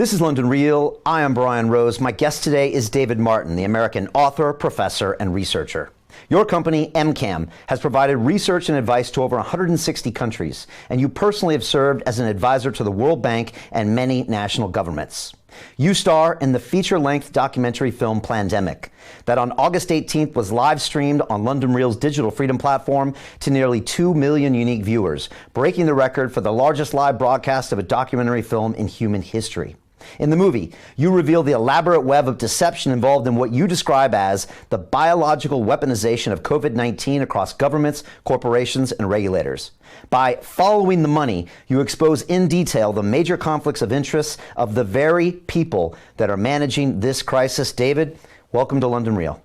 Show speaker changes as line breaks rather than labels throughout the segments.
This is London Real. I am Brian Rose. My guest today is David Martin, the American author, professor, and researcher. Your company, MCAM, has provided research and advice to over 160 countries, and you personally have served as an advisor to the World Bank and many national governments. You star in the feature-length documentary film Plandemic, that on August 18th was live-streamed on London Real's Digital Freedom platform to nearly 2 million unique viewers, breaking the record for the largest live broadcast of a documentary film in human history. In the movie, you reveal the elaborate web of deception involved in what you describe as the biological weaponization of COVID-19 across governments, corporations, and regulators. By following the money, you expose in detail the major conflicts of interest of the very people that are managing this crisis. David, welcome to London Real.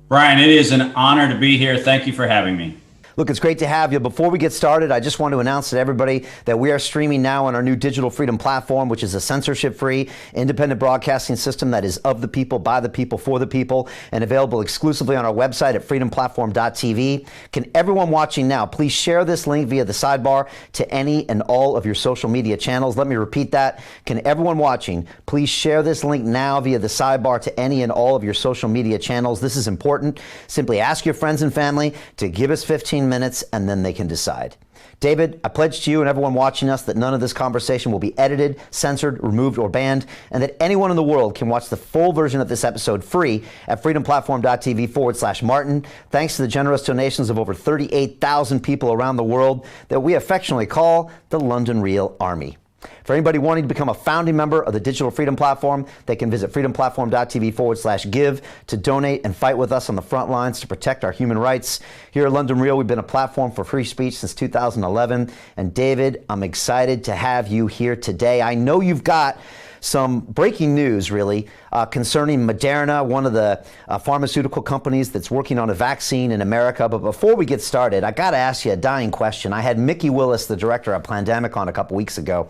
Brian, it is an honor to be here. Thank you for having me.
Look, it's great to have you. Before we get started, I just want to announce to everybody that we are streaming now on our new Digital Freedom platform, which is a censorship-free, independent broadcasting system that is of the people, by the people, for the people, and available exclusively on our website at freedomplatform.tv. Can everyone watching now please share this link via the sidebar to any and all of your social media channels? Let me repeat that. Can everyone watching please share this link now via the sidebar to any and all of your social media channels? This is important. Simply ask your friends and family to give us 15 minutes and then they can decide. David, I pledge to you and everyone watching us that none of this conversation will be edited, censored, removed, or banned, and that anyone in the world can watch the full version of this episode free at freedomplatform.tv/Martin. Thanks to the generous donations of over 38,000 people around the world that we affectionately call the London Real Army. For anybody wanting to become a founding member of the Digital Freedom Platform, they can visit freedomplatform.tv/give to donate and fight with us on the front lines to protect our human rights. Here at London Real, we've been a platform for free speech since 2011. And David, I'm excited to have you here today. I know you've got some breaking news, really, concerning Moderna, one of the pharmaceutical companies that's working on a vaccine in America. But before we get started, I got to ask you a dying question. I had Mikki Willis, the director of Plandemic, on a couple weeks ago.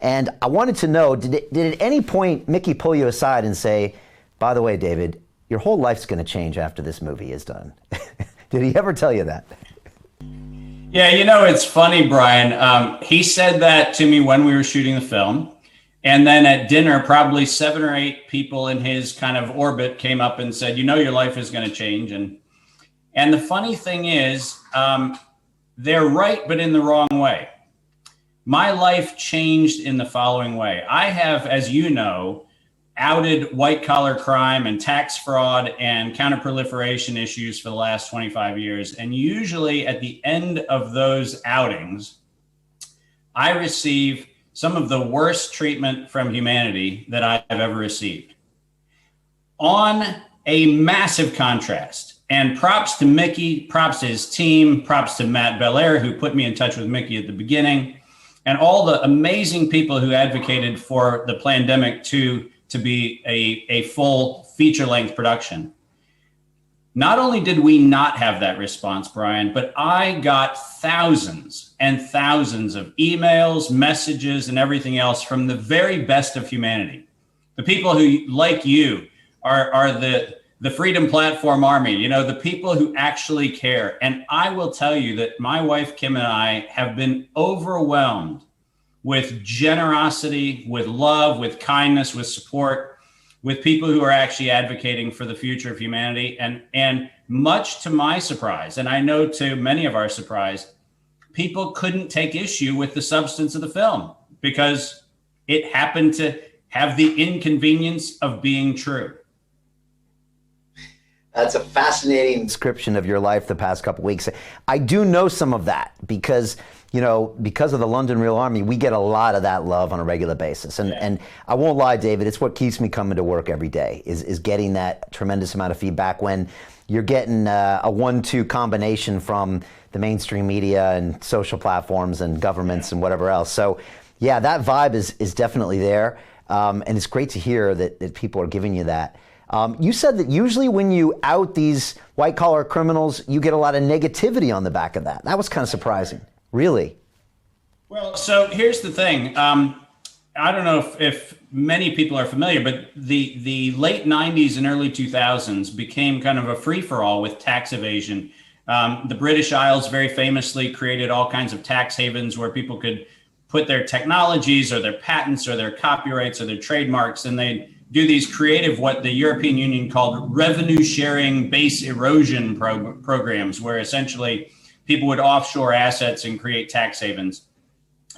And I wanted to know, did at any point Mikki pull you aside and say, by the way, David, your whole life's going to change after this movie is done? Did he ever tell you that?
Yeah, it's funny, Brian. He said that to me when we were shooting the film. And then at dinner, probably 7 or 8 people in his kind of orbit came up and said, your life is going to change. And the funny thing is, they're right, but in the wrong way. My life changed in the following way. I have, as you know, outed white-collar crime and tax fraud and counterproliferation issues for the last 25 years. And usually at the end of those outings, I receive some of the worst treatment from humanity that I have ever received. On a massive contrast, and props to Mikki, props to his team, props to Matt Belair, who put me in touch with Mikki at the beginning, and all the amazing people who advocated for the Plandemic to be a full feature-length production. Not only did we not have that response, Brian, but I got thousands and thousands of emails, messages, and everything else from the very best of humanity. The people who, like you, are the Freedom Platform Army, the people who actually care. And I will tell you that my wife, Kim, and I have been overwhelmed with generosity, with love, with kindness, with support, with people who are actually advocating for the future of humanity. And much to my surprise, and I know to many of our surprise, people couldn't take issue with the substance of the film because it happened to have the inconvenience of being true.
That's a fascinating description of your life the past couple weeks. I do know some of that because because of the London Real Army, we get a lot of that love on a regular basis. And I won't lie, David, it's what keeps me coming to work every day is getting that tremendous amount of feedback when you're getting a 1-2 combination from the mainstream media and social platforms and governments and whatever else. So yeah, that vibe is definitely there. And it's great to hear that people are giving you that. You said that usually when you out these white-collar criminals, you get a lot of negativity on the back of that. That was kind of surprising. Really?
Well, so here's the thing. I don't know if many people are familiar, but the late 90s and early 2000s became kind of a free-for-all with tax evasion. The British Isles very famously created all kinds of tax havens where people could put their technologies or their patents or their copyrights or their trademarks, and they do these creative, what the European Union called revenue sharing base erosion programs, where essentially people would offshore assets and create tax havens.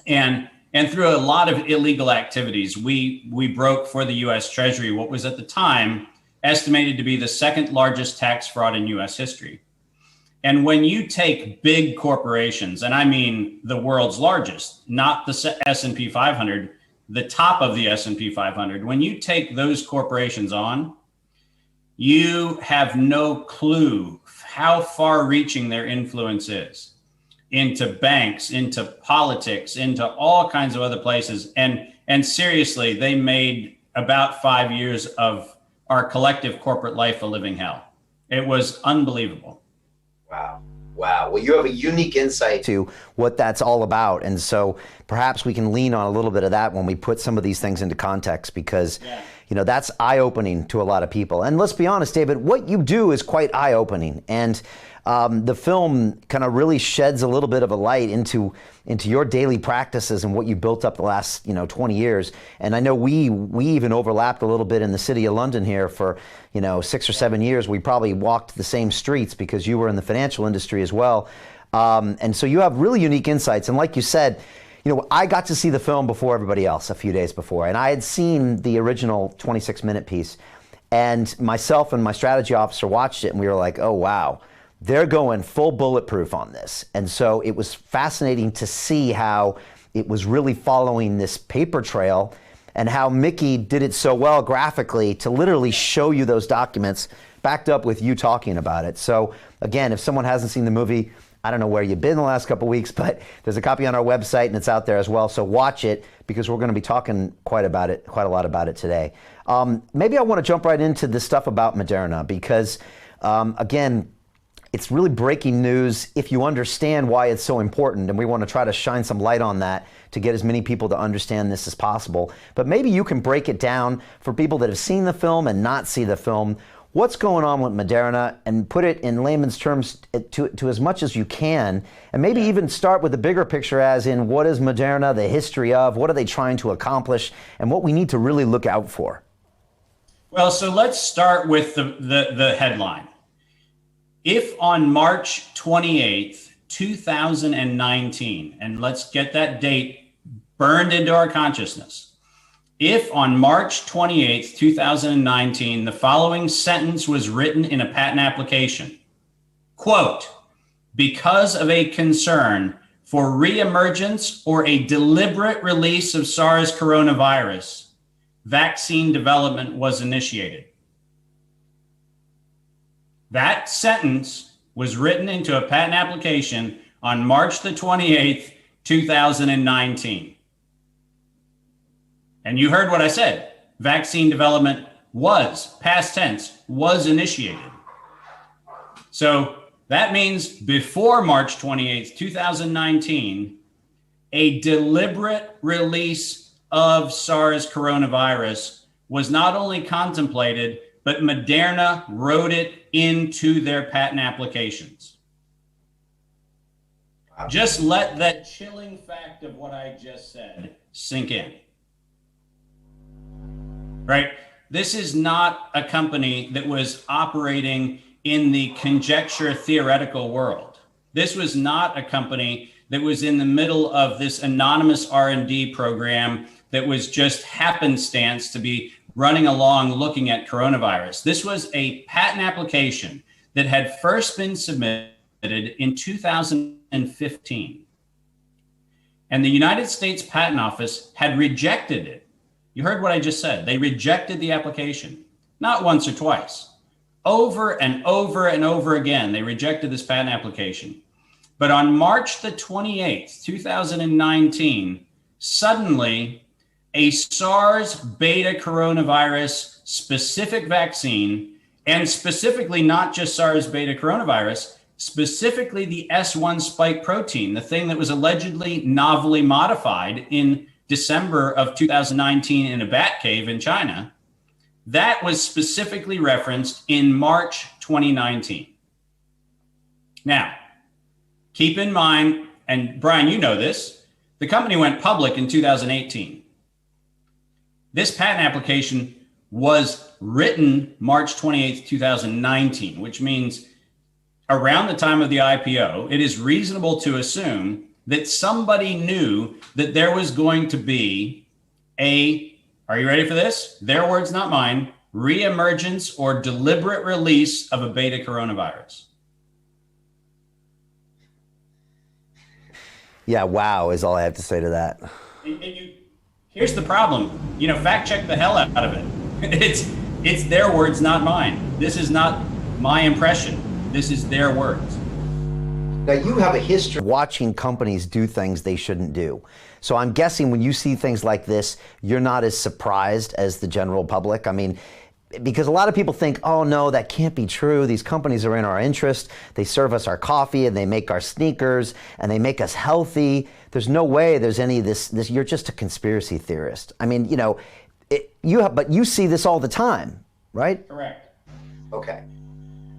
And through a lot of illegal activities, we broke for the US Treasury what was at the time estimated to be the second largest tax fraud in US history. And when you take big corporations, and I mean the world's largest, not the S&P 500, the top of the S&P 500, when you take those corporations on, you have no clue how far reaching their influence is into banks, into politics, into all kinds of other places. And seriously, they made about 5 years of our collective corporate life a living hell. It was unbelievable.
Wow. Well, you have a unique insight to what that's all about. And so perhaps we can lean on a little bit of that when we put some of these things into context, because, that's eye-opening to a lot of people. And let's be honest, David, what you do is quite eye-opening. And the film kind of really sheds a little bit of a light into your daily practices and what you built up the last 20 years. And I know we even overlapped a little bit in the city of London here for 6 or 7 years. We probably walked the same streets because you were in the financial industry as well. And so you have really unique insights. And like you said, I got to see the film before everybody else a few days before, and I had seen the original 26-minute piece. And myself and my strategy officer watched it, and we were like, oh, wow. They're going full bulletproof on this. And so it was fascinating to see how it was really following this paper trail, and how Mickey did it so well graphically to literally show you those documents backed up with you talking about it. So again, if someone hasn't seen the movie, I don't know where you've been the last couple of weeks, but there's a copy on our website and it's out there as well. So watch it, because we're going to be talking quite a lot about it today. Maybe I want to jump right into this stuff about Moderna, because again, it's really breaking news if you understand why it's so important, and we want to try to shine some light on that to get as many people to understand this as possible. But maybe you can break it down for people that have seen the film and not see the film. What's going on with Moderna, and put it in layman's terms to as much as you can, and maybe even start with the bigger picture, as in what is Moderna, the history of, what are they trying to accomplish, and what we need to really look out for.
Well, so let's start with the headline. If on March 28th, 2019, and let's get that date burned into our consciousness. If on March 28th, 2019, the following sentence was written in a patent application, quote, because of a concern for reemergence or a deliberate release of SARS coronavirus, vaccine development was initiated. That sentence was written into a patent application on March the 28th, 2019. And you heard what I said. Vaccine development was, past tense, was initiated. So that means before March 28th, 2019, a deliberate release of SARS coronavirus was not only contemplated, but Moderna wrote it into their patent applications. Wow. Just let that chilling fact of what I just said sink in. Right? This is not a company that was operating in the conjecture theoretical world. This was not a company that was in the middle of this anonymous R&D program that was just happenstance to be running along looking at coronavirus. This was a patent application that had first been submitted in 2015. And the United States Patent Office had rejected it. You heard what I just said. They rejected the application, not once or twice. Over and over and over again, they rejected this patent application. But on March the 28th, 2019, suddenly a SARS beta coronavirus specific vaccine, and specifically not just SARS beta coronavirus, specifically the S1 spike protein, the thing that was allegedly novelly modified in December of 2019 in a bat cave in China, that was specifically referenced in March 2019. Now, keep in mind, and Brian, you know this, The company went public in 2018. This patent application was written March 28th, 2019, which means around the time of the IPO, it is reasonable to assume that somebody knew that there was going to be are you ready for this? Their words, not mine, reemergence or deliberate release of a beta coronavirus.
Yeah, wow is all I have to say to that.
Here's the problem. Fact check the hell out of it. It's their words, not mine. This is not my impression. This is their words.
Now, you have a history of watching companies do things they shouldn't do. So I'm guessing when you see things like this, you're not as surprised as the general public. I mean, because a lot of people think, oh no, that can't be true. These companies are in our interest. They serve us our coffee and they make our sneakers and they make us healthy. There's no way there's any of this. You're just a conspiracy theorist. I mean, but you see this all the time, right?
Correct.
Okay.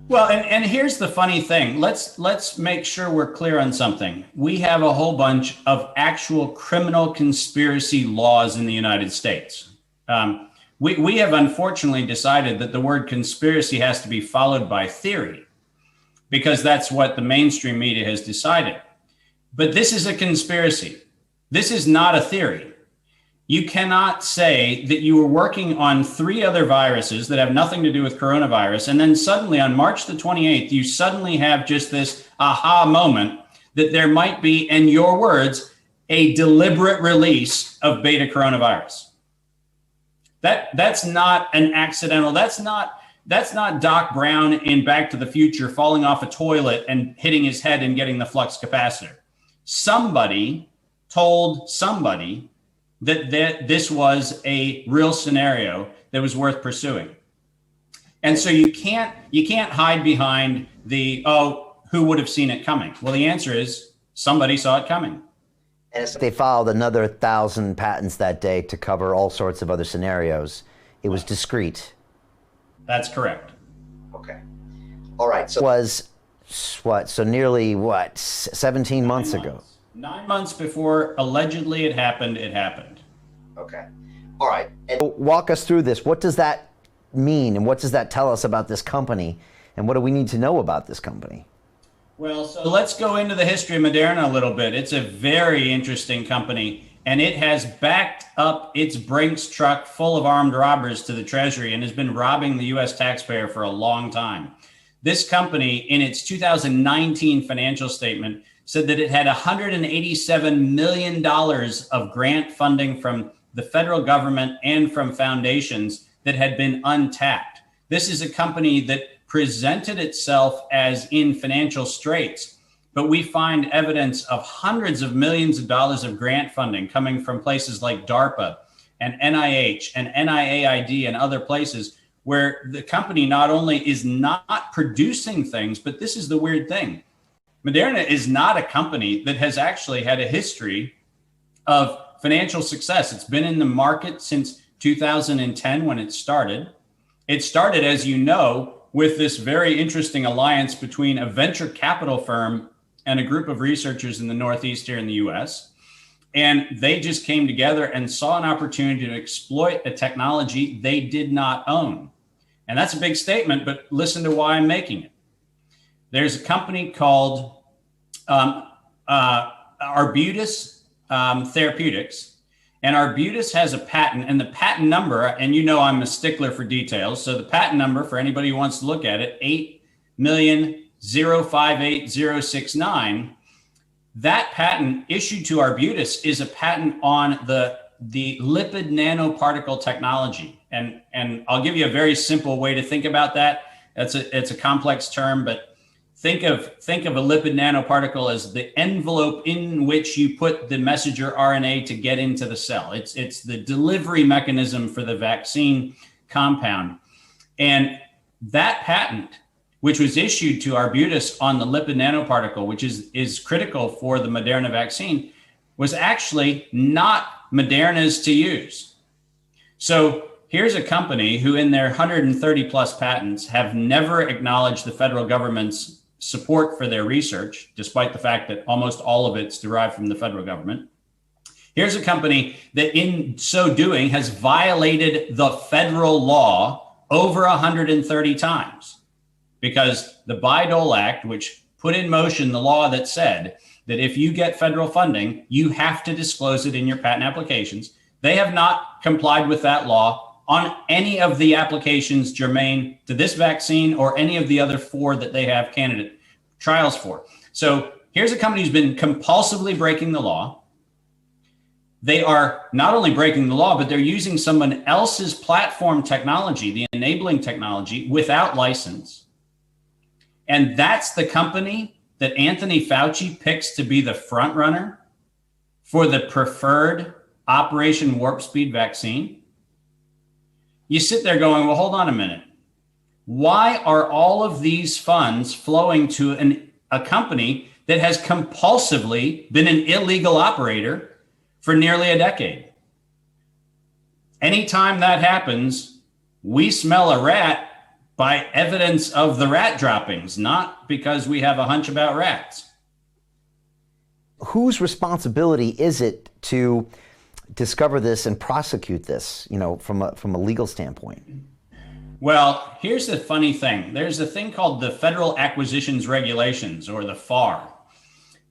Well, and here's the funny thing. Let's make sure we're clear on something. We have a whole bunch of actual criminal conspiracy laws in the United States. We have unfortunately decided that the word conspiracy has to be followed by theory, because that's what the mainstream media has decided. But this is a conspiracy. This is not a theory. You cannot say that you were working on 3 other viruses that have nothing to do with coronavirus, and then suddenly on March the 28th, you suddenly have just this aha moment that there might be, in your words, a deliberate release of beta coronavirus. That's not an accidental. That's not Doc Brown in Back to the Future falling off a toilet and hitting his head and getting the flux capacitor. Somebody told somebody that this was a real scenario that was worth pursuing. And so you can't hide behind who would have seen it coming? Well, the answer is somebody saw it coming.
And they filed another 1,000 patents that day to cover all sorts of other scenarios. It was discreet.
That's correct.
Okay. All right. So it was what? So nearly 17 months ago?
9 months before allegedly it happened, it happened.
Okay. All right. And walk us through this. What does that mean? And what does that tell us about this company? And what do we need to know about this company?
Well, so let's go into the history of Moderna a little bit. It's a very interesting company, and it has backed up its Brinks truck full of armed robbers to the Treasury and has been robbing the U.S. taxpayer for a long time. This company, in its 2019 financial statement, said that it had $187 million of grant funding from the federal government and from foundations that had been untapped. This is a company that presented itself as in financial straits, but we find evidence of hundreds of millions of dollars of grant funding coming from places like DARPA and NIH and NIAID and other places where the company not only is not producing things, but this is the weird thing. Moderna is not a company that has actually had a history of financial success. It's been in the market since 2010 when it started. It started, as you know, with this very interesting alliance between a venture capital firm and a group of researchers in the Northeast here in the US. And they just came together and saw an opportunity to exploit a technology they did not own. And that's a big statement, but listen to why I'm making it. There's a company called Arbutus Therapeutics. And Arbutus has a patent, and the patent number, and you know I'm a stickler for details, so the patent number, for anybody who wants to look at it, 8,058,069, that patent issued to Arbutus is a patent on the lipid nanoparticle technology. And I'll give you a very simple way to think about that. It's a complex term, but think of a lipid nanoparticle as the envelope in which you put the messenger RNA to get into the cell. It's the delivery mechanism for the vaccine compound. And that patent, which was issued to Arbutus on the lipid nanoparticle, which is critical for the Moderna vaccine, was actually not Moderna's to use. So here's a company who in their 130 plus patents have never acknowledged the federal government's support for their research, despite the fact that almost all of it's derived from the federal government. Here's a company that in so doing has violated the federal law over 130 times, because the Bayh-Dole Act, which put in motion the law that said that if you get federal funding, you have to disclose it in your patent applications. They have not complied with that law on any of the applications germane to this vaccine or any of the other 4 that they have candidate trials for. So here's a company who's been compulsively breaking the law. They are not only breaking the law, but they're using someone else's platform technology, the enabling technology, without license. And that's the company that Anthony Fauci picks to be the front runner for the preferred Operation Warp Speed vaccine. You sit there going, well, hold on a minute. Why are all of these funds flowing to a company that has compulsively been an illegal operator for nearly a decade? Anytime that happens, we smell a rat by evidence of the rat droppings, not because we have a hunch about rats.
Whose responsibility is it to discover this and prosecute this, from a legal standpoint?
Well, here's the funny thing. There's a thing called the Federal Acquisitions Regulations, or the FAR.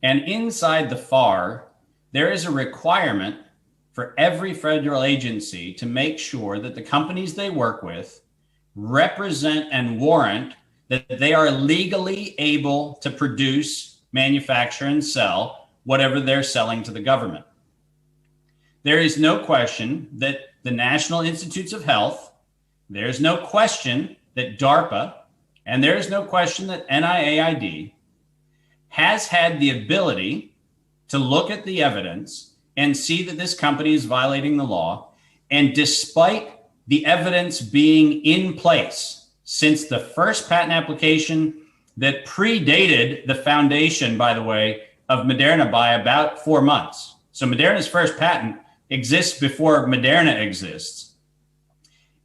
And inside the FAR, there is a requirement for every federal agency to make sure that the companies they work with represent and warrant that they are legally able to produce, manufacture, and sell whatever they're selling to the government. There is no question that the National Institutes of Health, there's no question that DARPA, and there is no question that NIAID has had the ability to look at the evidence and see that this company is violating the law. And despite the evidence being in place since the first patent application that predated the foundation, by the way, of Moderna by about 4 months. So Moderna's first patent exists before Moderna exists.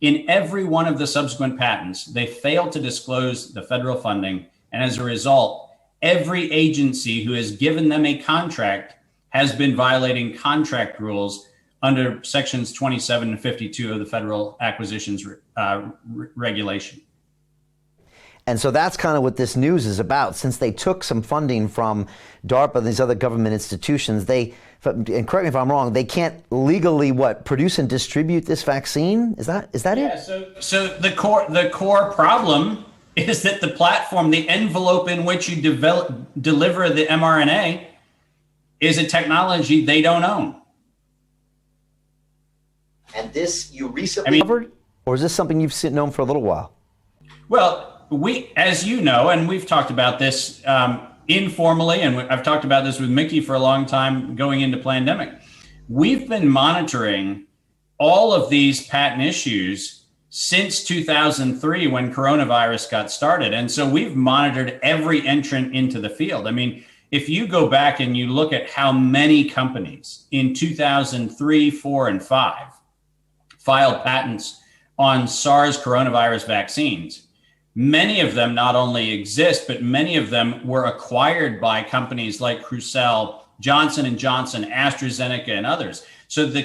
In every one of the subsequent patents, they failed to disclose the federal funding. And as a result, every agency who has given them a contract has been violating contract rules under sections 27 and 52 of the Federal Acquisitions Regulation.
And so that's kind of what this news is about. Since they took some funding from DARPA and these other government institutions, and correct me if I'm wrong, they can't legally produce and distribute this vaccine? Is that it?
So the core problem is that the platform, the envelope in which you deliver the mRNA, is a technology they don't own.
And this you recently covered, or is this something you've known for a little while?
Well, as you know, and we've talked about this informally, and I've talked about this with Mickey for a long time going into pandemic. We've been monitoring all of these patent issues since 2003 when coronavirus got started. And so we've monitored every entrant into the field. I mean, if you go back and you look at how many companies in 2003, 4, and 5 filed patents on SARS coronavirus vaccines, many of them not only exist, but many of them were acquired by companies like Crucell, Johnson & Johnson, AstraZeneca, and others. So the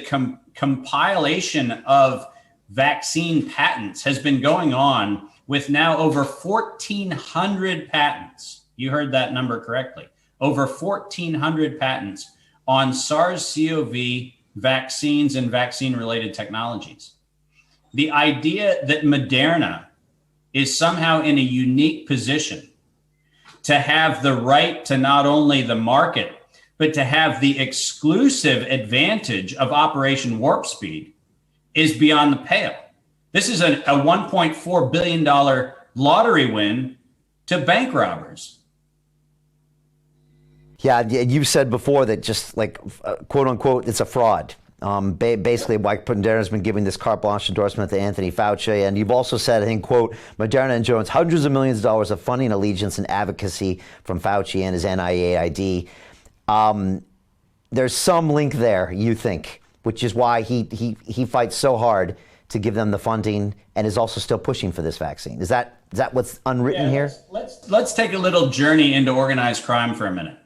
compilation of vaccine patents has been going on with now over 1,400 patents. You heard that number correctly. Over 1,400 patents on SARS-CoV vaccines and vaccine-related technologies. The idea that Moderna is somehow in a unique position to have the right to not only the market, but to have the exclusive advantage of Operation Warp Speed is beyond the pale. This is a $1.4 billion lottery win to bank robbers.
Yeah, you've said before that just quote unquote, it's a fraud. Basically, why Moderna's been giving this carte blanche endorsement to Anthony Fauci. And you've also said, I think, quote, Moderna enjoys hundreds of millions of dollars of funding, allegiance, and advocacy from Fauci and his NIAID. There's some link there, you think, which is why he fights so hard to give them the funding and is also still pushing for this vaccine. Is that what's unwritten here?
Let's take a little journey into organized crime for a minute.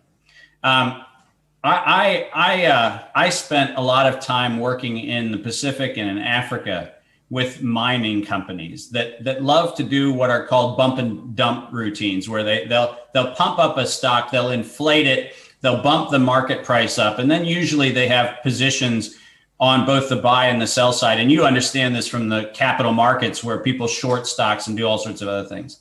I spent a lot of time working in the Pacific and in Africa with mining companies that love to do what are called bump and dump routines, where they'll pump up a stock, they'll inflate it, they'll bump the market price up, and then usually they have positions on both the buy and the sell side. And you understand this from the capital markets, where people short stocks and do all sorts of other things.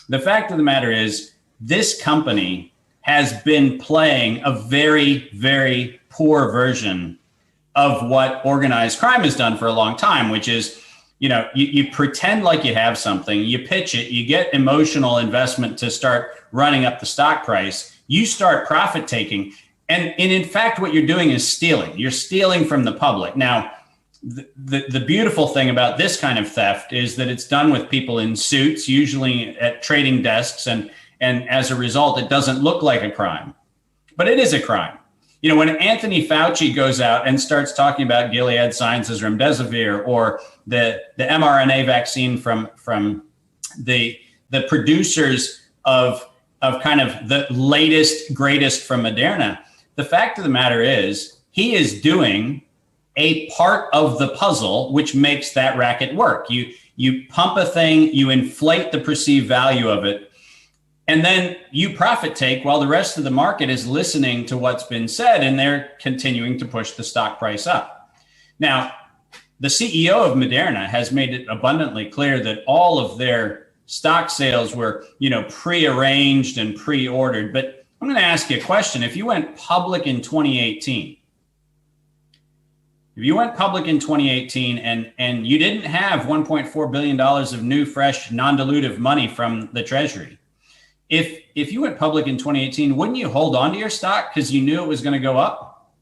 The fact of the matter is, this company has been playing a very, very poor version of what organized crime has done for a long time, which is, you pretend like you have something, you pitch it, you get emotional investment to start running up the stock price, you start profit taking. And in fact, what you're doing is stealing. You're stealing from the public. Now, the beautiful thing about this kind of theft is that it's done with people in suits, usually at trading desks. And as a result, it doesn't look like a crime, but it is a crime. When Anthony Fauci goes out and starts talking about Gilead Sciences remdesivir, or the mRNA vaccine from the producers of kind of the latest, greatest from Moderna, the fact of the matter is, he is doing a part of the puzzle which makes that racket work. You pump a thing, you inflate the perceived value of it, and then you profit take while the rest of the market is listening to what's been said, and they're continuing to push the stock price up. Now, the CEO of Moderna has made it abundantly clear that all of their stock sales were, pre-arranged and pre-ordered. But I'm going to ask you a question. If you went public in 2018, and you didn't have $1.4 billion of new, fresh, non-dilutive money from the Treasury, if you went public in 2018, wouldn't you hold on to your stock because you knew it was going to go up?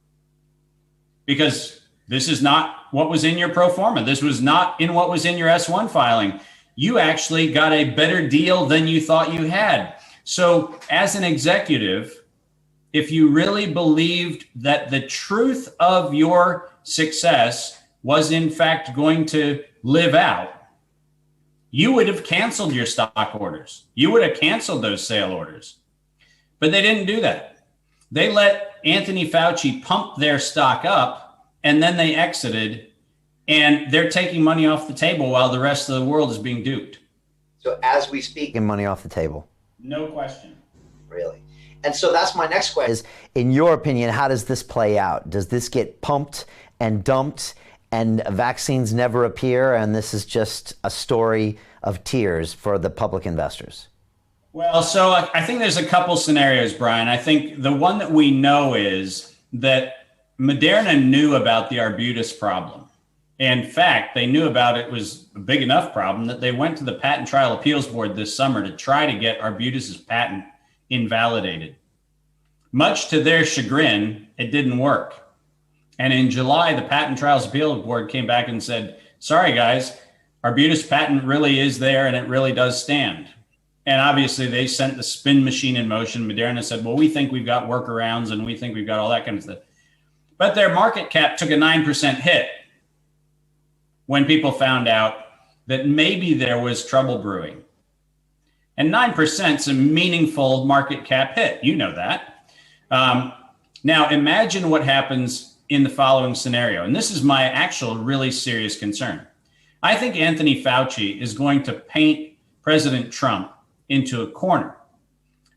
Because this is not what was in your pro forma. This was not in what was in your S1 filing. You actually got a better deal than you thought you had. So as an executive, if you really believed that the truth of your success was in fact going to live out, you would have canceled your stock orders. You would have canceled those sale orders. But they didn't do that. They let Anthony Fauci pump their stock up, and then they exited, and they're taking money off the table while the rest of the world is being duped.
So as we speak, money off the table.
No question.
Really. And so that's my next question is, in your opinion, how does this play out? Does this get pumped and dumped and vaccines never appear, and this is just a story of tears for the public investors?
Well, so I think there's a couple scenarios, Brian. I think the one that we know is that Moderna knew about the Arbutus problem. In fact, they knew about it was a big enough problem that they went to the Patent Trial Appeals Board this summer to try to get Arbutus's patent invalidated. Much to their chagrin, it didn't work. And in July, the Patent Trials Appeals Board came back and said, sorry, guys, Arbutus patent really is there and it really does stand. And obviously they sent the spin machine in motion. Moderna said, well, we think we've got workarounds and we think we've got all that kind of stuff. But their market cap took a 9% hit when people found out that maybe there was trouble brewing. And 9% is a meaningful market cap hit. You know that. Now imagine what happens in the following scenario. And this is my actual really serious concern. I think Anthony Fauci is going to paint President Trump into a corner.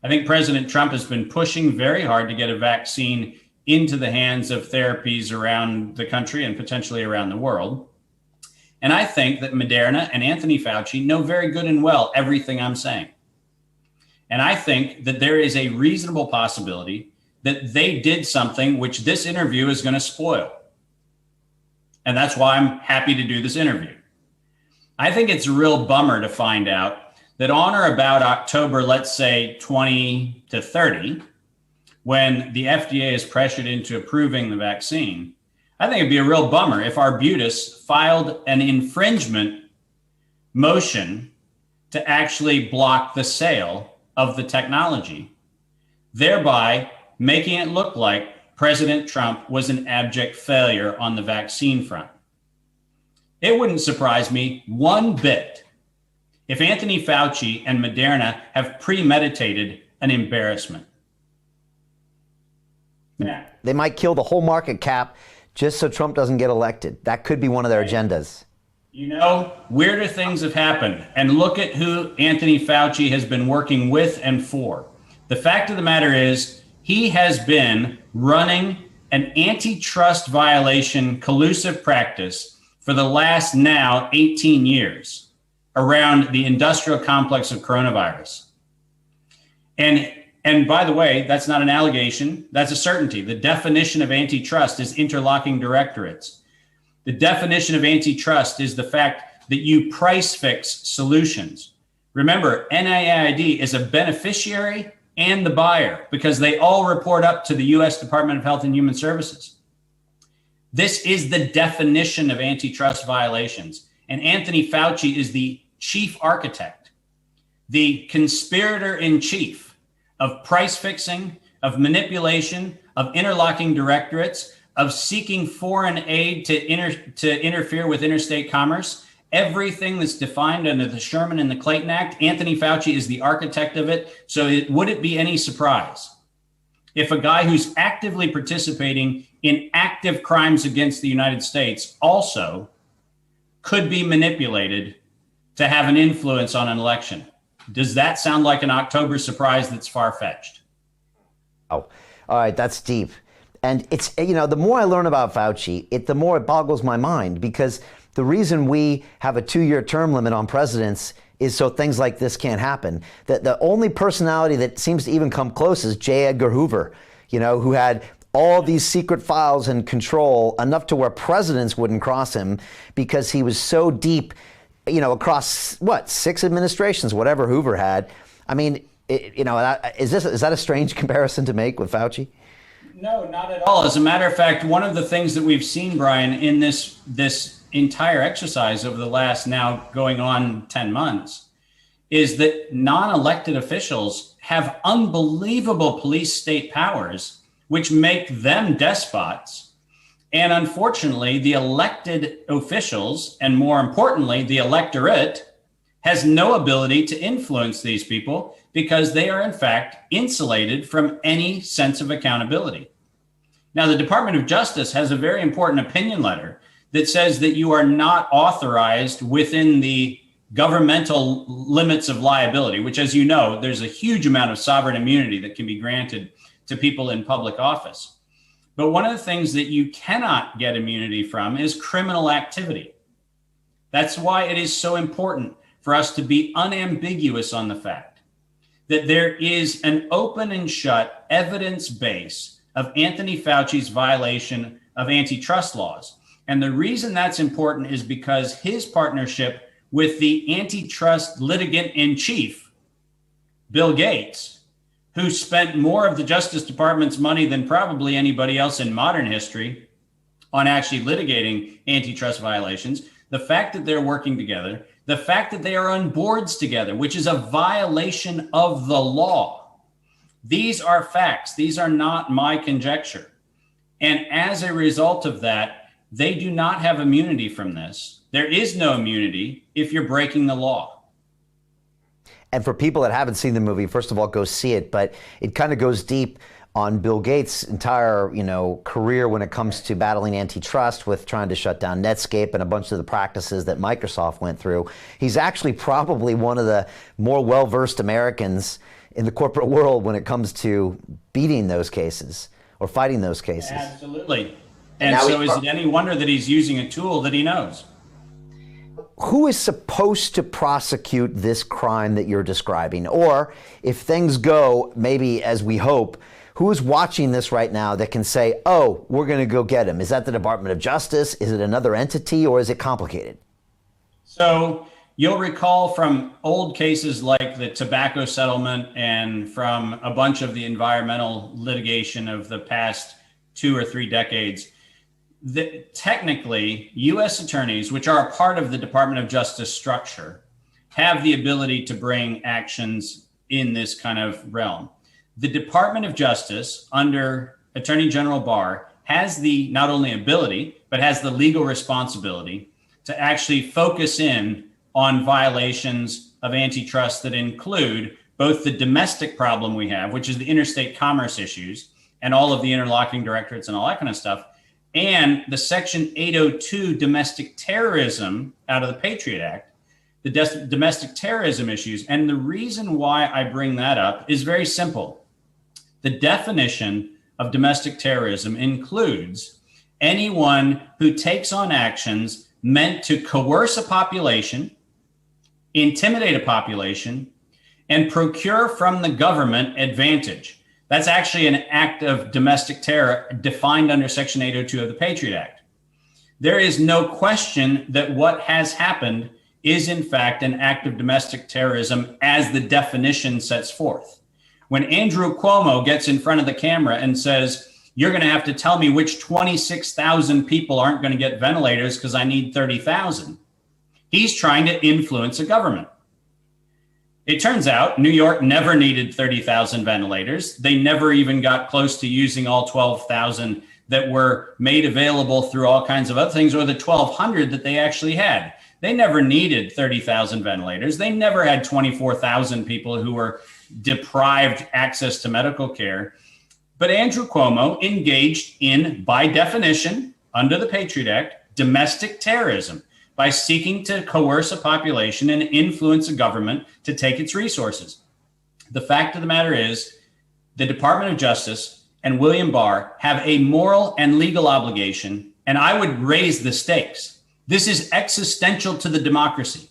I think President Trump has been pushing very hard to get a vaccine into the hands of therapies around the country and potentially around the world. And I think that Moderna and Anthony Fauci know very good and well everything I'm saying. And I think that there is a reasonable possibility that they did something which this interview is going to spoil. And that's why I'm happy to do this interview. I think it's a real bummer to find out that on or about October, let's say 20 to 30, when the FDA is pressured into approving the vaccine, I think it'd be a real bummer if Arbutus filed an infringement motion to actually block the sale of the technology, thereby making it look like President Trump was an abject failure on the vaccine front. It wouldn't surprise me one bit if Anthony Fauci and Moderna have premeditated an embarrassment.
might kill the whole market cap just so Trump doesn't get elected. That could be one of their agendas.
You know, weirder things have happened. And look at who Anthony Fauci has been working with and for. The fact of the matter is, he has been running an antitrust violation collusive practice for the last now 18 years around the industrial complex of coronavirus. And by the way, that's not an allegation, that's a certainty. The definition of antitrust is interlocking directorates. The definition of antitrust is the fact that you price fix solutions. Remember, NIAID is a beneficiary and the buyer because they all report up to the US Department of Health and Human Services. This is the definition of antitrust violations. And Anthony Fauci is the chief architect, the conspirator in chief of price fixing, of manipulation, of interlocking directorates, of seeking foreign aid to interfere with interstate commerce. Everything that's defined under the Sherman and the Clayton Act, Anthony Fauci is the architect of it. So would it be any surprise if a guy who's actively participating in active crimes against the United States also could be manipulated to have an influence on an election? Does that sound like an October surprise that's far-fetched?
Oh, all right, that's deep. And it's, you know, the more I learn about Fauci, the more it boggles my mind, because the reason we have a 2-year term limit on presidents is so things like this can't happen. The only personality that seems to even come close is J. Edgar Hoover, you know, who had all these secret files and control enough to where presidents wouldn't cross him because he was so deep, you know, across, 6 administrations, whatever Hoover had. I mean, is that a strange comparison to make with Fauci?
No, not at all. As a matter of fact, one of the things that we've seen, Brian, in this entire exercise over the last now going on 10 months is that non-elected officials have unbelievable police state powers, which make them despots. And unfortunately, the elected officials, and more importantly, the electorate, has no ability to influence these people because they are in fact insulated from any sense of accountability. Now, the Department of Justice has a very important opinion letter that says that you are not authorized within the governmental limits of liability, which, as you know, there's a huge amount of sovereign immunity that can be granted to people in public office. But one of the things that you cannot get immunity from is criminal activity. That's why it is so important for us to be unambiguous on the fact that there is an open and shut evidence base of Anthony Fauci's violation of antitrust laws. And the reason that's important is because his partnership with the antitrust litigant in chief, Bill Gates, who spent more of the Justice Department's money than probably anybody else in modern history on actually litigating antitrust violations, the fact that they're working together, the fact that they are on boards together, which is a violation of the law. These are facts. These are not my conjecture. And as a result of that, they do not have immunity from this. There is no immunity if you're breaking the law.
And for people that haven't seen the movie, first of all, go see it. But it kind of goes deep on Bill Gates' entire, career when it comes to battling antitrust with trying to shut down Netscape and a bunch of the practices that Microsoft went through. He's actually probably one of the more well-versed Americans in the corporate world when it comes to beating those cases or fighting those cases.
Absolutely. And so is it any wonder that he's using a tool that he knows?
Who is supposed to prosecute this crime that you're describing? Or if things go maybe as we hope, who is watching this right now that can say, oh, we're going to go get him? Is that the Department of Justice? Is it another entity, or is it complicated?
So you'll recall from old cases like the tobacco settlement and from a bunch of the environmental litigation of the past 2 or 3 decades, that technically U.S. attorneys, which are a part of the Department of Justice structure, have the ability to bring actions in this kind of realm. The Department of Justice, under Attorney General Barr, has the not only ability, but has the legal responsibility to actually focus in on violations of antitrust that include both the domestic problem we have, which is the interstate commerce issues, and all of the interlocking directorates and all that kind of stuff, and the Section 802 domestic terrorism out of the Patriot Act, the domestic terrorism issues. And the reason why I bring that up is very simple. The definition of domestic terrorism includes anyone who takes on actions meant to coerce a population, intimidate a population, and procure from the government advantage. That's actually an act of domestic terror defined under Section 802 of the Patriot Act. There is no question that what has happened is in fact an act of domestic terrorism as the definition sets forth. When Andrew Cuomo gets in front of the camera and says, you're going to have to tell me which 26,000 people aren't going to get ventilators because I need 30,000, he's trying to influence a government. It turns out New York never needed 30,000 ventilators. They never even got close to using all 12,000 that were made available through all kinds of other things, or the 1,200 that they actually had. They never needed 30,000 ventilators. They never had 24,000 people who were deprived access to medical care. But Andrew Cuomo engaged in, by definition, under the Patriot Act, domestic terrorism by seeking to coerce a population and influence a government to take its resources. The fact of the matter is, the Department of Justice and William Barr have a moral and legal obligation, and I would raise the stakes. This is existential to the democracy.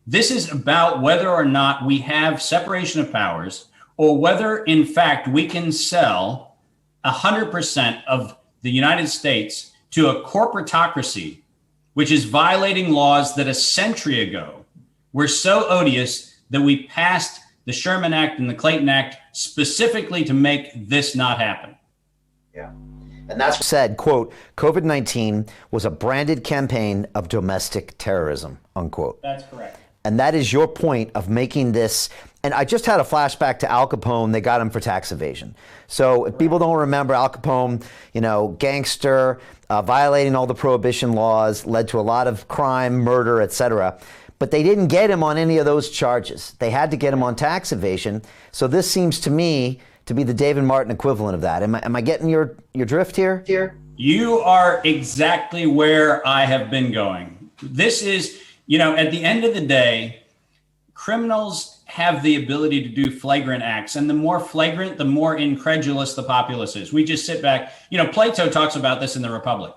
This is about whether or not we have separation of powers, or whether, in fact, we can sell 100% of the United States to a corporatocracy, which is violating laws that a century ago were so odious that we passed the Sherman Act and the Clayton Act specifically to make this not happen.
Yeah. And that's said, quote, COVID-19 was a branded campaign of domestic terrorism, unquote.
That's correct.
And that is your point of making this. And I just had a flashback to Al Capone. They got him for tax evasion. So if people don't remember, Al Capone, gangster, violating all the prohibition laws, led to a lot of crime, murder, etc. But they didn't get him on any of those charges. They had to get him on tax evasion. So this seems to me to be the David Martin equivalent of that. Am I getting your drift here?
You are exactly where I have been going. This is, at the end of the day, criminals have the ability to do flagrant acts. And the more flagrant, the more incredulous the populace is. We just sit back. Plato talks about this in the Republic.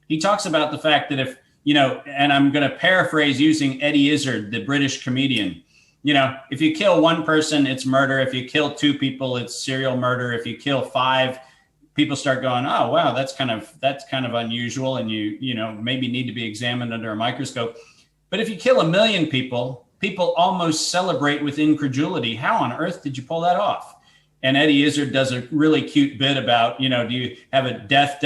He talks about the fact that if, and I'm going to paraphrase using Eddie Izzard, the British comedian, if you kill one person, it's murder. If you kill two people, it's serial murder. If you kill five, people start going, oh, wow, that's kind of unusual. And you maybe need to be examined under a microscope. But if you kill 1 million people, people almost celebrate with incredulity. How on earth did you pull that off? And Eddie Izzard does a really cute bit about, do you have a death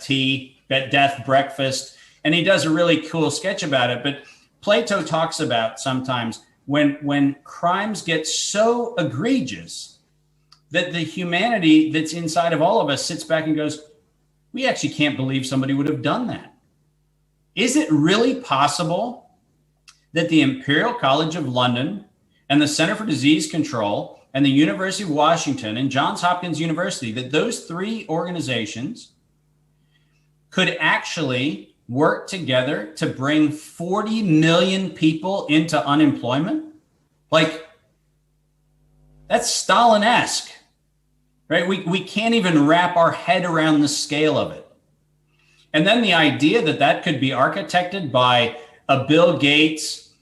tea, death breakfast? And he does a really cool sketch about it. But Plato talks about sometimes when crimes get so egregious that the humanity that's inside of all of us sits back and goes, we actually can't believe somebody would have done that. Is it really possible that the Imperial College of London and the Center for Disease Control and the University of Washington and Johns Hopkins University, that those three organizations could actually work together to bring 40 million people into unemployment? Like, that's Stalin-esque, right? We can't even wrap our head around the scale of it. And then the idea that could be architected by a Bill Gates,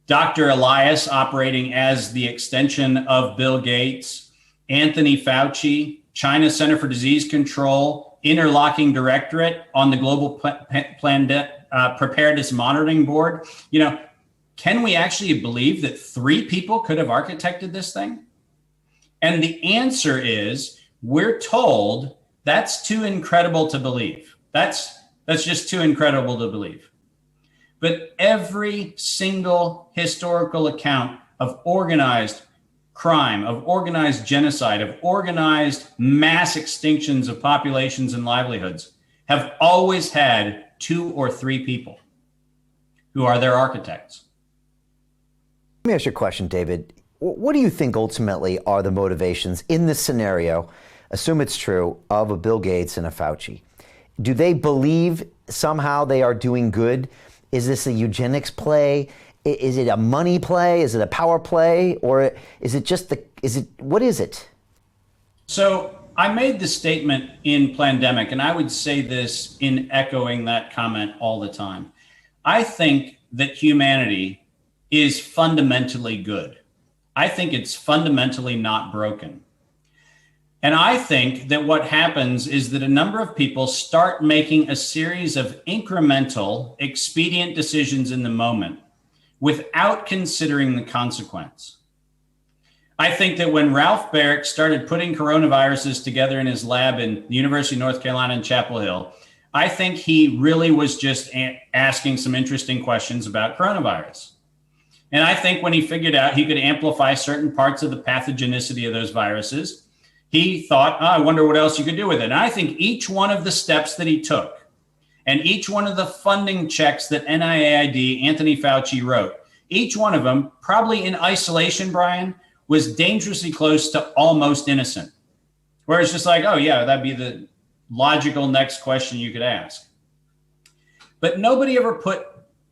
Dr. Elias operating as the extension of Bill Gates, Anthony Fauci, China Center for Disease Control, interlocking directorate on the Global Preparedness Monitoring Board. Can we actually believe that 3 people could have architected this thing? And the answer is, we're told that's too incredible to believe. That's just too incredible to believe. But every single historical account of organized crime, of organized genocide, of organized mass extinctions of populations and livelihoods have always had 2 or 3 people who are their architects.
Let me ask you a question, David. What do you think ultimately are the motivations in this scenario assume it's true, of a Bill Gates and a Fauci. Do they believe somehow they are doing good? Is this a eugenics play? Is it a money play? Is it a power play? Or is it just what is it?
So I made the statement in Plandemic, and I would say this in echoing that comment all the time. I think that humanity is fundamentally good. I think it's fundamentally not broken. And I think that what happens is that a number of people start making a series of incremental, expedient decisions in the moment without considering the consequence. I think that when Ralph Baric started putting coronaviruses together in his lab in the University of North Carolina in Chapel Hill, I think he really was just asking some interesting questions about coronavirus. And I think when he figured out he could amplify certain parts of the pathogenicity of those viruses, he thought, I wonder what else you could do with it. And I think each one of the steps that he took and each one of the funding checks that NIAID, Anthony Fauci wrote, each one of them, probably in isolation, Brian, was dangerously close to almost innocent. Where it's just like, oh yeah, that'd be the logical next question you could ask. But nobody ever put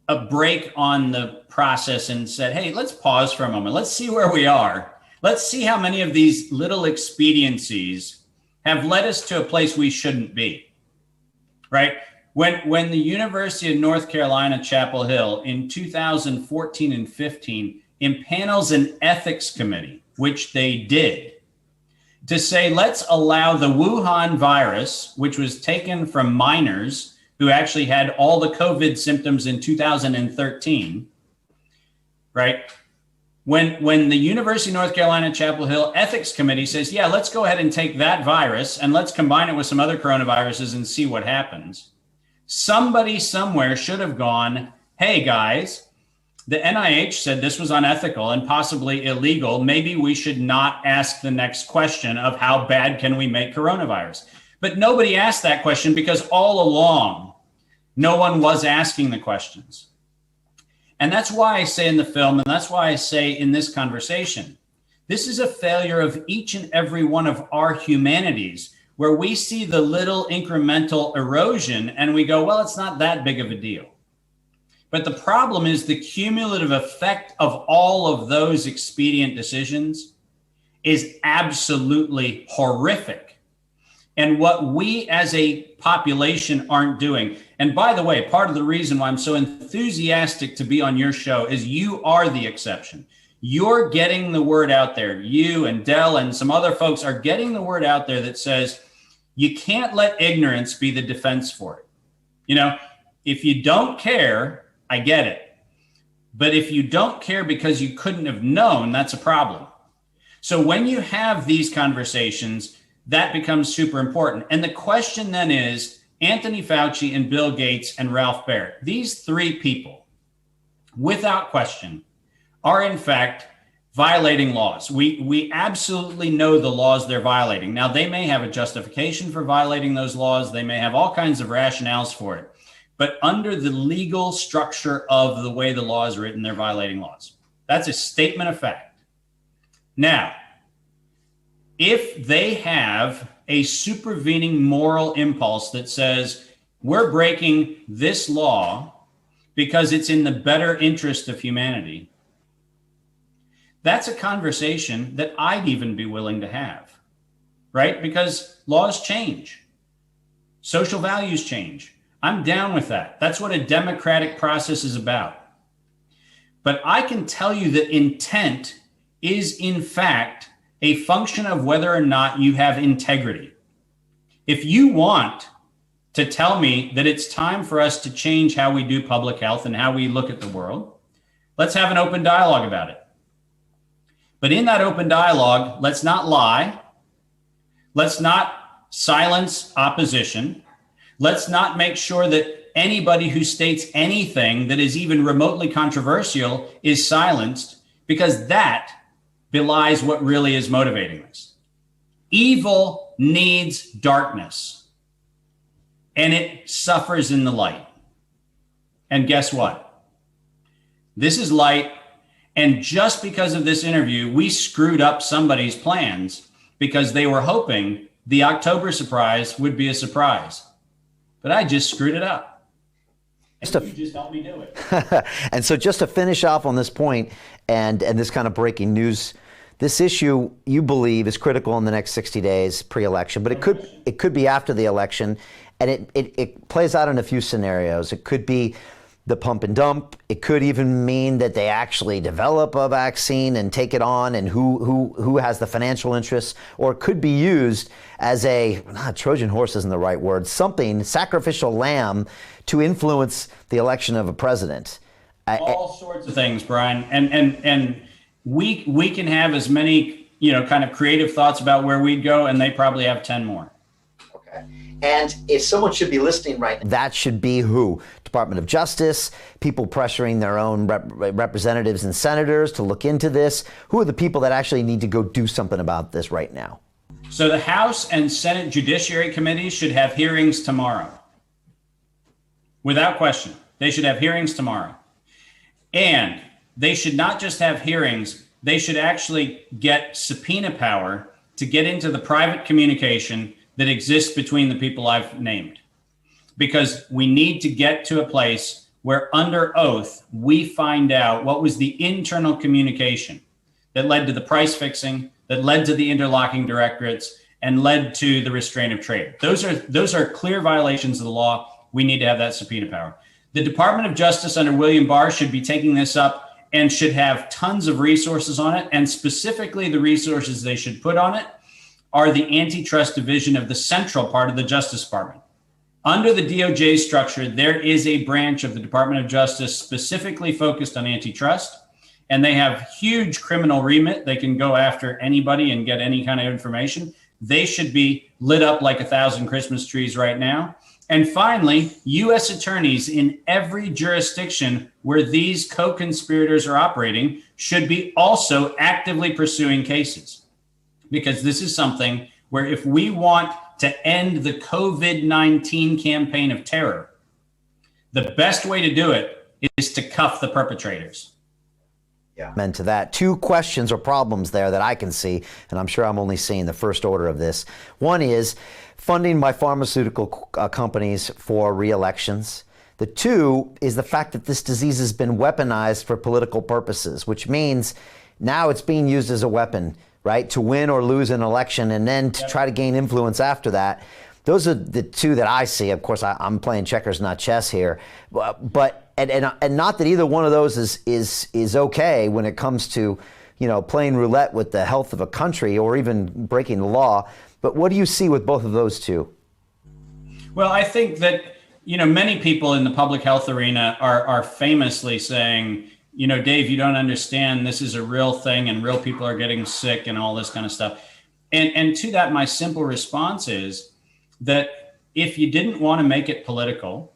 a break on the process and said, hey, let's pause for a moment. Let's see where we are. Let's see how many of these little expediencies have led us to a place we shouldn't be, right? When the University of North Carolina, Chapel Hill in 2014 and 15 impanels an ethics committee, which they did, to say, let's allow the Wuhan virus, which was taken from minors who actually had all the COVID symptoms in 2013, right? When the University of North Carolina, Chapel Hill Ethics Committee says, yeah, let's go ahead and take that virus and let's combine it with some other coronaviruses and see what happens. Somebody somewhere should have gone, hey guys, the NIH said this was unethical and possibly illegal. Maybe we should not ask the next question of how bad can we make coronavirus? But nobody asked that question because all along, no one was asking the questions. And that's why I say in the film, and that's why I say in this conversation, this is a failure of each and every one of our humanities, where we see the little incremental erosion and we go, well, it's not that big of a deal. But the problem is the cumulative effect of all of those expedient decisions is absolutely horrific. And what we as a population aren't doing. And by the way, part of the reason why I'm so enthusiastic to be on your show is you are the exception. You're getting the word out there. You and Del and some other folks are getting the word out there that says you can't let ignorance be the defense for it. You know, if you don't care, I get it. But if you don't care because you couldn't have known, that's a problem. So when you have these conversations, that becomes super important. And the question then is, Anthony Fauci and Bill Gates and Ralph Baric, these three people, without question, are in fact violating laws. We absolutely know the laws they're violating. Now, they may have a justification for violating those laws. They may have all kinds of rationales for it. But under the legal structure of the way the law is written, they're violating laws. That's a statement of fact. Now, if they have a supervening moral impulse that says, we're breaking this law because it's in the better interest of humanity, that's a conversation that I'd even be willing to have, right? Because laws change. Social values change. I'm down with that. That's what a democratic process is about. But I can tell you that intent is, in fact, a function of whether or not you have integrity. If you want to tell me that it's time for us to change how we do public health and how we look at the world, let's have an open dialogue about it. But in that open dialogue, let's not lie. Let's not silence opposition. Let's not make sure that anybody who states anything that is even remotely controversial is silenced, because that belies what really is motivating this. Evil needs darkness, and it suffers in the light. And guess what? This is light, and just because of this interview, we screwed up somebody's plans because they were hoping the October surprise would be a surprise. But I just screwed it up. And you just helped me do it.
And so just to finish off on this point and this kind of breaking news, this issue you believe is critical in the next 60 days pre-election, but it could be after the election, and it plays out in a few scenarios. It could be the pump and dump. It could even mean that they actually develop a vaccine and take it on, and who has the financial interests, or it could be used as Trojan horse isn't the right word, sacrificial lamb to influence the election of a president.
All sorts of things, Brian. And we can have as many, kind of creative thoughts about where we'd go, and they probably have 10 more.
Okay. And if someone should be listening right now, that should be who? Department of Justice, people pressuring their own representatives and senators to look into this. Who are the people that actually need to go do something about this right now?
So the House and Senate Judiciary Committees should have hearings tomorrow. Without question, they should have hearings tomorrow. And they should not just have hearings, they should actually get subpoena power to get into the private communication that exists between the people I've named. Because we need to get to a place where under oath, we find out what was the internal communication that led to the price fixing, that led to the interlocking directorates, and led to the restraint of trade. Those are clear violations of the law. We need to have that subpoena power. The Department of Justice under William Barr should be taking this up and should have tons of resources on it. And specifically, the resources they should put on it are the antitrust division of the central part of the Justice Department. Under the DOJ structure, there is a branch of the Department of Justice specifically focused on antitrust, and they have huge criminal remit. They can go after anybody and get any kind of information. They should be lit up like 1,000 Christmas trees right now. And finally, U.S. attorneys in every jurisdiction where these co-conspirators are operating should be also actively pursuing cases. Because this is something where if we want to end the COVID-19 campaign of terror, the best way to do it is to cuff the perpetrators.
Yeah. And to that, two questions or problems there that I can see, and I'm sure I'm only seeing the first order of this. One is funding by pharmaceutical companies for re-elections. The two is the fact that this disease has been weaponized for political purposes, which means now it's being used as a weapon, right, to win or lose an election and then to try to gain influence after that. Those are the two that I see. Of course, I'm playing checkers, not chess here, but and not that either one of those is okay when it comes to, playing roulette with the health of a country or even breaking the law. But what do you see with both of those two?
Well, I think that, many people in the public health arena are famously saying, Dave, you don't understand. This is a real thing and real people are getting sick and all this kind of stuff. And to that, my simple response is that if you didn't want to make it political,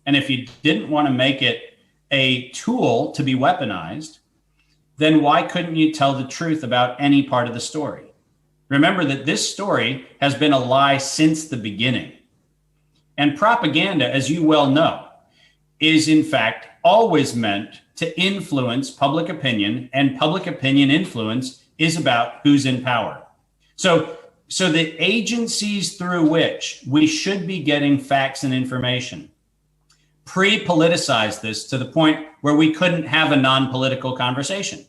and if you didn't want to make it a tool to be weaponized, then why couldn't you tell the truth about any part of the story? Remember that this story has been a lie since the beginning. And propaganda, as you well know, is in fact always meant to influence public opinion, and public opinion influence is about who's in power. So the agencies through which we should be getting facts and information pre-politicize this to the point where we couldn't have a non-political conversation,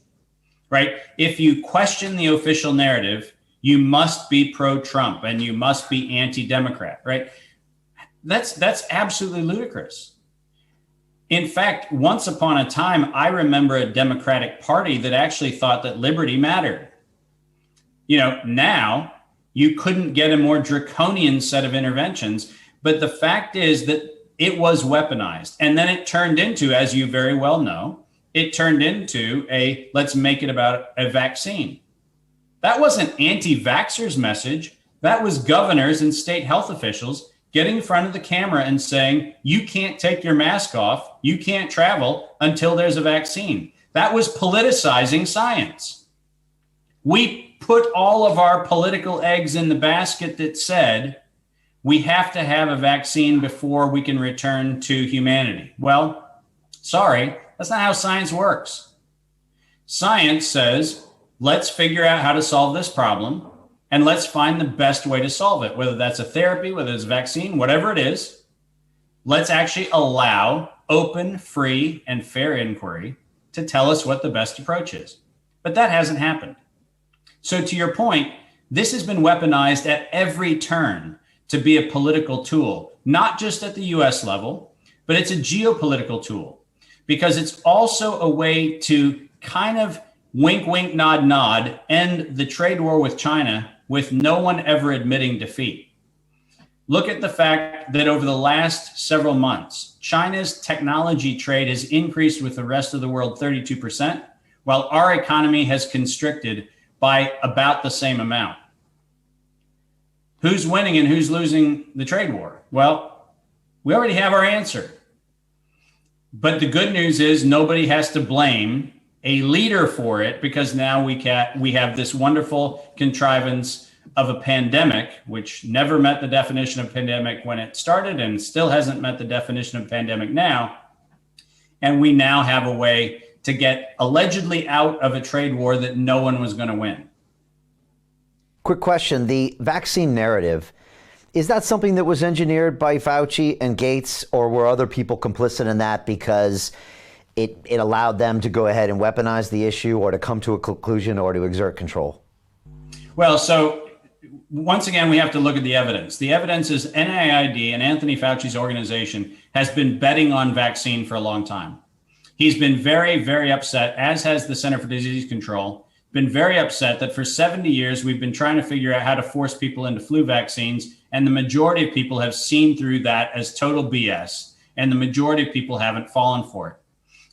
right? If you question the official narrative, you must be pro-Trump and you must be anti-Democrat, right? That's absolutely ludicrous. In fact, once upon a time, I remember a Democratic Party that actually thought that liberty mattered. Now you couldn't get a more draconian set of interventions, but the fact is that it was weaponized. And then it turned into, as you very well know, it turned into let's make it about a vaccine. That wasn't anti-vaxxers' message. That was governors and state health officials getting in front of the camera and saying, you can't take your mask off, you can't travel until there's a vaccine. That was politicizing science. We put all of our political eggs in the basket that said, we have to have a vaccine before we can return to humanity. Well, sorry, that's not how science works. Science says, let's figure out how to solve this problem. and let's find the best way to solve it, whether that's a therapy, whether it's a vaccine, whatever it is. Let's actually allow open, free, and fair inquiry to tell us what the best approach is. But that hasn't happened. So to your point, this has been weaponized at every turn to be a political tool, not just at the US level, but it's a geopolitical tool, because it's also a way to kind of wink, wink, nod, nod, end the trade war with China with no one ever admitting defeat. Look at the fact that over the last several months, China's technology trade has increased with the rest of the world 32%, while our economy has constricted by about the same amount. Who's winning and who's losing the trade war? Well, we already have our answer. But the good news is nobody has to blame a leader for it, because now we have this wonderful contrivance of a pandemic, which never met the definition of pandemic when it started and still hasn't met the definition of pandemic now. And we now have a way to get allegedly out of a trade war that no one was going to win.
Quick question. The vaccine narrative, is that something that was engineered by Fauci and Gates, or were other people complicit in that because it allowed them to go ahead and weaponize the issue, or to come to a conclusion, or to exert control?
Well, so once again, we have to look at the evidence. The evidence is NIAID and Anthony Fauci's organization has been betting on vaccine for a long time. He's been very, very upset, as has the Center for Disease Control, been very upset that for 70 years, we've been trying to figure out how to force people into flu vaccines. And the majority of people have seen through that as total BS. And the majority of people haven't fallen for it.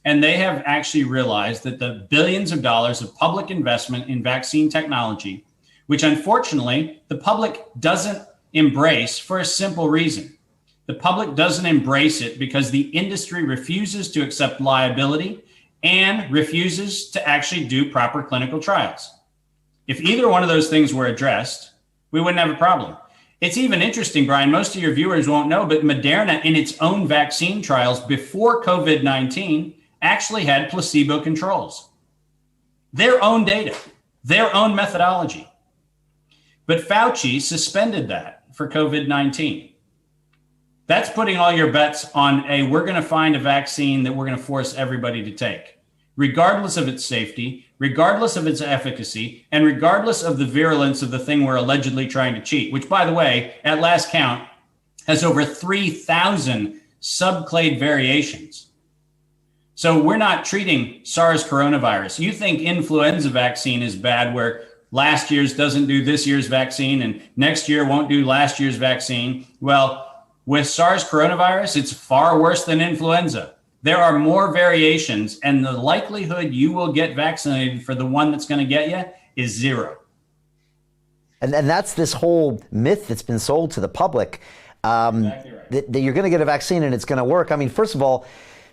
And they have actually realized that the billions of dollars of public investment in vaccine technology, which unfortunately the public doesn't embrace for a simple reason. The public doesn't embrace it because the industry refuses to accept liability and refuses to actually do proper clinical trials. If either one of those things were addressed, we wouldn't have a problem. It's even interesting, Brian, most of your viewers won't know, but Moderna in its own vaccine trials before COVID-19 actually had placebo controls. Their own data, their own methodology. But Fauci suspended that for COVID-19. That's putting all your bets on we're going to find a vaccine that we're going to force everybody to take, regardless of its safety, regardless of its efficacy, and regardless of the virulence of the thing we're allegedly trying to cheat, which, by the way, at last count, has over 3,000 subclade variations. So we're not treating SARS coronavirus. You think influenza vaccine is bad, where last year's doesn't do this year's vaccine and next year won't do last year's vaccine. Well, with SARS coronavirus, it's far worse than influenza. There are more variations, and the likelihood you will get vaccinated for the one that's going to get you is zero.
And that's this whole myth that's been sold to the public,
Exactly right.
that you're going to get a vaccine and it's going to work. I mean, first of all,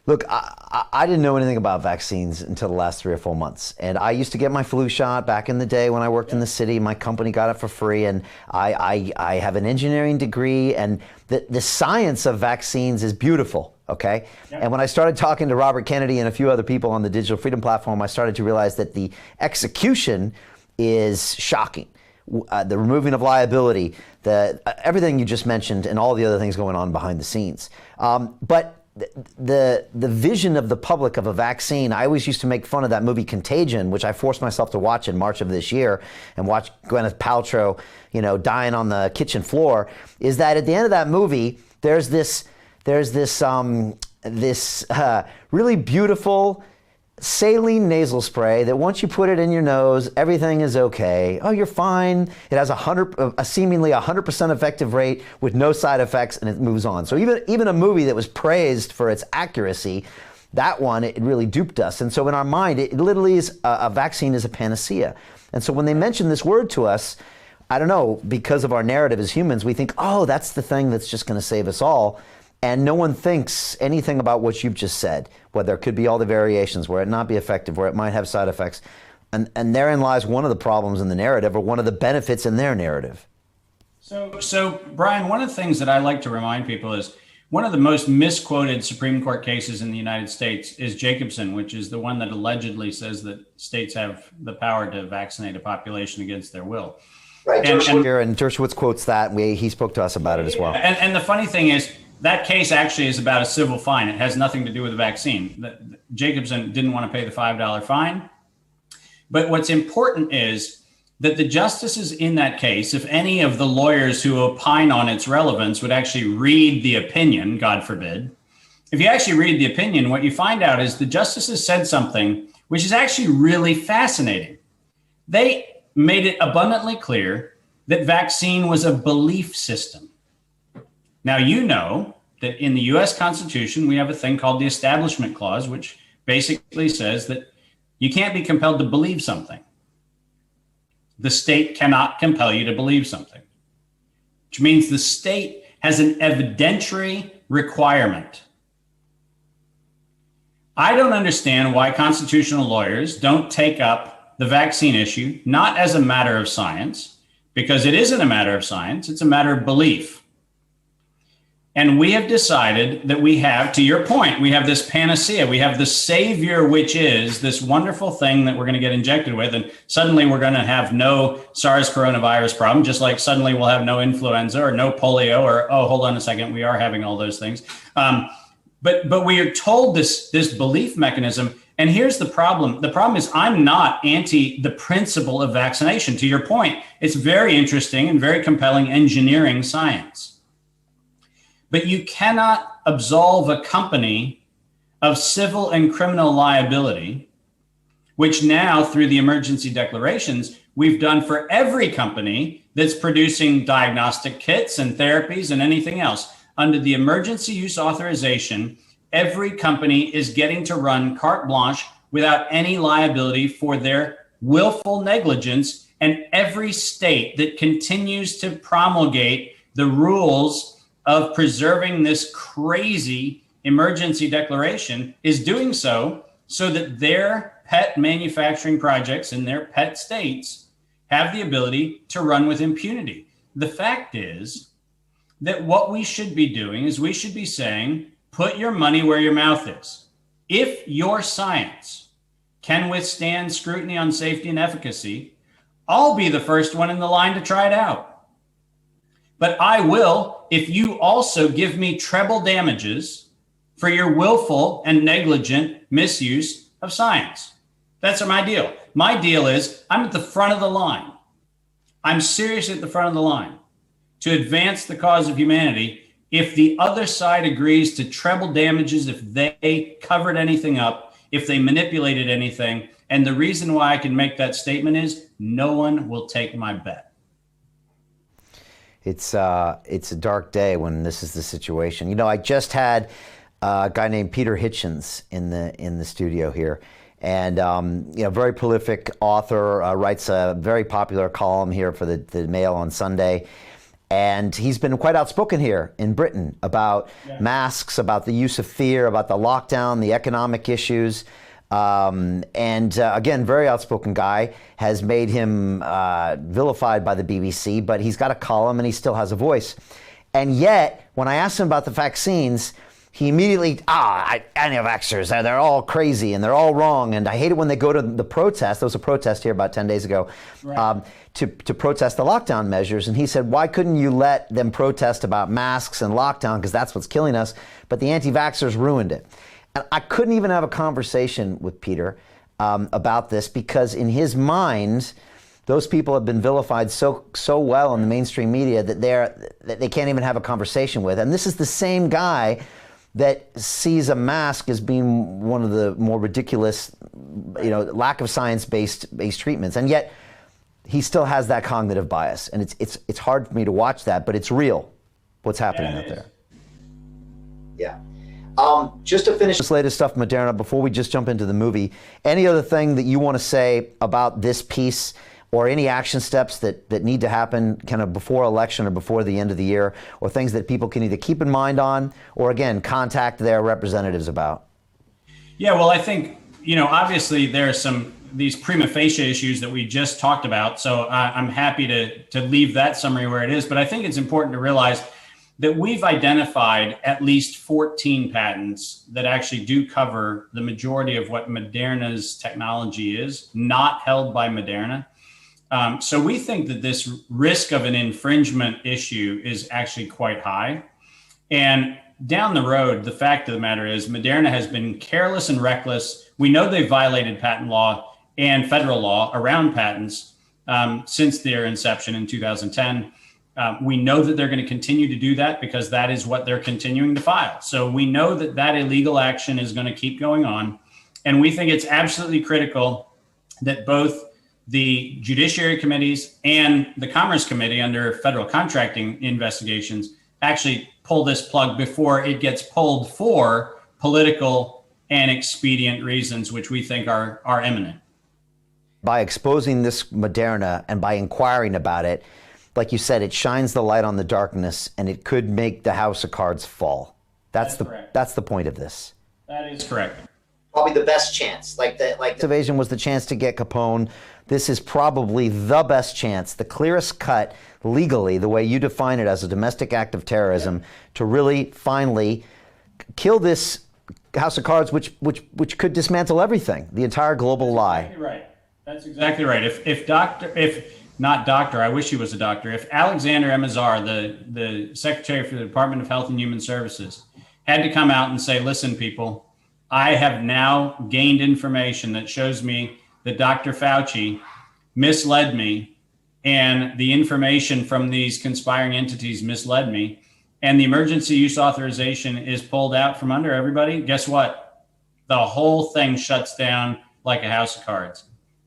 look, I didn't know anything about vaccines until the last 3 or 4 months. And I used to get my flu shot back in the day when I worked in the city. My company got it for free. And I have an engineering degree. And the science of vaccines is beautiful, okay? Yeah. And when I started talking to Robert Kennedy and a few other people on the Digital Freedom Platform, I started to realize that the execution is shocking. The removing of liability, everything you just mentioned, and all the other things going on behind the scenes. But the vision of the public of a vaccine, I always used to make fun of that movie Contagion, which I forced myself to watch in March of this year, and watch Gwyneth Paltrow, dying on the kitchen floor, is that at the end of that movie, there's this really beautiful saline nasal spray that once you put it in your nose, everything is okay. Oh, you're fine. It has a seemingly 100% effective rate with no side effects, and it moves on. So even a movie that was praised for its accuracy, that one, it really duped us. And so in our mind, it literally is a vaccine is a panacea. And so when they mention this word to us, I don't know, because of our narrative as humans, we think, oh, that's the thing that's just going to save us all. And no one thinks anything about what you've just said, where there could be all the variations, where it not be effective, where it might have side effects. And therein lies one of the problems in the narrative, or one of the benefits in their narrative.
So Brian, one of the things that I like to remind people is one of the most misquoted Supreme Court cases in the United States is Jacobson, which is the one that allegedly says that states have the power to vaccinate a population against their will.
Right. And Dershowitz quotes that. He spoke to us about it as well.
And the funny thing is, that case actually is about a civil fine. It has nothing to do with the vaccine. Jacobson didn't want to pay the $5 fine. But what's important is that the justices in that case, if any of the lawyers who opine on its relevance would actually read the opinion, God forbid, if you actually read the opinion, what you find out is the justices said something which is actually really fascinating. They made it abundantly clear that vaccine was a belief system. Now, you know that in the US Constitution, we have a thing called the Establishment Clause, which basically says that you can't be compelled to believe something. The state cannot compel you to believe something, which means the state has an evidentiary requirement. I don't understand why constitutional lawyers don't take up the vaccine issue, not as a matter of science, because it isn't a matter of science, it's a matter of belief. And we have decided that we have, to your point, we have this panacea, we have the savior, which is this wonderful thing that we're going to get injected with. And suddenly we're going to have no SARS coronavirus problem, just like suddenly we'll have no influenza or no polio or, oh, hold on a second, we are having all those things. But we are told this belief mechanism. And here's the problem. The problem is I'm not anti the principle of vaccination. To your point, it's very interesting and very compelling engineering science. But you cannot absolve a company of civil and criminal liability, which now through the emergency declarations, we've done for every company that's producing diagnostic kits and therapies and anything else. Under the emergency use authorization, every company is getting to run carte blanche without any liability for their willful negligence. And every state that continues to promulgate the rules of preserving this crazy emergency declaration is doing so that their pet manufacturing projects in their pet states have the ability to run with impunity. The fact is that what we should be doing is we should be saying, put your money where your mouth is. If your science can withstand scrutiny on safety and efficacy, I'll be the first one in the line to try it out. But I will if you also give me treble damages for your willful and negligent misuse of science. That's my deal. My deal is I'm at the front of the line. I'm seriously at the front of the line to advance the cause of humanity. If the other side agrees to treble damages, if they covered anything up, if they manipulated anything, and the reason why I can make that statement is no one will take my bet.
It's a dark day when this is the situation. You know, I just had a guy named Peter Hitchens in the studio here, and very prolific author, writes a very popular column here for the Mail on Sunday, and he's been quite outspoken here in Britain about masks, about the use of fear, about the lockdown, the economic issues. Again, very outspoken guy, has made him vilified by the BBC, but he's got a column and he still has a voice. And yet, when I asked him about the vaccines, he immediately, anti-vaxxers, they're all crazy and they're all wrong. And I hate it when they go to the protest. There was a protest here about 10 days ago to protest the lockdown measures. And he said, why couldn't you let them protest about masks and lockdown? Because that's what's killing us. But the anti-vaxxers ruined it. And I couldn't even have a conversation with Peter about this because in his mind, those people have been vilified so well in the mainstream media that they can't even have a conversation with. And this is the same guy that sees a mask as being one of the more ridiculous, lack of science-based treatments. And yet he still has that cognitive bias. And it's hard for me to watch that, but it's real, what's happening out there. Yeah. Just to finish this latest stuff, Moderna, before we just jump into the movie, any other thing that you want to say about this piece or any action steps that need to happen kind of before election or before the end of the year, or things that people can either keep in mind on or, again, contact their representatives about?
Yeah, well, I think, obviously there are these prima facie issues that we just talked about. So I'm happy to leave that summary where it is. But I think it's important to realize that we've identified at least 14 patents that actually do cover the majority of what Moderna's technology is, not held by Moderna. So we think that this risk of an infringement issue is actually quite high. And down the road, the fact of the matter is Moderna has been careless and reckless. We know they've violated patent law and federal law around patents since their inception in 2010. We know that they're going to continue to do that because that is what they're continuing to file. So we know that that illegal action is going to keep going on. And we think it's absolutely critical that both the Judiciary Committees and the Commerce Committee under federal contracting investigations actually pull this plug before it gets pulled for political and expedient reasons, which we think are imminent.
By exposing this Moderna and by inquiring about it, like you said, it shines the light on the darkness, and it could make the house of cards fall. That's the point of this.
That is correct.
Probably the best chance. Like the
evasion was the chance to get Capone. This is probably the best chance, the clearest cut legally, the way you define it as a domestic act of terrorism, to really finally kill this house of cards, which could dismantle everything, the entire global lie.
Exactly right. That's exactly right. If not doctor, I wish he was a doctor. If Alexander Emazar, the Secretary for the Department of Health and Human Services, had to come out and say, listen, people, I have now gained information that shows me that Dr. Fauci misled me, and the information from these conspiring entities misled me, and the emergency use authorization is pulled out from under everybody. Guess what? The whole thing shuts down like a house of cards.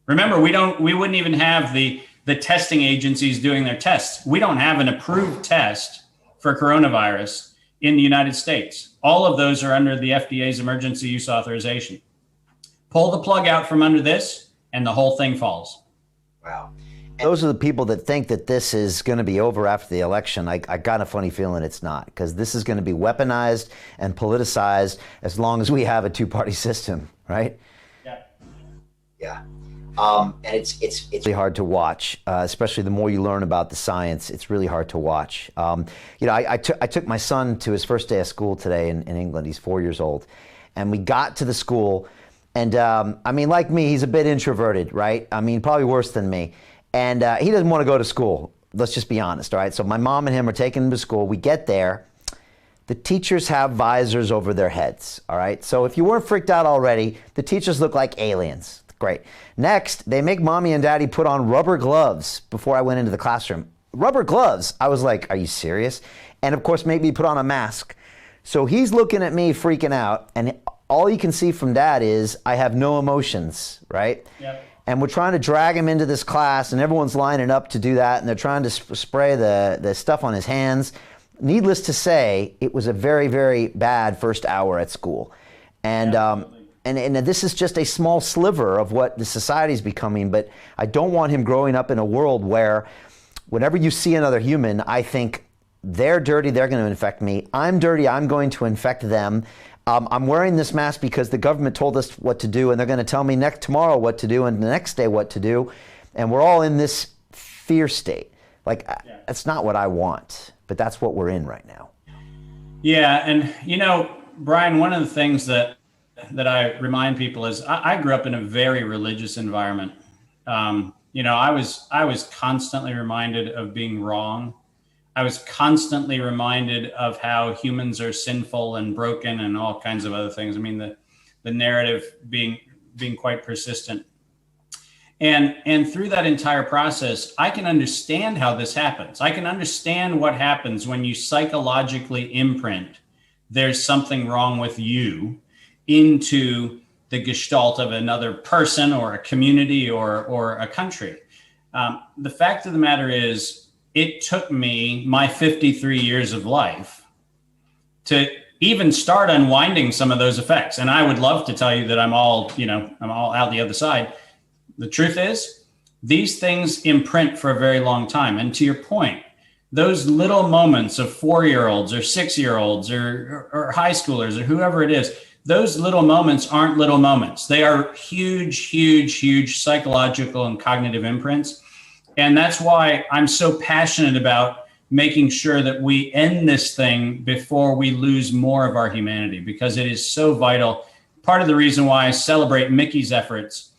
Remember, we wouldn't even have the testing agencies doing their tests. We don't have an approved test for coronavirus in the United States. All of those are under the FDA's emergency use authorization. Pull the plug out from under this, and the whole thing falls.
Wow.
Those are the people that think that this is going to be over after the election. I got a funny feeling it's not, because this is going to be weaponized and politicized as long as we have a two-party system, right?
Yeah.
Yeah. And it's
really hard to watch, especially the more you learn about the science. It's really hard to watch. I took my son to his first day of school today in England. He's 4 years old. And we got to the school, and like me, he's a bit introverted, right? Probably worse than me. And he doesn't want to go to school. Let's just be honest, all right? So my mom and him are taking him to school. We get there. The teachers have visors over their heads, all right? So if you weren't freaked out already, the teachers look like aliens. Great. Next, they make mommy and daddy put on rubber gloves before I went into the classroom. Rubber gloves. I was like, are you serious? And of course, make me put on a mask. So he's looking at me freaking out, and all you can see from dad is I have no emotions, right?
Yep.
And we're trying to drag him into this class, and everyone's lining up to do that, and they're trying to spray the stuff on his hands. Needless to say, it was a very, very bad first hour at school. And And this is just a small sliver of what the society is becoming, but I don't want him growing up in a world where whenever you see another human, I think they're dirty, they're going to infect me. I'm dirty, I'm going to infect them. I'm wearing this mask because the government told us what to do, and they're going to tell me tomorrow what to do and the next day what to do. And we're all in this fear state. That's not what I want, but that's what we're in right now.
Yeah, and Brian, one of the things that I remind people is I grew up in a very religious environment. I was constantly reminded of being wrong. I was constantly reminded of how humans are sinful and broken and all kinds of other things. The narrative being quite persistent. And through that entire process, I can understand how this happens. I can understand what happens when you psychologically imprint there's something wrong with you into the gestalt of another person or a community or a country. The fact of the matter is, it took me my 53 years of life to even start unwinding some of those effects. And I would love to tell you that I'm all out the other side. The truth is, these things imprint for a very long time. And to your point, those little moments of 4-year-olds or 6-year-olds or high schoolers or whoever it is, those little moments aren't little moments. They are huge, huge, huge psychological and cognitive imprints. And that's why I'm so passionate about making sure that we end this thing before we lose more of our humanity, because it is so vital. Part of the reason why I celebrate Mickey's efforts,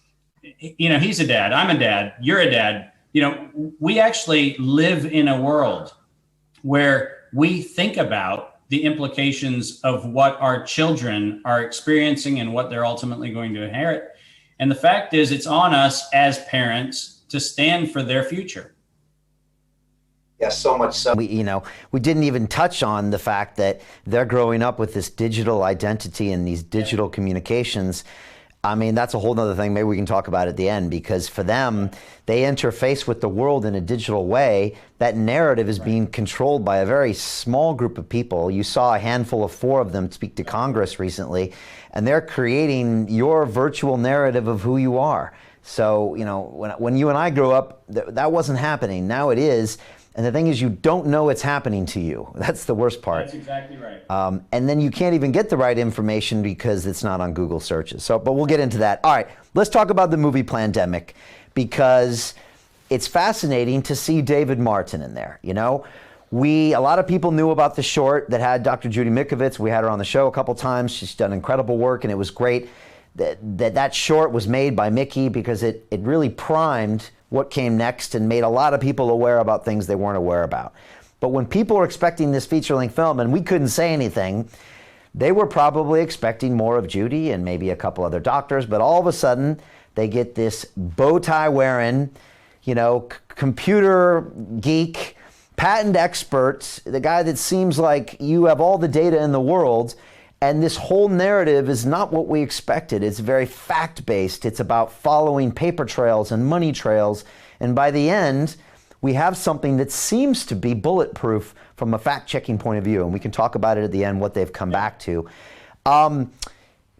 he's a dad, I'm a dad, you're a dad. you know, we actually live in a world where we think about the implications of what our children are experiencing and what they're ultimately going to inherit. And the fact is, it's on us as parents to stand for their future.
Yeah, so much so.
We didn't even touch on the fact that they're growing up with this digital identity and these digital communications. I mean, that's a whole nother thing. Maybe we can talk about it at the end, because for them, they interface with the world in a digital way. That narrative is being controlled by a very small group of people. You saw a handful of 4 of them speak to Congress recently, and they're creating your virtual narrative of who you are. So, you know, when you and I grew up, that wasn't happening. Now it is. And the thing is, you don't know it's happening to you. That's the worst part.
That's exactly right.
And then you can't even get the right information because it's not on Google searches. So, but we'll get into that. All right, let's talk about the movie Plandemic, because it's fascinating to see David Martin in there. You know, a lot of people knew about the short that had Dr. Judy Mikovits. We had her on the show a couple times. She's done incredible work, and it was great that short was made by Mickey, because it really primed what came next and made a lot of people aware about things they weren't aware about. But when people were expecting this feature-length film and we couldn't say anything, they were probably expecting more of Judy and maybe a couple other doctors, but all of a sudden they get this bow tie wearing, you know, computer geek, patent expert, the guy that seems like you have all the data in the world. And this whole narrative is not what we expected. It's very fact-based. It's about following paper trails and money trails. And by the end, we have something that seems to be bulletproof from a fact-checking point of view. And we can talk about it at the end, what they've come back to.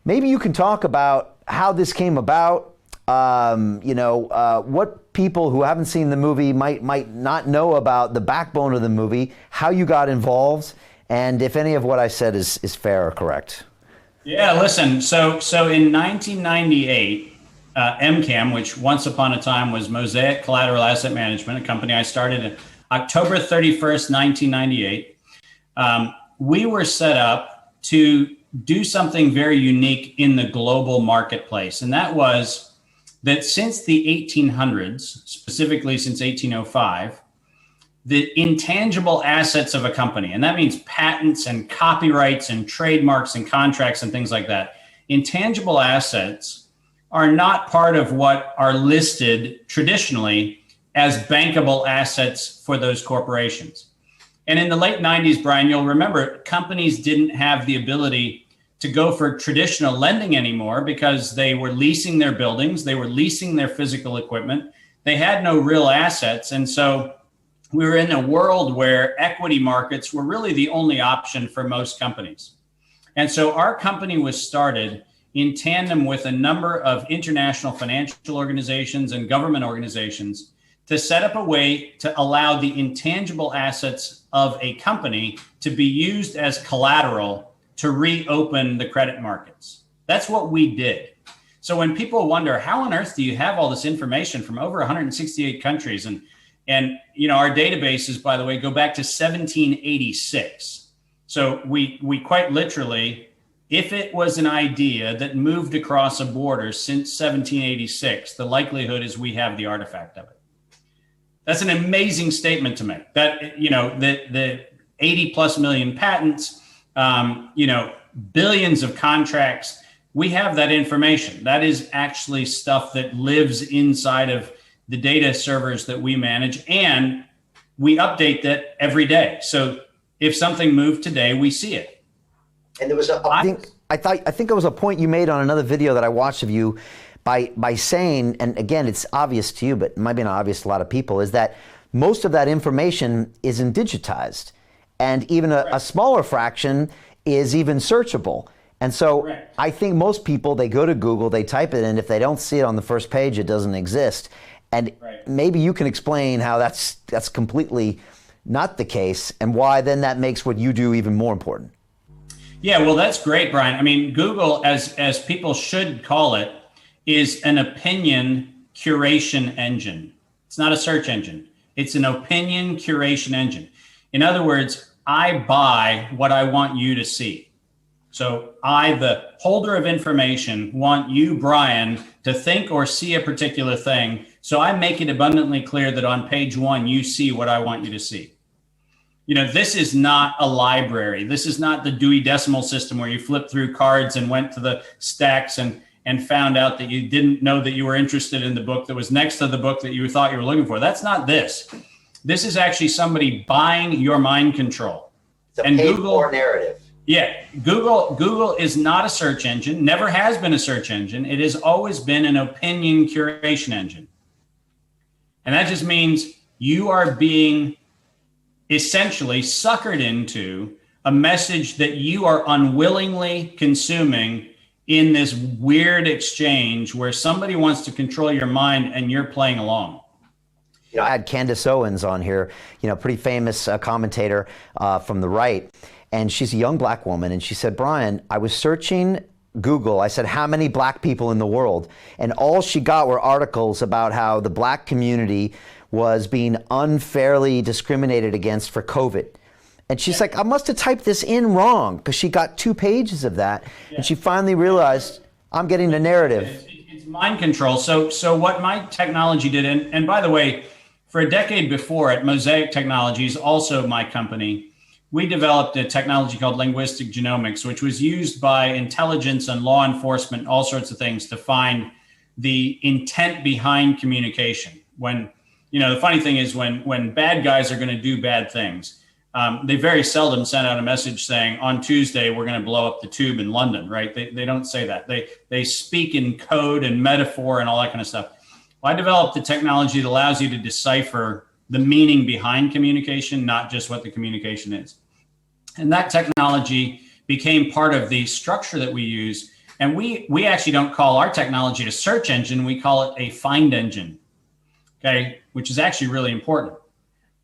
Maybe you can talk about how this came about, what people who haven't seen the movie might not know about the backbone of the movie, how you got involved, and if any of what I said is fair or correct.
Yeah, listen, so in 1998, MCAM, which once upon a time was Mosaic Collateral Asset Management, a company I started in October 31st, 1998, we were set up to do something very unique in the global marketplace. And that was that since the 1800s, specifically since 1805, the intangible assets of a company, and that means patents and copyrights and trademarks and contracts and things like that. Intangible assets are not part of what are listed traditionally as bankable assets for those corporations. And in the late 90s, Brian, you'll remember companies didn't have the ability to go for traditional lending anymore because they were leasing their buildings, they were leasing their physical equipment, they had no real assets. And so we were in a world where equity markets were really the only option for most companies. And so our company was started in tandem with a number of international financial organizations and government organizations to set up a way to allow the intangible assets of a company to be used as collateral to reopen the credit markets. That's what we did. So when people wonder, how on earth do you have all this information from over 168 countries? And you know, our databases, by the way, go back to 1786. So we quite literally, if it was an idea that moved across a border since 1786, the likelihood is we have the artifact of it. That's an amazing statement to make. That, you know, the 80 plus million patents, billions of contracts, we have that information. That is actually stuff that lives inside of the data servers that we manage, and we update that every day. So if something moved today, we see it.
And there was
I think it was a point you made on another video that I watched of you by saying, and again, it's obvious to you, but it might be not obvious to a lot of people, is that most of that information isn't digitized, and even a smaller fraction is even searchable. And so
Correct.
I think most people, they go to Google, they type it in, if they don't see it on the first page, it doesn't exist. And
Right.
maybe you can explain how that's completely not the case, and why then that makes what you do even more important.
Yeah, well, that's great, Brian. I mean, Google, as people should call it, is an opinion curation engine. It's not a search engine. It's an opinion curation engine. In other words, I buy what I want you to see. So I, the holder of information, want you, Brian, to think or see a particular thing So I make it abundantly clear that on page 1, you see what I want you to see. You know, this is not a library. This is not the Dewey Decimal System where you flip through cards and went to the stacks and found out that you didn't know that you were interested in the book that was next to the book that you thought you were looking for. That's not this. This is actually somebody buying your mind control.
It's a
And
paid
Google-
for narrative.
Yeah, Google is not a search engine, never has been a search engine. It has always been an opinion curation engine. And that just means you are being essentially suckered into a message that you are unwillingly consuming in this weird exchange where somebody wants to control your mind and you're playing along.
You know, I had Candace Owens on here, you know, pretty famous commentator from the right. And she's a young black woman. And she said, Brian, I was searching Google. I said, how many black people in the world? And all she got were articles about how the black community was being unfairly discriminated against for COVID. And she's like, I must have typed this in wrong, because she got 2 pages of that. Yeah. And she finally realized, I'm getting the narrative.
It's mind control. So what my technology did, and by the way, for a decade before at Mosaic Technologies, also my company, we developed a technology called linguistic genomics, which was used by intelligence and law enforcement, all sorts of things, to find the intent behind communication. When, you know, the funny thing is when bad guys are going to do bad things, they very seldom send out a message saying, on Tuesday, we're going to blow up the tube in London, right? They don't say that. They speak in code and metaphor and all that kind of stuff. Well, I developed the technology that allows you to decipher the meaning behind communication, not just what the communication is. And that technology became part of the structure that we use. And we actually don't call our technology a search engine. We call it a find engine, okay, which is actually really important.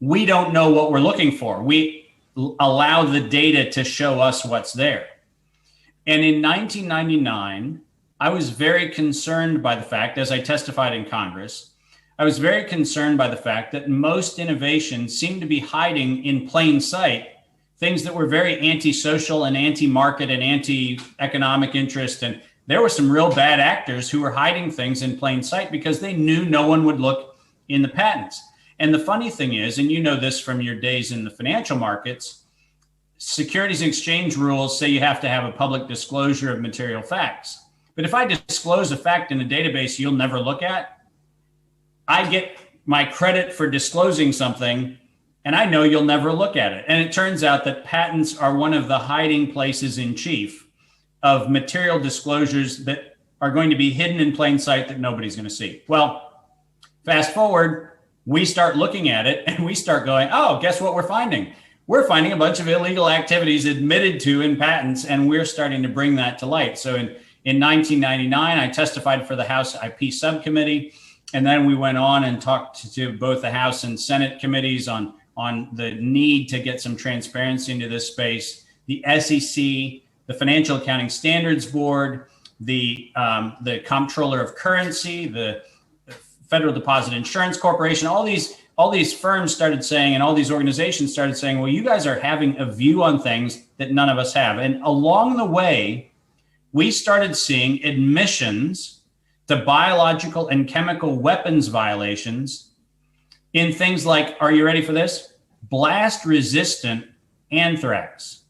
We don't know what we're looking for. We allow the data to show us what's there. And in 1999, I was very concerned by the fact, as I testified in Congress, I was very concerned by the fact that most innovations seemed to be hiding in plain sight things that were very antisocial and anti-market and anti-economic interest. And there were some real bad actors who were hiding things in plain sight because they knew no one would look in the patents. And the funny thing is, and you know this from your days in the financial markets, securities exchange rules say you have to have a public disclosure of material facts. But if I disclose a fact in a database you'll never look at, I get my credit for disclosing something, and I know you'll never look at it. And it turns out that patents are one of the hiding places in chief of material disclosures that are going to be hidden in plain sight that nobody's going to see. Well, fast forward, we start looking at it and we start going, oh, guess what we're finding? We're finding a bunch of illegal activities admitted to in patents, and we're starting to bring that to light. So in 1999, I testified for the House IP subcommittee, and then we went on and talked to both the House and Senate committees on the need to get some transparency into this space. The SEC, the Financial Accounting Standards Board, the Comptroller of Currency, the Federal Deposit Insurance Corporation, all these firms started saying, and all these organizations started saying, well, you guys are having a view on things that none of us have. And along the way, we started seeing admissions to biological and chemical weapons violations in things like, are you ready for this? Blast-resistant anthrax.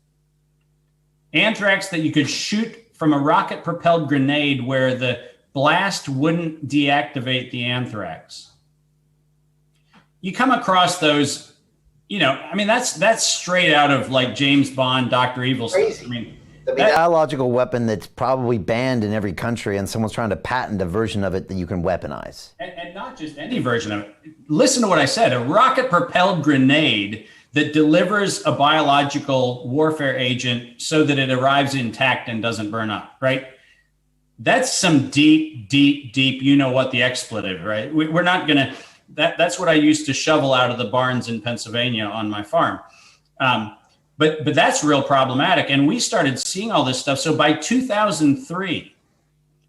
Anthrax that you could shoot from a rocket-propelled grenade where the blast wouldn't deactivate the anthrax. You come across those, you know, I mean, that's straight out of like James Bond, Dr. Evil stuff. I mean,
a biological weapon that's probably banned in every country, and someone's trying to patent a version of it that you can weaponize.
And not just any version of it. Listen to what I said, a rocket-propelled grenade that delivers a biological warfare agent so that it arrives intact and doesn't burn up, right? That's some deep, you know what, the expletive, right? We're not going to, that's what I used to shovel out of the barns in Pennsylvania on my farm. But that's real problematic. And we started seeing all this stuff. So by 2003,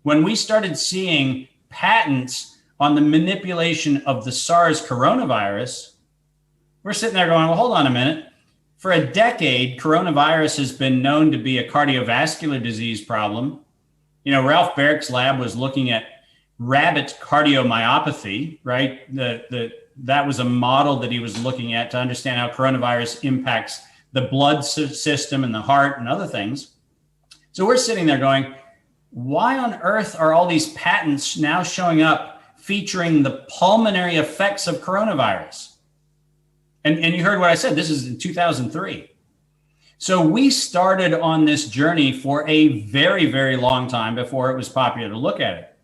when we started seeing patents on the manipulation of the SARS coronavirus, we're sitting there going, well, hold on a minute. For a decade, coronavirus has been known to be a cardiovascular disease problem. You know, Ralph Barick's lab was looking at rabbit cardiomyopathy, right? That was a model that he was looking at to understand how coronavirus impacts the blood system and the heart and other things. So we're sitting there going, why on earth are all these patents now showing up featuring the pulmonary effects of coronavirus? And you heard what I said, this is in 2003. So we started on this journey for a very, very long time before it was popular to look at it.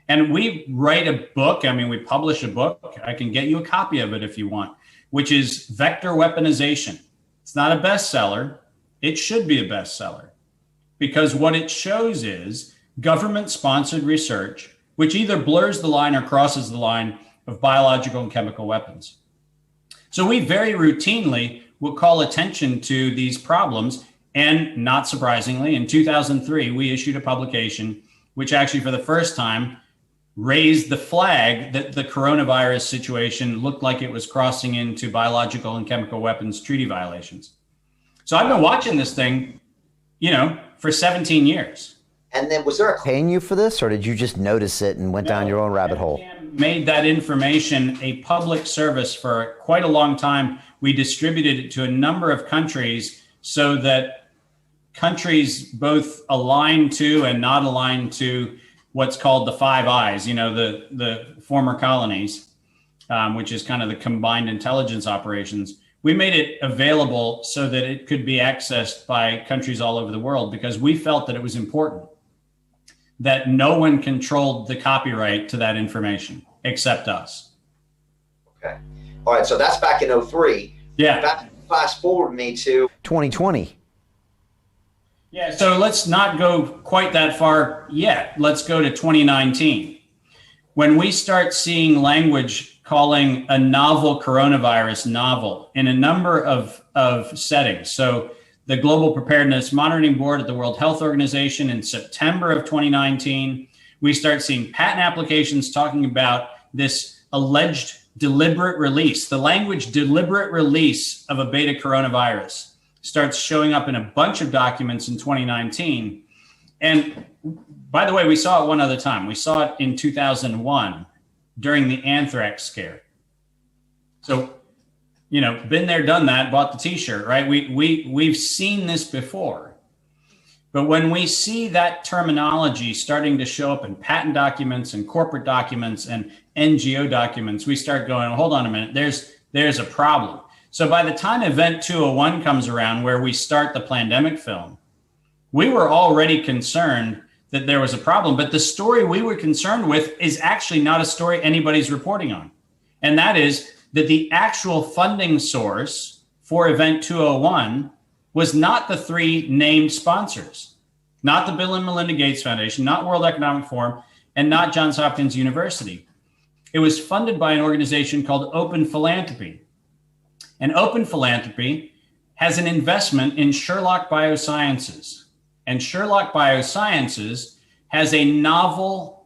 And we write a book. I mean, we publish a book. I can get you a copy of it if you want, which is Vector Weaponization. It's not a bestseller. It should be a bestseller because what it shows is government-sponsored research, which either blurs the line or crosses the line of biological and chemical weapons. So we very routinely will call attention to these problems. And not surprisingly, in 2003, we issued a publication which actually for the first time raised the flag that the coronavirus situation looked like it was crossing into biological and chemical weapons treaty violations. So I've been watching this thing, for 17 years.
And then was there a
Paying you for this, or did you just notice it and went down your own rabbit hole?
Made that information a public service for quite a long time. We distributed it to a number of countries so that countries both aligned to and not aligned to what's called the Five Eyes, the former colonies, which is kind of the combined intelligence operations. We made it available so that it could be accessed by countries all over the world because we felt that it was important that no one controlled the copyright to that information except us.
Okay. All right. So that's back in 2003.
Yeah.
Fast forward me to
2020.
Yeah. So let's not go quite that far yet. Let's go to 2019. When we start seeing language calling a novel coronavirus novel in a number of settings. So the Global Preparedness Monitoring Board at the World Health Organization in September of 2019, we start seeing patent applications talking about this alleged deliberate release. The language deliberate release of a beta coronavirus starts showing up in a bunch of documents in 2019. And by the way, we saw it one other time. We saw it in 2001 during the anthrax scare. So, been there, done that, bought the t-shirt, right? We've seen this before. But when we see that terminology starting to show up in patent documents and corporate documents and NGO documents, we start going, hold on a minute, there's a problem. So by the time Event 201 comes around, where we start the pandemic film, we were already concerned that there was a problem. But the story we were concerned with is actually not a story anybody's reporting on. And that is that the actual funding source for Event 201 was not the three named sponsors, not the Bill and Melinda Gates Foundation, not World Economic Forum, and not Johns Hopkins University. It was funded by an organization called Open Philanthropy. And Open Philanthropy has an investment in Sherlock Biosciences. And Sherlock Biosciences has a novel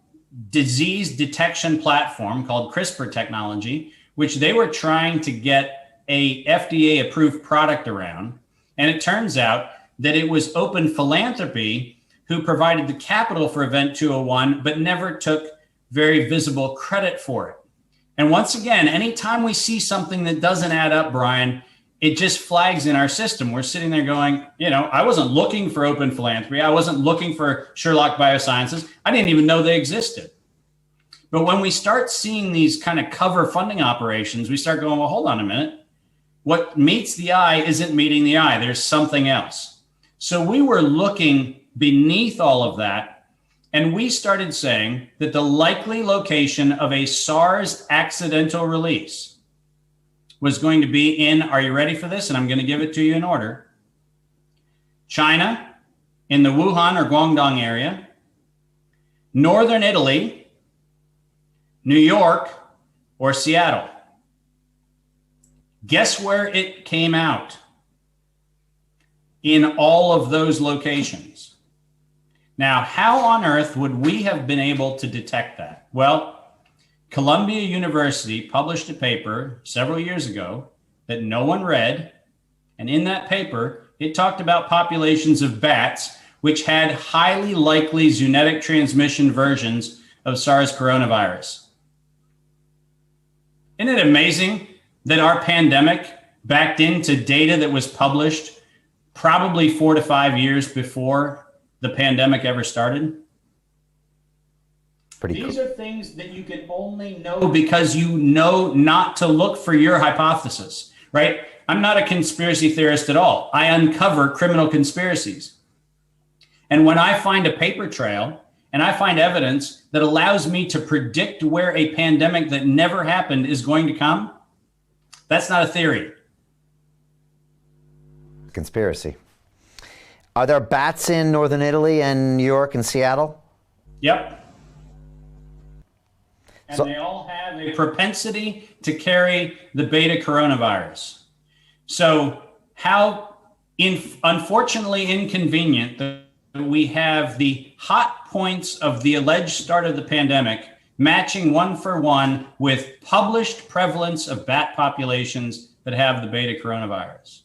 disease detection platform called CRISPR technology, which they were trying to get a FDA approved product around. And it turns out that it was Open Philanthropy who provided the capital for Event 201, but never took very visible credit for it. And once again, anytime we see something that doesn't add up, Brian, it just flags in our system. We're sitting there going, I wasn't looking for Open Philanthropy. I wasn't looking for Sherlock Biosciences. I didn't even know they existed. But when we start seeing these kind of cover funding operations, we start going, well, hold on a minute. What meets the eye isn't meeting the eye. There's something else. So we were looking beneath all of that, and we started saying that the likely location of a SARS accidental release was going to be in, are you ready for this? And I'm going to give it to you in order. China, in the Wuhan or Guangdong area, Northern Italy, New York, or Seattle. Guess where it came out? In all of those locations. Now, how on earth would we have been able to detect that? Well, Columbia University published a paper several years ago that no one read. And in that paper, it talked about populations of bats, which had highly likely zoonotic transmission versions of SARS coronavirus. Isn't it amazing that our pandemic backed into data that was published probably 4 to 5 years before the pandemic ever started? These are things that you can only know because you know not to look for your hypothesis, right? I'm not a conspiracy theorist at all. I uncover criminal conspiracies. And when I find a paper trail and I find evidence that allows me to predict where a pandemic that never happened is going to come, that's not a theory.
Conspiracy. Are there bats in northern Italy and New York and Seattle?
Yep. And they all have a propensity to carry the beta coronavirus. So how unfortunately inconvenient that we have the hot points of the alleged start of the pandemic matching 1-for-1 with published prevalence of bat populations that have the beta coronavirus.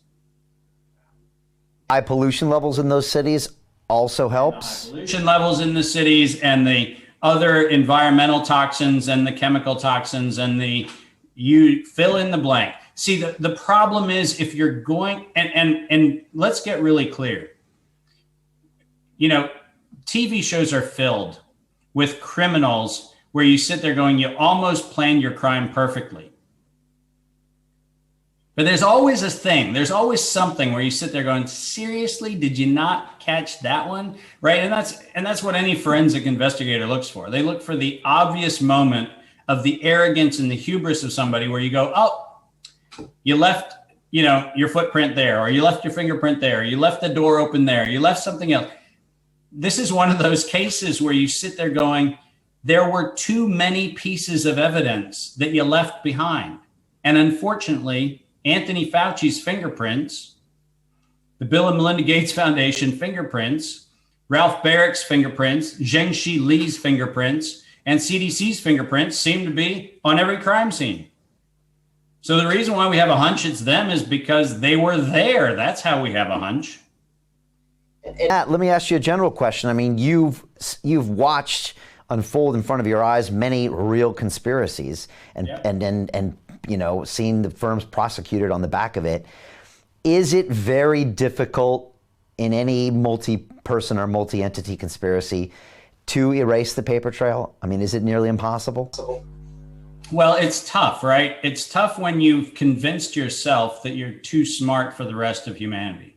High pollution levels in those cities also helps.
Pollution levels in the cities and the other environmental toxins and the chemical toxins and you fill in the blank. See, the problem is if you're going, and let's get really clear. You know, TV shows are filled with criminals where you sit there going, you almost planned your crime perfectly. But there's always a thing. There's always something where you sit there going, seriously, did you not catch that one? Right? And that's what any forensic investigator looks for. They look for the obvious moment of the arrogance and the hubris of somebody where you go, oh, you left, your footprint there, or you left your fingerprint there, or you left the door open there, you left something else. This is one of those cases where you sit there going, there were too many pieces of evidence that you left behind. And unfortunately, Anthony Fauci's fingerprints, the Bill and Melinda Gates Foundation fingerprints, Ralph Barrick's fingerprints, Zhengxi Li's fingerprints, and CDC's fingerprints seem to be on every crime scene. So the reason why we have a hunch it's them is because they were there. That's how we have a hunch.
Matt, let me ask you a general question. I mean, you've watched unfold in front of your eyes many real conspiracies and seen the firms prosecuted on the back of it. Is it very difficult in any multi-person or multi-entity conspiracy to erase the paper trail? I mean, is it nearly impossible?
Well, it's tough, right? It's tough when you've convinced yourself that you're too smart for the rest of humanity.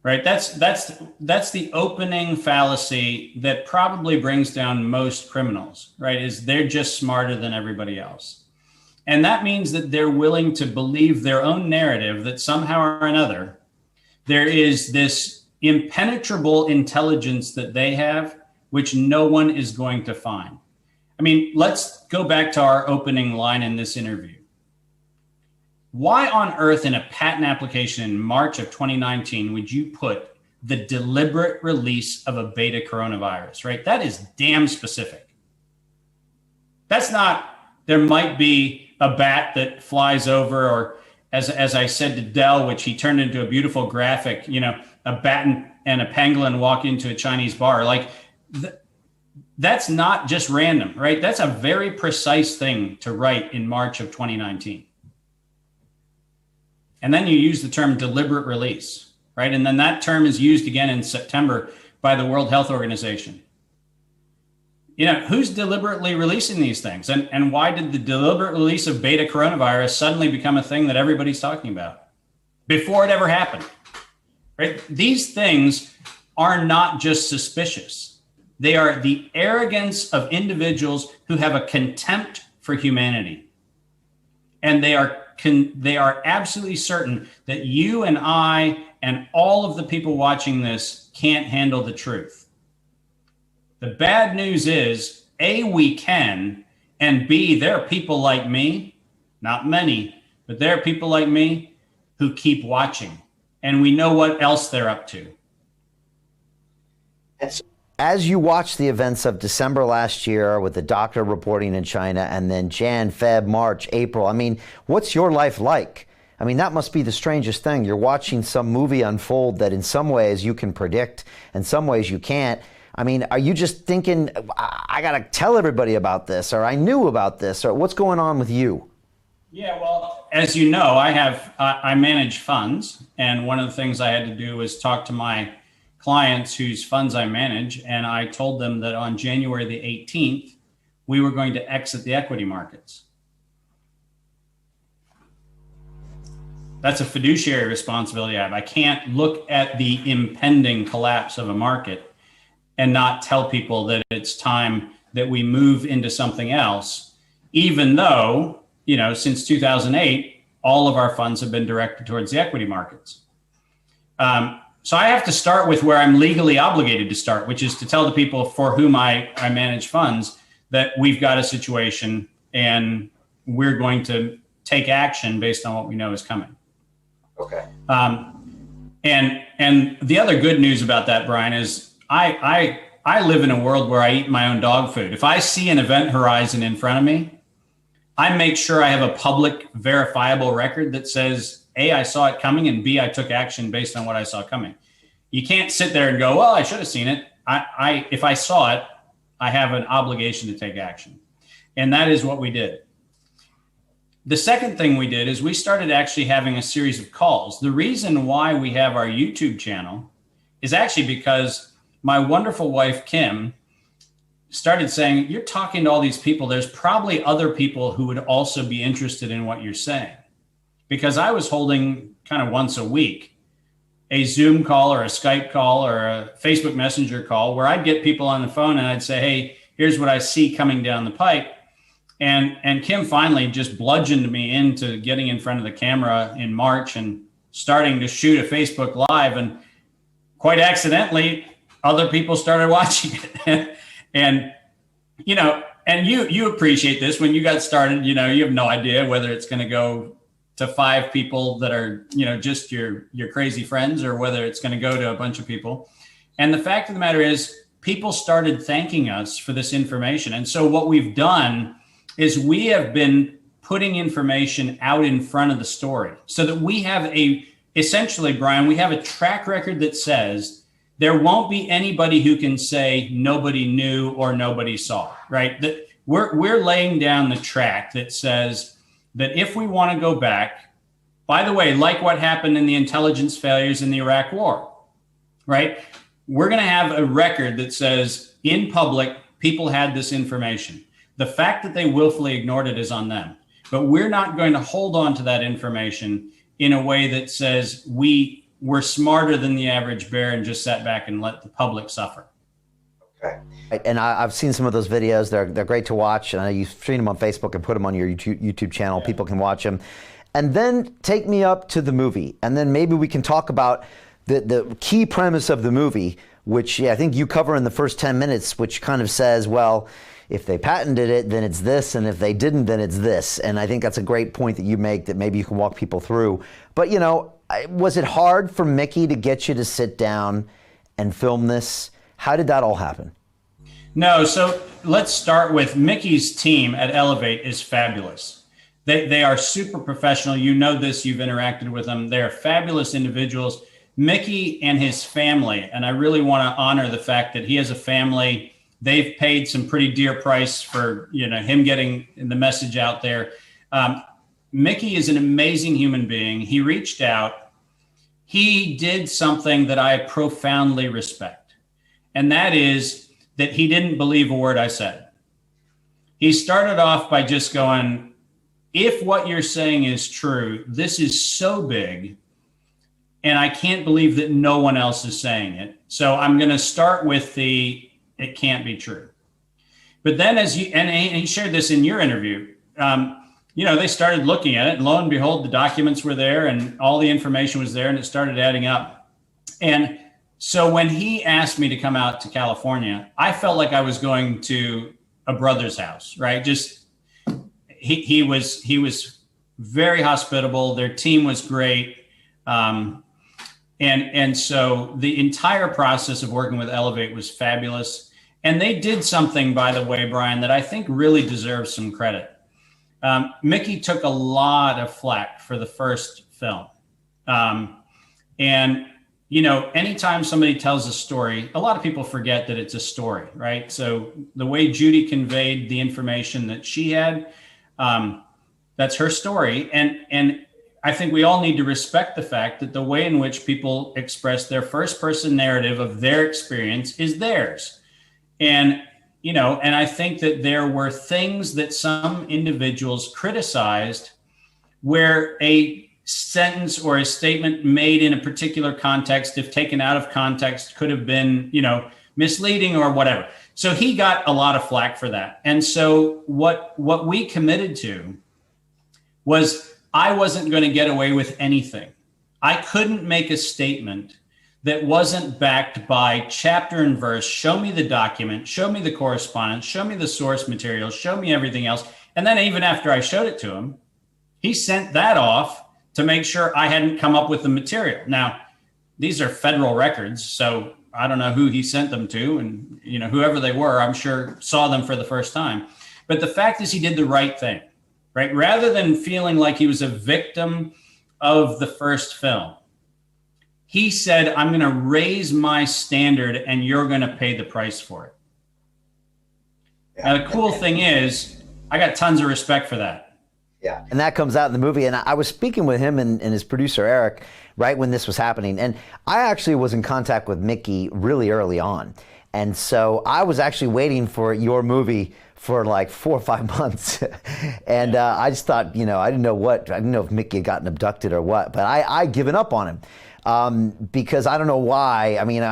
Right? That's the opening fallacy that probably brings down most criminals, right? Is they're just smarter than everybody else. And that means that they're willing to believe their own narrative that somehow or another, there is this impenetrable intelligence that they have, which no one is going to find. I mean, let's go back to our opening line in this interview. Why on earth in a patent application in March of 2019 would you put the deliberate release of a beta coronavirus, right? That is damn specific. That's not, there might be a bat that flies over, or as I said to Dell, which he turned into a beautiful graphic, a bat and a pangolin walk into a Chinese bar. Like that's not just random, right? That's a very precise thing to write in March of 2019. And then you use the term deliberate release, right? And then that term is used again in September by the World Health Organization. Who's deliberately releasing these things? And why did the deliberate release of beta coronavirus suddenly become a thing that everybody's talking about before it ever happened, right? These things are not just suspicious. They are the arrogance of individuals who have a contempt for humanity. And they are absolutely certain that you and I and all of the people watching this can't handle the truth. The bad news is, A, we can, and B, there are people like me, not many, but there are people like me who keep watching, and we know what else they're up to.
As you watch the events of December last year with the doctor reporting in China, and then Jan, Feb, March, April, I mean, what's your life like? I mean, that must be the strangest thing. You're watching some movie unfold that in some ways you can predict, in some ways you can't. I mean, are you just thinking, I got to tell everybody about this, or I knew about this, or what's going on with you?
Yeah, well, as you know, I manage funds, and one of the things I had to do was talk to my clients whose funds I manage, and I told them that on January the 18th, we were going to exit the equity markets. That's a fiduciary responsibility I have. I can't look at the impending collapse of a market and not tell people that it's time that we move into something else, even though, you know, since 2008, all of our funds have been directed towards the equity markets. So I have to start with where I'm legally obligated to start, which is to tell the people for whom I manage funds that we've got a situation and we're going to take action based on what we know is coming.
Okay.
And the other good news about that, Brian, is I live in a world where I eat my own dog food. If I see an event horizon in front of me, I make sure I have a public verifiable record that says, A, I saw it coming, and B, I took action based on what I saw coming. You can't sit there and go, well, I should have seen it. If I saw it, I have an obligation to take action. And that is what we did. The second thing we did is we started actually having a series of calls. The reason why we have our YouTube channel is actually because my wonderful wife, Kim, started saying, you're talking to all these people. There's probably other people who would also be interested in what you're saying. Because I was holding kind of once a week a Zoom call or a Skype call or a Facebook Messenger call where I'd get people on the phone and I'd say, hey, here's what I see coming down the pipe. And Kim finally just bludgeoned me into getting in front of the camera in March and starting to shoot a Facebook Live. And quite accidentally, other people started watching it. And, you know, and you appreciate this when you got started, you know, you have no idea whether it's going to go to 5 people that are, you know, just your crazy friends or whether it's going to go to a bunch of people. And the fact of the matter is people started thanking us for this information. And so what we've done is we have been putting information out in front of the story so that we have essentially, Brian, we have a track record that says there won't be anybody who can say nobody knew or nobody saw, right? That we're laying down the track that says that if we want to go back, by the way, like what happened in the intelligence failures in the Iraq War, right? We're going to have a record that says in public, people had this information. The fact that they willfully ignored it is on them. But we're not going to hold on to that information in a way that says we're smarter than the average bear and just sat back and let the public suffer.
Okay.
And I've seen some of those videos. They're great to watch. And you stream them on Facebook and put them on your YouTube channel. Yeah. People can watch them. And then take me up to the movie. And then maybe we can talk about the key premise of the movie, which I think you cover in the first 10 minutes, which kind of says, well, if they patented it, then it's this, and if they didn't, then it's this. And I think that's a great point that you make that maybe you can walk people through. But, you know, was it hard for Mickey to get you to sit down and film this? How did that all happen?
No, so let's start with Mickey's team at Elevate is fabulous. They are super professional. You know this, you've interacted with them. They're fabulous individuals. Mickey and his family, and I really want to honor the fact that he has a family. They've paid some pretty dear price for, you know, him getting the message out there. Mickey is an amazing human being. He reached out. He did something that I profoundly respect, and that is that he didn't believe a word I said. He started off by just going, if what you're saying is true, this is so big, and I can't believe that no one else is saying it. So I'm going to start with it can't be true. But then and he shared this in your interview, you know, they started looking at it, and lo and behold, the documents were there and all the information was there, and it started adding up. And so when he asked me to come out to California, I felt like I was going to a brother's house, right? Just he was very hospitable. Their team was great. And so the entire process of working with Elevate was fabulous. And they did something, by the way, Brian, that I think really deserves some credit. Mickey took a lot of flack for the first film. And anytime somebody tells a story, a lot of people forget that it's a story, right? So the way Judy conveyed the information that she had, that's her story. And I think we all need to respect the fact that the way in which people express their first person narrative of their experience is theirs. And I think that there were things that some individuals criticized where a sentence or a statement made in a particular context, if taken out of context, could have been, misleading or whatever. So he got a lot of flack for that. And so what we committed to was I wasn't going to get away with anything. I couldn't make a statement that wasn't backed by chapter and verse. Show me the document, show me the correspondence, show me the source material, show me everything else. And then even after I showed it to him, he sent that off to make sure I hadn't come up with the material. Now, these are federal records, so I don't know who he sent them to, and whoever they were, I'm sure saw them for the first time. But the fact is he did the right thing, right? Rather than feeling like he was a victim of the first film, he said, I'm going to raise my standard and you're going to pay the price for it. Yeah. Now, the cool thing is, I got tons of respect for that.
Yeah.
And that comes out in the movie. And I was speaking with him and his producer, Eric, right when this was happening. And I actually was in contact with Mickey really early on. And so I was actually waiting for your movie for like 4 or 5 months. And I just thought, I didn't know if Mickey had gotten abducted or what, but I given up on him. Because I don't know why. I mean,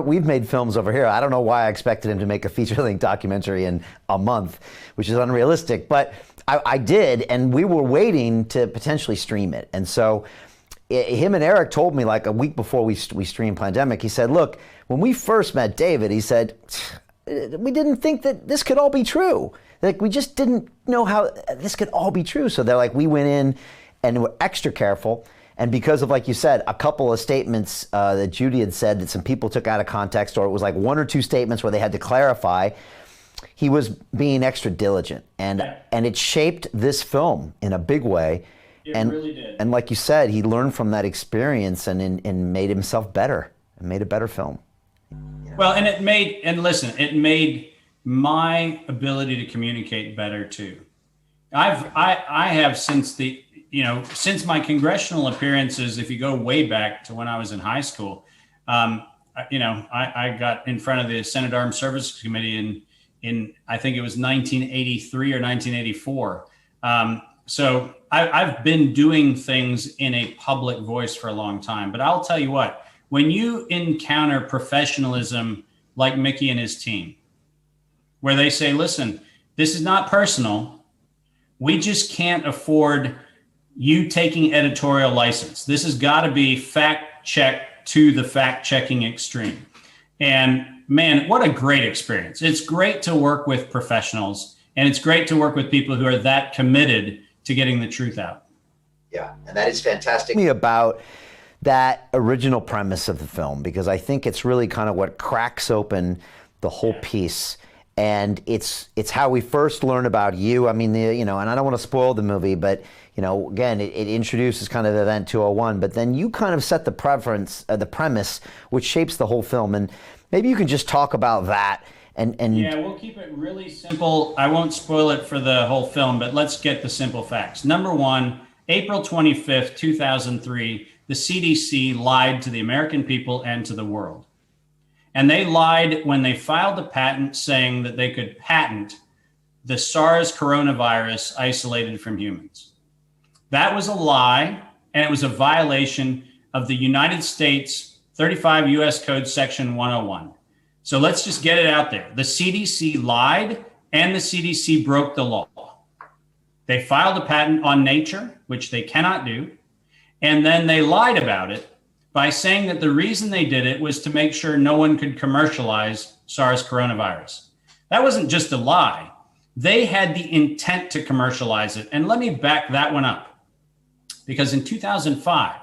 we've made films over here. I don't know why I expected him to make a feature-length documentary in a month, which is unrealistic. But I did, and we were waiting to potentially stream it. And so him and Eric told me like a week before we streamed Plandemic, he said, look, when we first met David, he said, we didn't think that this could all be true. Like, we just didn't know how this could all be true. So they're like, we went in and were extra careful. And because of, like you said, a couple of statements that Judy had said that some people took out of context, or it was like 1 or 2 statements where they had to clarify, he was being extra diligent. And it shaped this film in a big way.
It really did.
And like you said, he learned from that experience and made himself better and made a better film.
Well, and it made my ability to communicate better too. I have since my congressional appearances, if you go way back to when I was in high school, I got in front of the Senate Armed Services Committee in I think it was 1983 or 1984. So I've been doing things in a public voice for a long time. But I'll tell you what, when you encounter professionalism like Mickey and his team, where they say, listen, this is not personal. We just can't afford you taking editorial license. This has got to be fact check to the fact checking extreme. And man, what a great experience. It's great to work with professionals, and it's great to work with people who are that committed to getting the truth out.
Yeah, and that is fantastic.
Tell me about that original premise of the film, because I think it's really kind of what cracks open the whole piece. And it's how we first learn about you. I mean, and I don't want to spoil the movie, but again, it introduces kind of Event 201, but then you kind of set the premise, which shapes the whole film. And maybe you can just talk about that. And
yeah, we'll keep it really simple. I won't spoil it for the whole film, but let's get the simple facts. Number one, April 25th, 2003, the CDC lied to the American people and to the world. And they lied when they filed a patent saying that they could patent the SARS coronavirus isolated from humans. That was a lie, and it was a violation of the United States 35 U.S. Code Section 101. So let's just get it out there. The CDC lied, and the CDC broke the law. They filed a patent on nature, which they cannot do, and then they lied about it by saying that the reason they did it was to make sure no one could commercialize SARS coronavirus. That wasn't just a lie. They had the intent to commercialize it. And let me back that one up. Because in 2005,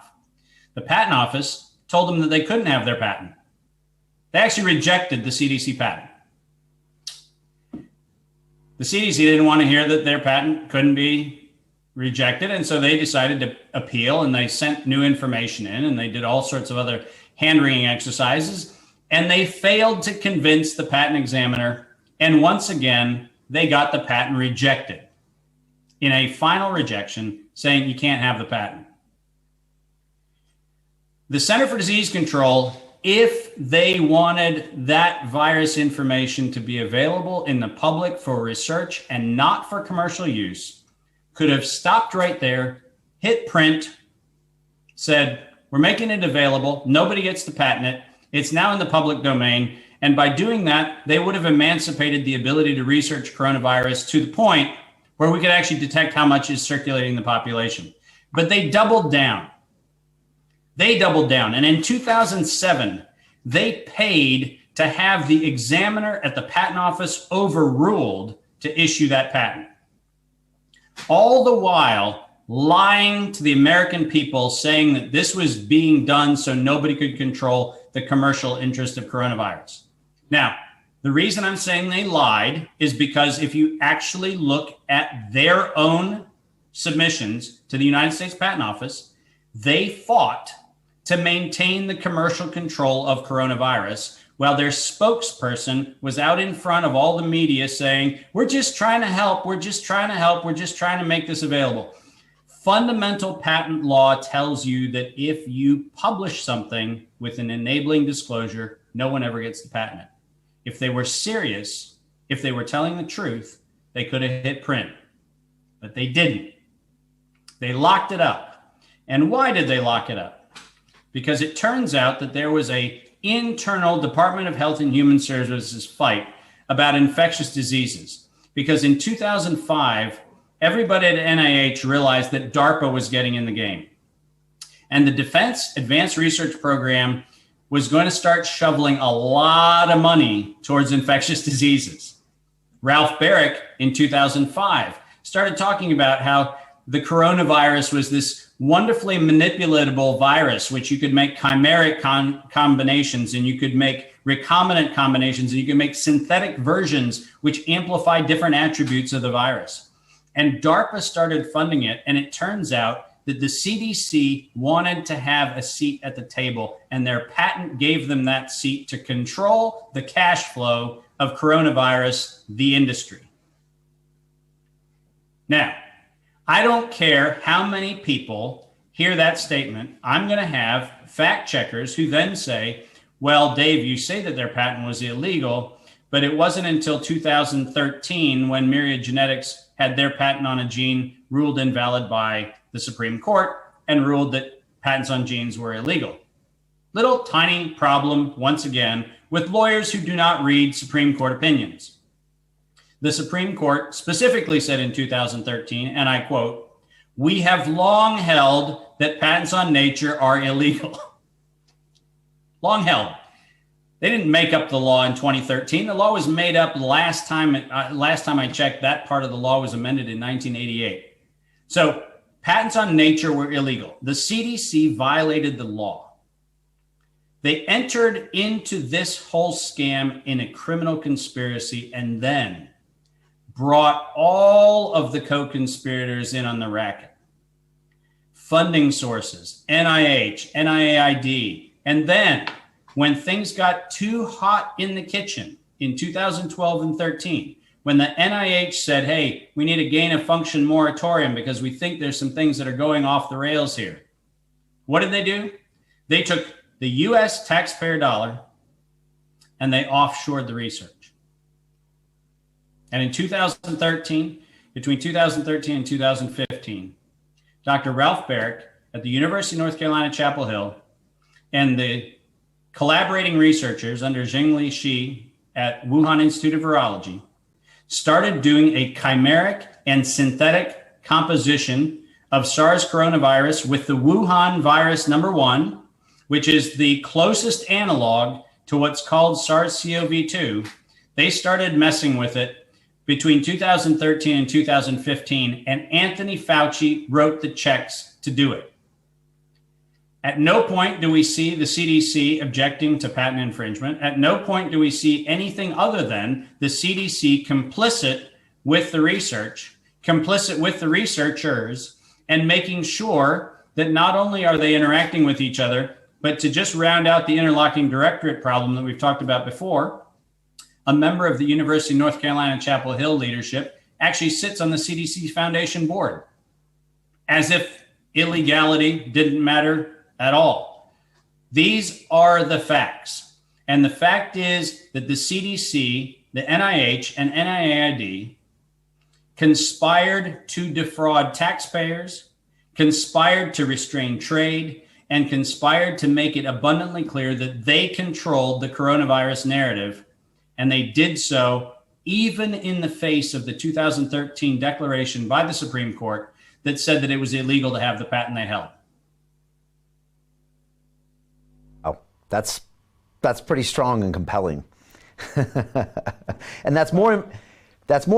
the patent office told them that they couldn't have their patent. They actually rejected the CDC patent. The CDC didn't want to hear that their patent couldn't be rejected. And so they decided to appeal, and they sent new information in, and they did all sorts of other hand-wringing exercises, and they failed to convince the patent examiner. And once again, they got the patent rejected in a final rejection saying you can't have the patent. The Center for Disease Control, if they wanted that virus information to be available in the public for research and not for commercial use, could have stopped right there, hit print, said, we're making it available. Nobody gets to patent it. It's now in the public domain. And by doing that, they would have emancipated the ability to research coronavirus to the point where we could actually detect how much is circulating in the population. But they doubled down. And in 2007, they paid to have the examiner at the patent office overruled to issue that patent. All the while lying to the American people, saying that this was being done so nobody could control the commercial interest of coronavirus. Now, the reason I'm saying they lied is because if you actually look at their own submissions to the United States Patent Office, they fought to maintain the commercial control of coronavirus, while their spokesperson was out in front of all the media saying, we're just trying to help, we're just trying to make this available. Fundamental patent law tells you that if you publish something with an enabling disclosure, no one ever gets to patent it. If they were serious, if they were telling the truth, they could have hit print, but they didn't. They locked it up. And why did they lock it up? Because it turns out that there was an internal Department of Health and Human Services fight about infectious diseases. Because in 2005, everybody at NIH realized that DARPA was getting in the game. And the Defense Advanced Research Program was going to start shoveling a lot of money towards infectious diseases. Ralph Baric in 2005 started talking about how the coronavirus was this wonderfully manipulatable virus, which you could make chimeric combinations, and you could make recombinant combinations, and you could make synthetic versions which amplify different attributes of the virus. And DARPA started funding it, and it turns out that the CDC wanted to have a seat at the table, and their patent gave them that seat to control the cash flow of coronavirus, the industry. Now, I don't care how many people hear that statement. I'm going to have fact checkers who then say, well, Dave, you say that their patent was illegal, but it wasn't until 2013 when Myriad Genetics had their patent on a gene ruled invalid by the Supreme Court and ruled that patents on genes were illegal. Little tiny problem, once again, with lawyers who do not read Supreme Court opinions. The Supreme Court specifically said in 2013, and I quote, "We have long held that patents on nature are illegal." Long held. They didn't make up the law in 2013. The law was made up last time I checked. That part of the law was amended in 1988. So patents on nature were illegal. The CDC violated the law. They entered into this whole scam in a criminal conspiracy and then brought all of the co-conspirators in on the racket. Funding sources, NIH, NIAID, and then when things got too hot in the kitchen in 2012 and 13, when the NIH said, hey, we need a gain of function moratorium because we think there's some things that are going off the rails here. What did they do? They took the US taxpayer dollar and they offshored the research. And in 2013, between 2013 and 2015, Dr. Ralph Baric at the University of North Carolina, Chapel Hill, and the collaborating researchers under Zhengli Shi at Wuhan Institute of Virology started doing a chimeric and synthetic composition of SARS coronavirus with the Wuhan virus number 1, which is the closest analog to what's called SARS-CoV-2. They started messing with it between 2013 and 2015, and Anthony Fauci wrote the checks to do it. At no point do we see the CDC objecting to patent infringement. At no point do we see anything other than the CDC complicit with the research, complicit with the researchers, and making sure that not only are they interacting with each other, But to just round out the interlocking directorate problem that we've talked about before, a member of the University of North Carolina Chapel Hill leadership actually sits on the CDC Foundation board, as if illegality didn't matter at all. These are the facts. And the fact is that the CDC, the NIH, and NIAID conspired to defraud taxpayers, conspired to restrain trade, and conspired to make it abundantly clear that they controlled the coronavirus narrative. And they did so even in the face of the 2013 declaration by the Supreme Court that said that it was illegal to have the patent they held.
Oh, that's pretty strong and compelling. And that's more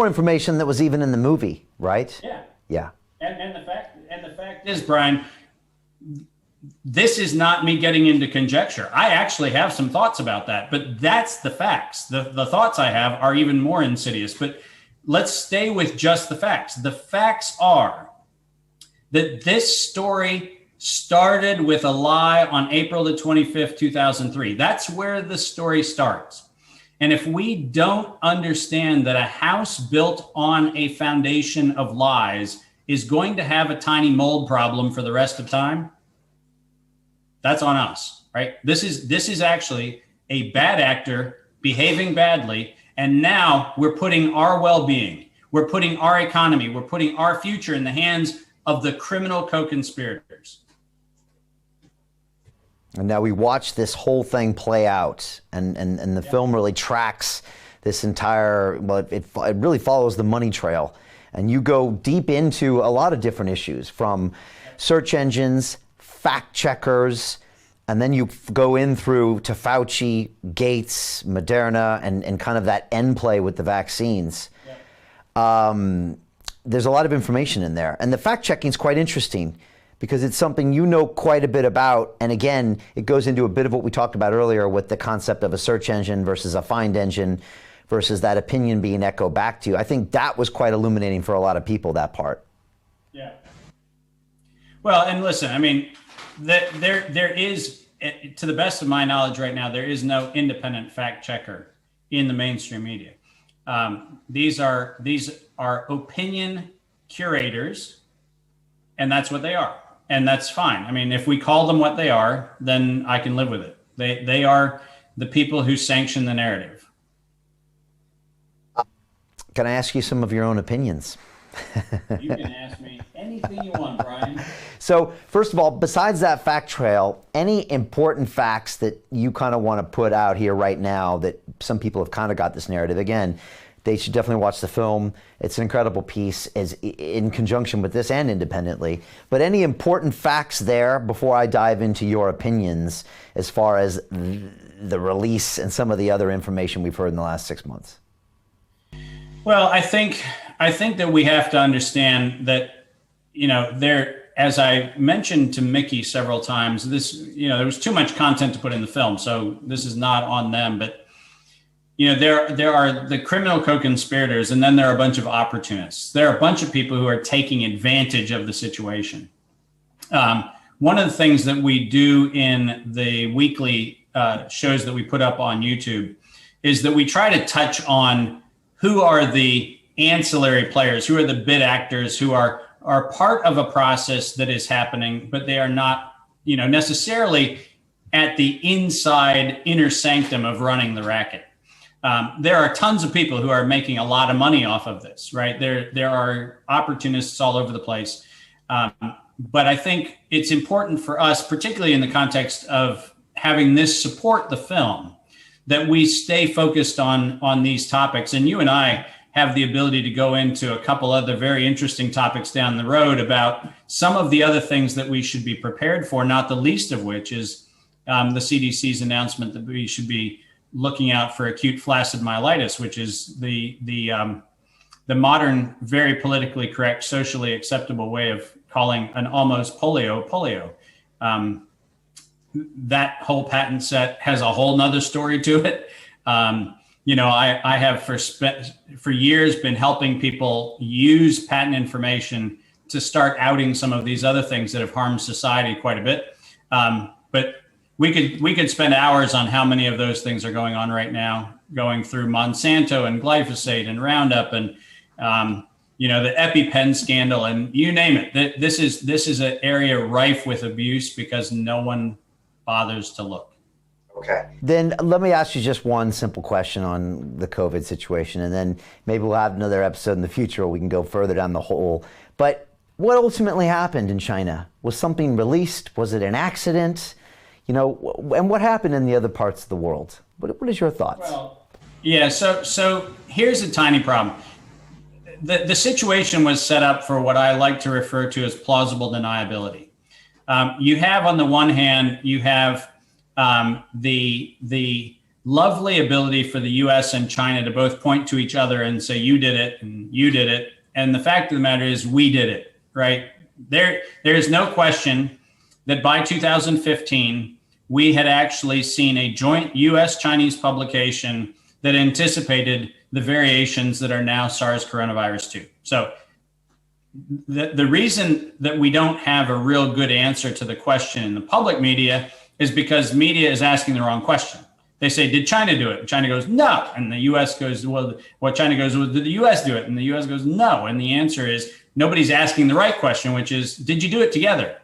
information that was even in the movie, right?
Yeah.
Yeah.
And the fact is, Brian, this is not me getting into conjecture. I actually have some thoughts about that, but that's the facts. The thoughts I have are even more insidious, but let's stay with just the facts. The facts are that this story started with a lie on April the 25th, 2003. That's where the story starts. And if we don't understand that a house built on a foundation of lies is going to have a tiny mold problem for the rest of time, that's on us, right? This is actually a bad actor behaving badly. And now we're putting our well-being, we're putting our economy, we're putting our future in the hands of the criminal co-conspirators.
And now we watch this whole thing play out, and the film really tracks this entire, well, it really follows the money trail. And you go deep into a lot of different issues, from search engines, fact checkers, and then you go in through to Fauci, Gates, Moderna, and kind of that end play with the vaccines. Yeah. There's a lot of information in there. And the fact checking is quite interesting because it's something you know quite a bit about. And again, it goes into a bit of what we talked about earlier with the concept of a search engine versus a find engine versus that opinion being echoed back to you. I think that was quite illuminating for a lot of people, that part.
Yeah. Well, and listen, I mean, there is, to the best of my knowledge right now, there is no independent fact checker in the mainstream media. These are opinion curators, and that's what they are. And that's fine. I mean, if we call them what they are, then I can live with it. They are the people who sanction the narrative.
Can I ask you some of your own opinions?
You can ask me anything you want, Brian.
So first of all, besides that fact trail, any important facts that you kind of want to put out here right now that some people have kind of got this narrative? Again, they should definitely watch the film. It's an incredible piece as in conjunction with this and independently. But any important facts there before I dive into your opinions as far as the release and some of the other information we've heard in the last 6 months?
Well, I think that we have to understand that, as I mentioned to Mickey several times, there was too much content to put in the film. So this is not on them, but, there are the criminal co-conspirators, and then there are a bunch of opportunists. There are a bunch of people who are taking advantage of the situation. One of the things that we do in the weekly shows that we put up on YouTube is that we try to touch on who are the ancillary players, who are the bid actors, who are part of a process that is happening, but they are not, necessarily at the inner sanctum of running the racket. There are tons of people who are making a lot of money off of this, right? There are opportunists all over the place. But I think it's important for us, particularly in the context of having this support the film, that we stay focused on these topics. And you and I have the ability to go into a couple other very interesting topics down the road about some of the other things that we should be prepared for, not the least of which is the CDC's announcement that we should be looking out for acute flaccid myelitis, which is the modern, very politically correct, socially acceptable way of calling an almost polio. That whole patent set has a whole nother story to it. I have for years been helping people use patent information to start outing some of these other things that have harmed society quite a bit. But we could spend hours on how many of those things are going on right now, going through Monsanto and glyphosate and Roundup and the EpiPen scandal and you name it. This is an area rife with abuse because no one bothers to look.
Okay.
Then let me ask you just one simple question on the COVID situation, and then maybe we'll have another episode in the future where we can go further down the hole. But what ultimately happened in China? Was something released? Was it an accident? And what happened in the other parts of the world? What is your thoughts?
Well, yeah, so here's a tiny problem. The situation was set up for what I like to refer to as plausible deniability. You have, on the one hand, you have the lovely ability for the U.S. and China to both point to each other and say, you did it and you did it. And the fact of the matter is we did it, right? There is no question that by 2015, we had actually seen a joint U.S.-Chinese publication that anticipated the variations that are now SARS coronavirus 2. So the reason that we don't have a real good answer to the question in the public media is because media is asking the wrong question. They say, did China do it? And China goes, no. And the U.S. goes, China goes, well, did the U.S. do it? And the U.S. goes, no. And the answer is, nobody's asking the right question, which is, did you do it together?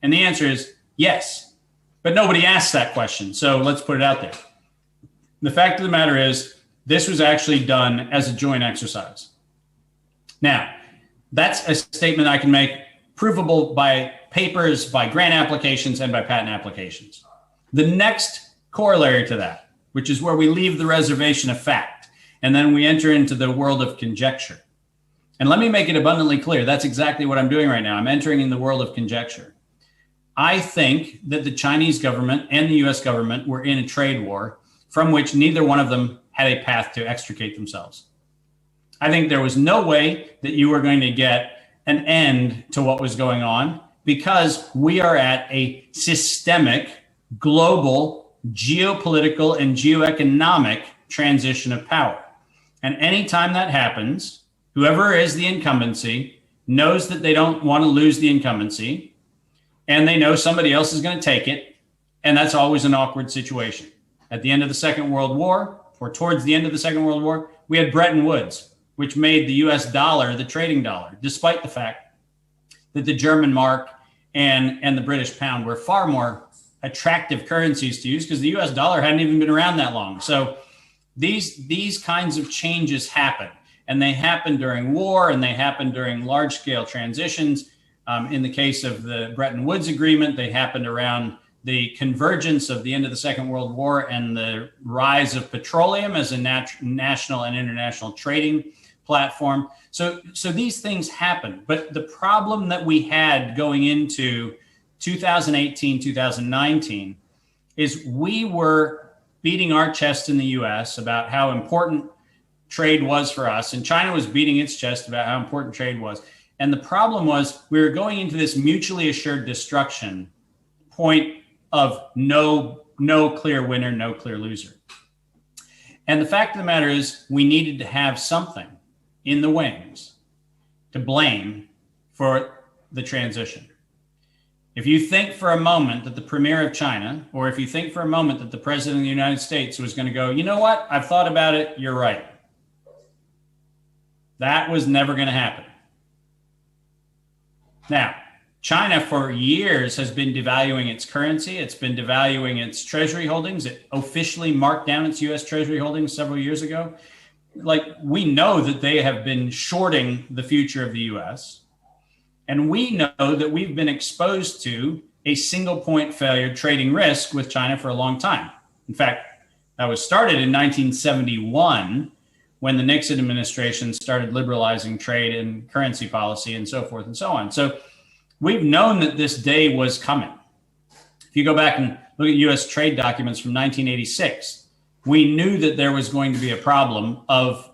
And the answer is yes. But nobody asked that question. So let's put it out there. The fact of the matter is, this was actually done as a joint exercise. Now, that's a statement I can make provable by papers, by grant applications, and by patent applications. The next corollary to that, which is where we leave the reservation of fact, and then we enter into the world of conjecture. And let me make it abundantly clear, that's exactly what I'm doing right now. I'm entering in the world of conjecture. I think that the Chinese government and the US government were in a trade war from which neither one of them had a path to extricate themselves. I think there was no way that you were going to get an end to what was going on because we are at a systemic, global, geopolitical, and geoeconomic transition of power. And anytime that happens, whoever is the incumbency knows that they don't want to lose the incumbency, and they know somebody else is going to take it, and that's always an awkward situation. At the end of the Second World War, or towards the end of the Second World War, we had Bretton Woods, which made the US dollar the trading dollar, despite the fact that the German mark and the British pound were far more attractive currencies to use because the US dollar hadn't even been around that long. So these kinds of changes happen, and they happen during war, and they happen during large-scale transitions. In the case of the Bretton Woods Agreement, they happened around the convergence of the end of the Second World War and the rise of petroleum as a national and international trading platform. So these things happen. But the problem that we had going into 2018, 2019 is we were beating our chest in the US about how important trade was for us, and China was beating its chest about how important trade was. And the problem was we were going into this mutually assured destruction point of no clear winner, no clear loser. And the fact of the matter is we needed to have something in the wings to blame for the transition. If you think for a moment that the premier of China, or if you think for a moment that the president of the United States was going to go, you know what, I've thought about it, you're right. That was never going to happen. Now, China for years has been devaluing its currency. It's been devaluing its treasury holdings. It officially marked down its US treasury holdings several years ago. Like, we know that they have been shorting the future of the US. And we know that we've been exposed to a single point failure trading risk with China for a long time. In fact, that was started in 1971 when the Nixon administration started liberalizing trade and currency policy and so forth and so on. So we've known that this day was coming. If you go back and look at US trade documents from 1986, we knew that there was going to be a problem of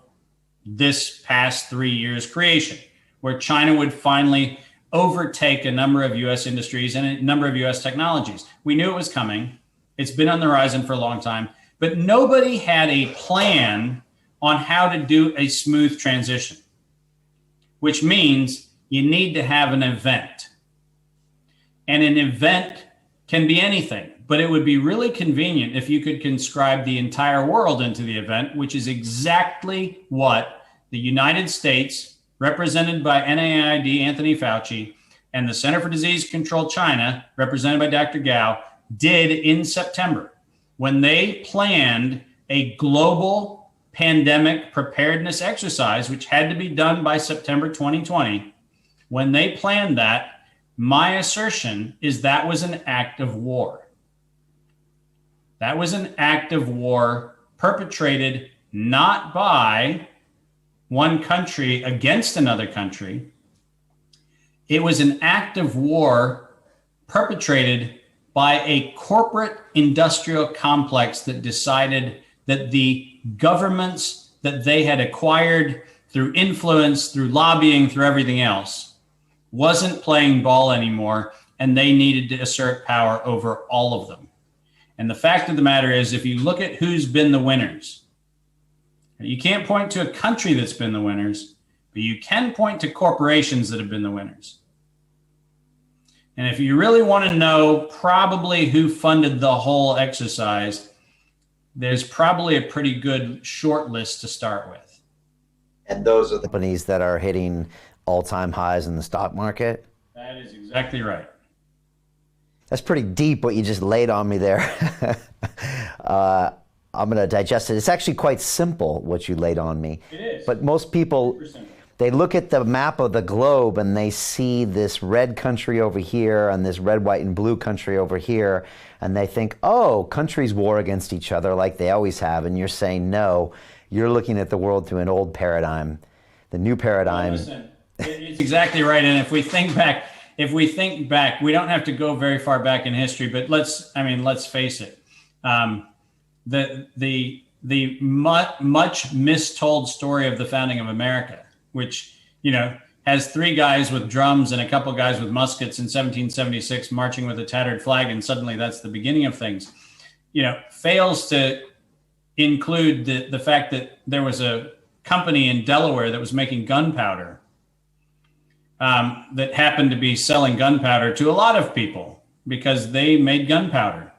this past 3 years creation, where China would finally overtake a number of US industries and a number of US technologies. We knew it was coming. It's been on the horizon for a long time, but nobody had a plan on how to do a smooth transition, which means you need to have an event. And an event can be anything. but it would be really convenient if you could conscribe the entire world into the event, which is exactly what the United States, represented by NIAID Anthony Fauci, and the Center for Disease Control China, represented by Dr. Gao, did in September when they planned a global pandemic preparedness exercise, which had to be done by September 2020. When they planned that, my assertion is that was an act of war. That was an act of war perpetrated not by one country against another country. It was an act of war perpetrated by a corporate industrial complex that decided that the governments that they had acquired through influence, through lobbying, through everything else, wasn't playing ball anymore, and they needed to assert power over all of them. And the fact of the matter is, if you look at who's been the winners, you can't point to a country that's been the winners, but you can point to corporations that have been the winners. And if you really want to know probably who funded the whole exercise, there's probably a pretty good short list to start with.
And those are the
Companies that are hitting all-time highs in the stock market.
That is exactly right.
That's pretty deep what you just laid on me there. I'm going to digest it. It's actually quite simple what you laid on me.
It is.
But most people, they look at the map of the globe and they see this red country over here and this red, white, and blue country over here, and they think, oh, countries war against each other like they always have. And you're saying, no, you're looking at the world through an old paradigm. The new paradigm.
Listen, it's exactly right. And if we think back, we don't have to go very far back in history, but let's face it. The much mistold story of the founding of America, which, has 3 guys with drums and a couple guys with muskets in 1776 marching with a tattered flag, and suddenly that's the beginning of things, fails to include the fact that there was a company in Delaware that was making gunpowder, that happened to be selling gunpowder to a lot of people because they made gunpowder.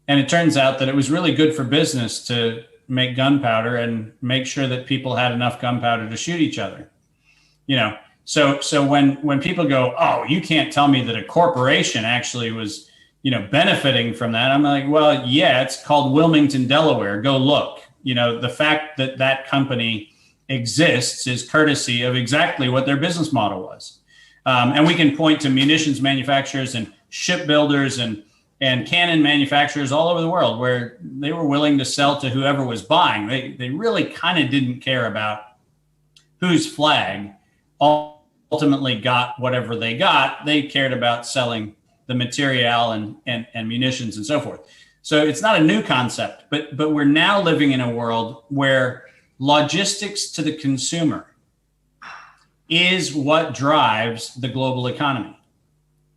And it turns out that it was really good for business to make gunpowder and make sure that people had enough gunpowder to shoot each other. So when people go, oh, you can't tell me that a corporation actually was, benefiting from that. I'm like, well, yeah, it's called Wilmington, Delaware. Go look. The fact that that company exists is courtesy of exactly what their business model was. And we can point to munitions manufacturers and shipbuilders and cannon manufacturers all over the world where they were willing to sell to whoever was buying. They really kind of didn't care about whose flag ultimately got whatever they got. They cared about selling the material and munitions and so forth. So it's not a new concept, but we're now living in a world where logistics to the consumer is what drives the global economy,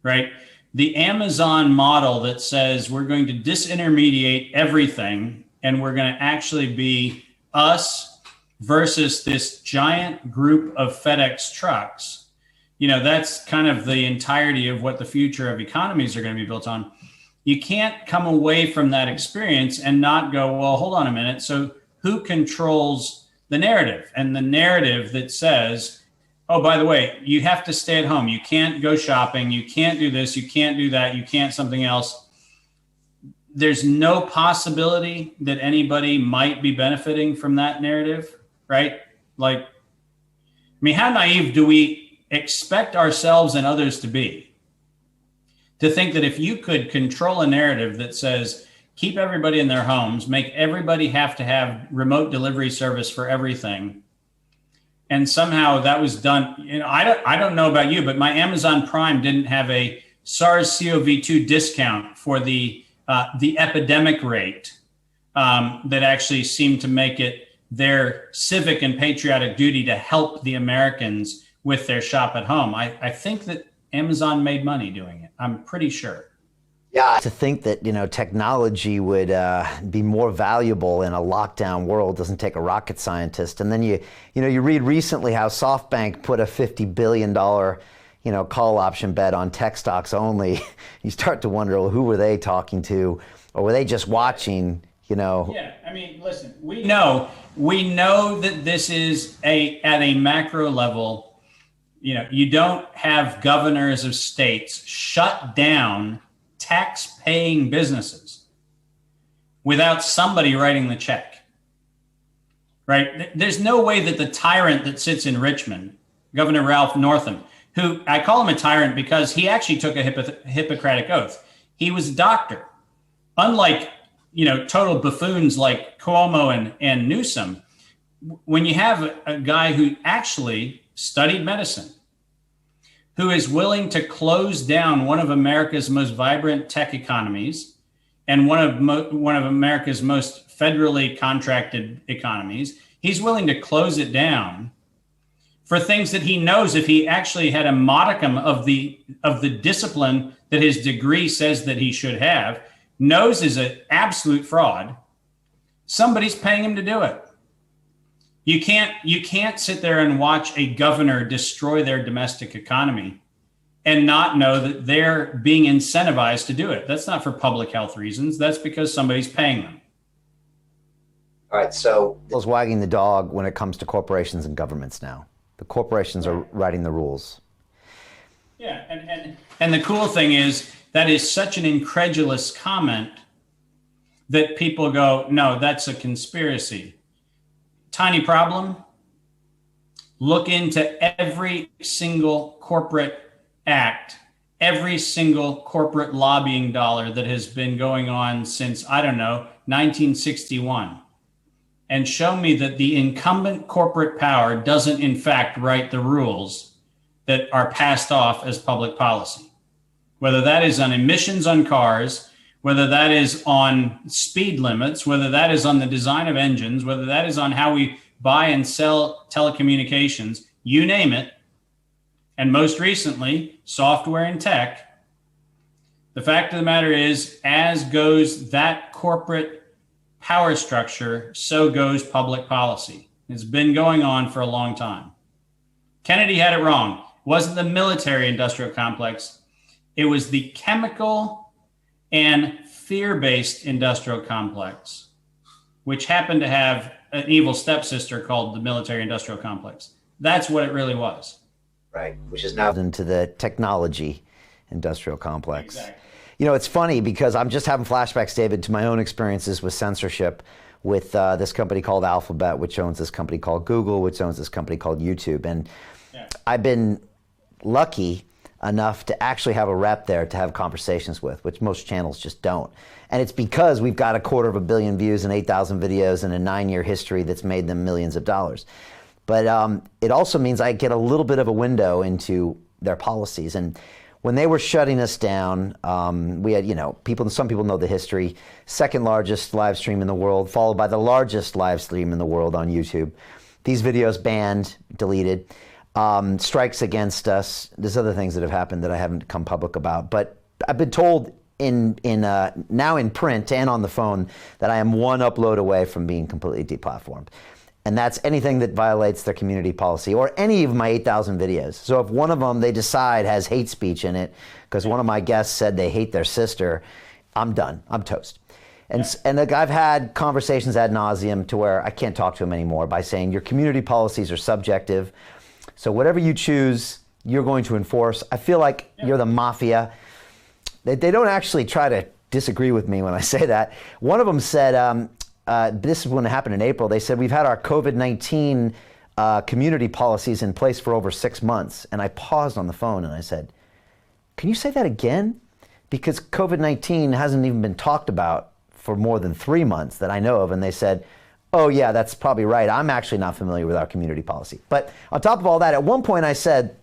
right? The Amazon model that says we're going to disintermediate everything and we're going to actually be us versus this giant group of FedEx trucks, that's kind of the entirety of what the future of economies are going to be built on. You can't come away from that experience and not go, well, hold on a minute. So who controls the narrative? And the narrative that says, oh, by the way, you have to stay at home. You can't go shopping. You can't do this. You can't do that. You can't something else. There's no possibility that anybody might be benefiting from that narrative, right? How naive do we expect ourselves and others to be? To think that if you could control a narrative that says, keep everybody in their homes, make everybody have to have remote delivery service for everything, and somehow that was done. I don't know about you, but my Amazon Prime didn't have a SARS-CoV-2 discount for the epidemic rate that actually seemed to make it their civic and patriotic duty to help the Americans with their shop at home. I think that Amazon made money doing it. I'm pretty sure.
Yeah.
To think that, technology would be more valuable in a lockdown world doesn't take a rocket scientist. And then you read recently how SoftBank put a $50 billion, call option bet on tech stocks only, you start to wonder, well, who were they talking to, or were they just watching?
Yeah, I mean, listen, we know that this is at a macro level. You don't have governors of states shut down tax-paying businesses without somebody writing the check, right? There's no way that the tyrant that sits in Richmond, Governor Ralph Northam, who I call him a tyrant because he actually took a Hippocratic oath. He was a doctor. Unlike, total buffoons like Cuomo and Newsom, when you have a guy who actually studied medicine, who is willing to close down one of America's most vibrant tech economies and one of America's most federally contracted economies, he's willing to close it down for things that he knows, if he actually had a modicum of the discipline that his degree says that he should have, knows is an absolute fraud. Somebody's paying him to do it. You can't sit there and watch a governor destroy their domestic economy and not know that they're being incentivized to do it. That's not for public health reasons. That's because somebody's paying them.
All right, so
Who's wagging the dog when it comes to corporations and governments now? The corporations are writing the rules.
Yeah, and the cool thing is that is such an incredulous comment that people go, no, that's a conspiracy. Tiny problem. Look into every single corporate act, every single corporate lobbying dollar that has been going on since, 1961. And show me that the incumbent corporate power doesn't in fact write the rules that are passed off as public policy. Whether that is on emissions on cars, whether that is on speed limits, whether that is on the design of engines, whether that is on how we buy and sell telecommunications, you name it. And most recently, software and tech. The fact of the matter is, as goes that corporate power structure, so goes public policy. It's been going on for a long time. Kennedy had it wrong. It wasn't the military industrial complex. It was the chemical and fear-based industrial complex, which happened to have an evil stepsister called the military industrial complex. That's what it really was.
Right, which is now
into the technology industrial complex.
Exactly.
It's funny because I'm just having flashbacks, David, to my own experiences with censorship with this company called Alphabet, which owns this company called Google, which owns this company called YouTube. And I've been lucky enough to actually have a rep there to have conversations with, which most channels just don't. And it's because we've got 250 million views and 8,000 videos and a 9-year history that's made them millions of dollars. But it also means I get a little bit of a window into their policies. And when they were shutting us down, we had, some people know the history, second largest live stream in the world, followed by the largest live stream in the world on YouTube. These videos banned, deleted, strikes against us. There's other things that have happened that I haven't come public about. But I've been told now in print and on the phone that I am one upload away from being completely deplatformed. And that's anything that violates their community policy or any of my 8,000 videos. So if one of them they decide has hate speech in it, because one of my guests said they hate their sister, I'm done. I'm toast. And like I've had conversations ad nauseum to where I can't talk to them anymore by saying your community policies are subjective. So whatever you choose, you're going to enforce. I feel like you're the mafia. They don't actually try to disagree with me when I say that. One of them said, this is when it happened in April. They said, we've had our COVID-19 community policies in place for over 6 months. And I paused on the phone and I said, can you say that again? Because COVID-19 hasn't even been talked about for more than 3 months that I know of. And they said, oh yeah, that's probably right. I'm actually not familiar with our community policy. But on top of all that, at one point I said,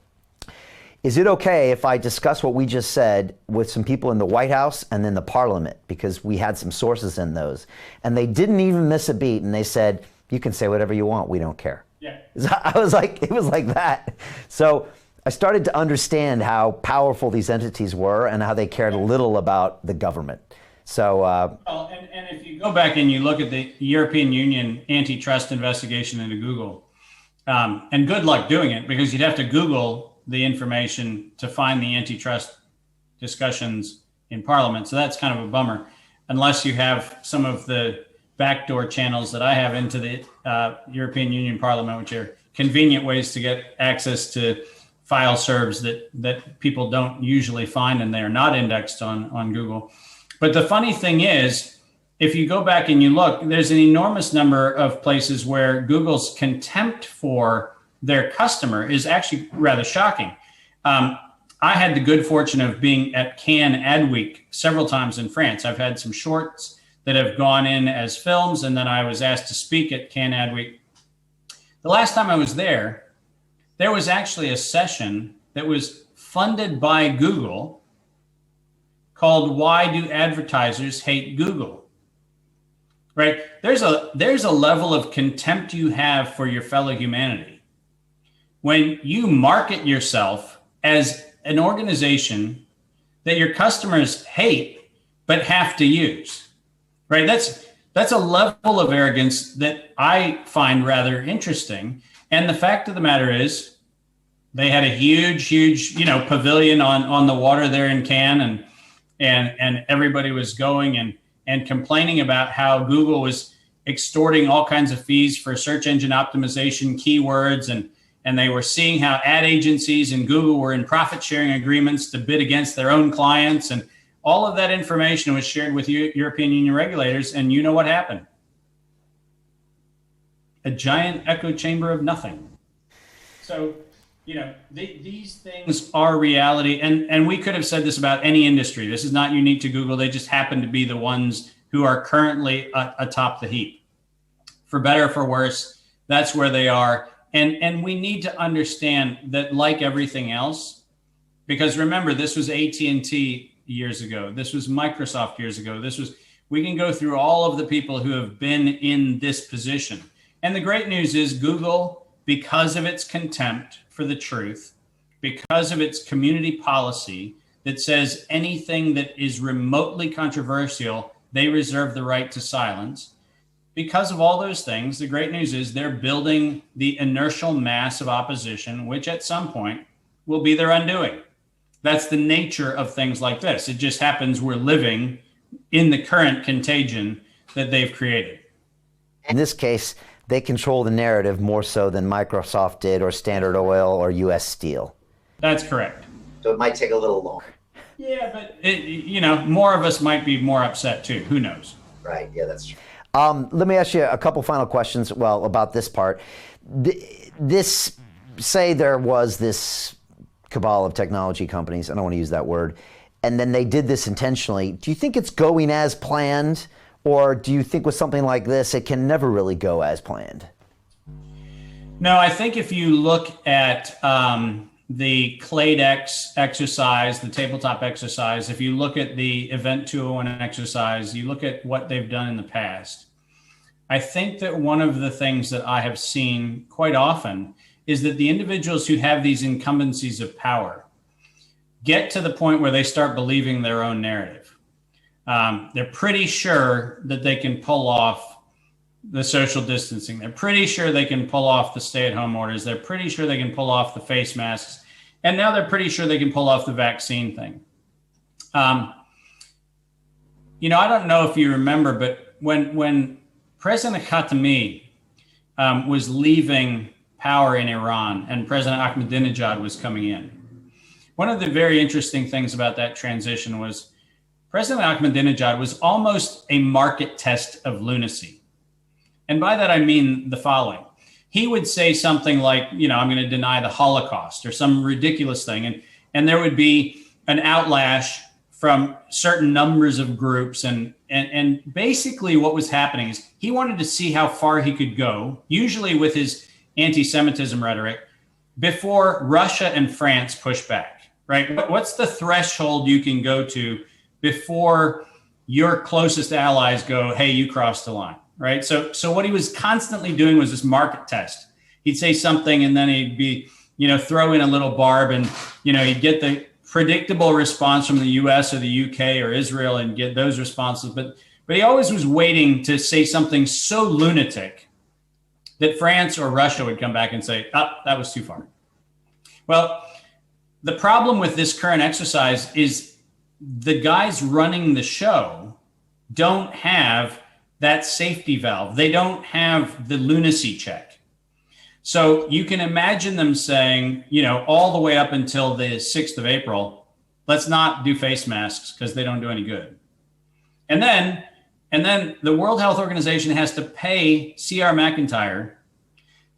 is it okay if I discuss what we just said with some people in the White House and then the Parliament? Because we had some sources in those. And they didn't even miss a beat. And they said, you can say whatever you want. We don't care.
Yeah.
I was like, it was like that. So I started to understand how powerful these entities were and how they cared little about the government. So,
well, and if you go back and you look at the European Union antitrust investigation into Google, and good luck doing it because you'd have to Google the information to find the antitrust discussions in Parliament. So that's kind of a bummer, unless you have some of the backdoor channels that I have into the European Union Parliament, which are convenient ways to get access to file serves that people don't usually find, and they are not indexed on Google. But the funny thing is, if you go back and you look, there's an enormous number of places where Google's contempt for their customer is actually rather shocking. I had the good fortune of being at Cannes Ad Week several times in France. I've had some shorts that have gone in as films, and then I was asked to speak at Cannes Ad Week. The last time I was there was actually a session that was funded by Google called "Why Do Advertisers Hate Google?" Right? There's a level of contempt you have for your fellow humanity when you market yourself as an organization that your customers hate but have to use. Right? That's a level of arrogance that I find rather interesting. And the fact of the matter is, they had a huge, pavilion on the water there in Cannes, and everybody was going and complaining about how Google was extorting all kinds of fees for search engine optimization keywords, and they were seeing how ad agencies and Google were in profit sharing agreements to bid against their own clients, and all of that information was shared with European Union regulators. And you know what happened? A giant echo chamber of nothing. So, these things are reality. And we could have said this about any industry. This is not unique to Google. They just happen to be the ones who are currently atop the heap. For better or for worse, that's where they are. And we need to understand that, like everything else, because remember, this was AT&T years ago. This was Microsoft years ago. We can go through all of the people who have been in this position. And the great news is Google, because of its contempt for the truth, because of its community policy that says anything that is remotely controversial, they reserve the right to silence. Because of all those things, the great news is they're building the inertial mass of opposition, which at some point will be their undoing. That's the nature of things like this. It just happens we're living in the current contagion that they've created.
In this case, they control the narrative more so than Microsoft did, or Standard Oil, or U.S. Steel.
That's correct.
So it might take a little longer.
Yeah, but more of us might be more upset too. Who knows?
Right. Yeah, that's true.
Let me ask you a couple final questions. Well, about this part, say there was this cabal of technology companies. I don't want to use that word, and then they did this intentionally. Do you think it's going as planned? Or do you think with something like this, it can never really go as planned?
No, I think if you look at the Cladex exercise, the tabletop exercise, if you look at the Event 201 exercise, you look at what they've done in the past, I think that one of the things that I have seen quite often is that the individuals who have these incumbencies of power get to the point where they start believing their own narrative. They're pretty sure that they can pull off the social distancing. They're pretty sure they can pull off the stay-at-home orders. They're pretty sure they can pull off the face masks. And now they're pretty sure they can pull off the vaccine thing. I don't know if you remember, but when President Khatami was leaving power in Iran and President Ahmadinejad was coming in, one of the very interesting things about that transition was President Ahmadinejad was almost a market test of lunacy. And by that, I mean the following. He would say something like, I'm going to deny the Holocaust or some ridiculous thing. And there would be an outlash from certain numbers of groups. And basically what was happening is he wanted to see how far he could go, usually with his anti-Semitism rhetoric, before Russia and France push back, right? What's the threshold you can go to before your closest allies go, hey, you crossed the line, right? So what he was constantly doing was this market test. He'd say something and then he'd be, throw in a little barb and, he'd get the predictable response from the US or the UK or Israel and get those responses. But he always was waiting to say something so lunatic that France or Russia would come back and say, that was too far. Well, the problem with this current exercise is the guys running the show don't have that safety valve. They don't have the lunacy check. So you can imagine them saying, all the way up until the 6th of April, let's not do face masks because they don't do any good. And then the World Health Organization has to pay C.R. McIntyre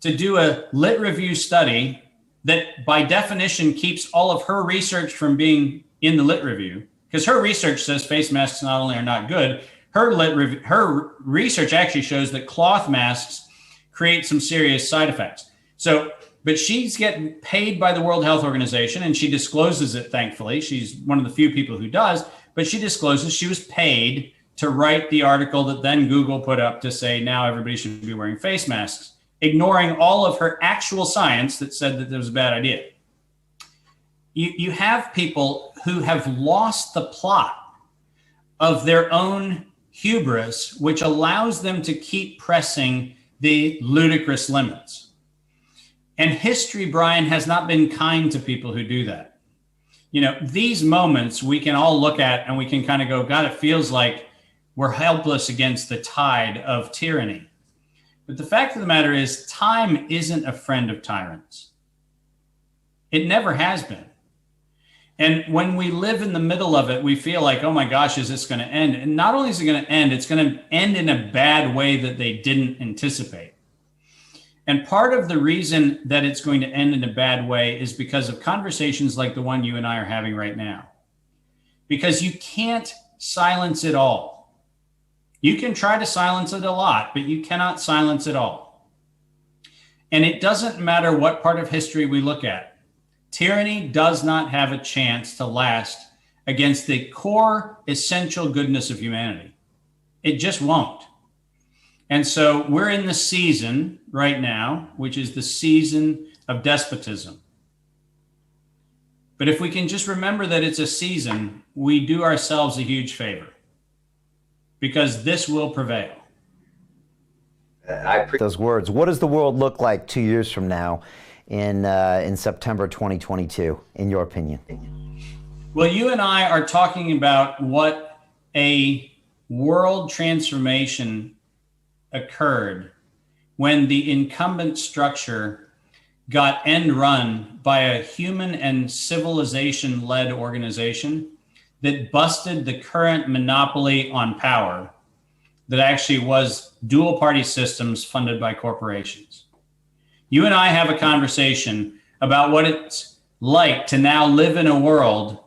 to do a lit review study that by definition keeps all of her research from being in the lit review, because her research says face masks not only are not good, her research actually shows that cloth masks create some serious side effects. So, but she's getting paid by the World Health Organization, and she discloses it, thankfully. She's one of the few people who does, but she discloses she was paid to write the article that then Google put up to say now everybody should be wearing face masks, ignoring all of her actual science that said that it was a bad idea. You have people who have lost the plot of their own hubris, which allows them to keep pressing the ludicrous limits. And history, Brian, has not been kind to people who do that. These moments we can all look at and we can kind of go, God, it feels like we're helpless against the tide of tyranny. But the fact of the matter is, time isn't a friend of tyrants. It never has been. And when we live in the middle of it, we feel like, oh my gosh, is this going to end? And not only is it going to end, it's going to end in a bad way that they didn't anticipate. And part of the reason that it's going to end in a bad way is because of conversations like the one you and I are having right now. Because you can't silence it all. You can try to silence it a lot, but you cannot silence it all. And it doesn't matter what part of history we look at. Tyranny does not have a chance to last against the core essential goodness of humanity. It just won't. And so we're in the season right now, which is the season of despotism. But if we can just remember that it's a season, we do ourselves a huge favor, because this will prevail.
I appreciate
those words. What does the world look like 2 years from now in September 2022, in your opinion?
Well, you and I are talking about what a world transformation occurred when the incumbent structure got end run by a human and civilization-led organization that busted the current monopoly on power that actually was dual party systems funded by corporations. You and I have a conversation about what it's like to now live in a world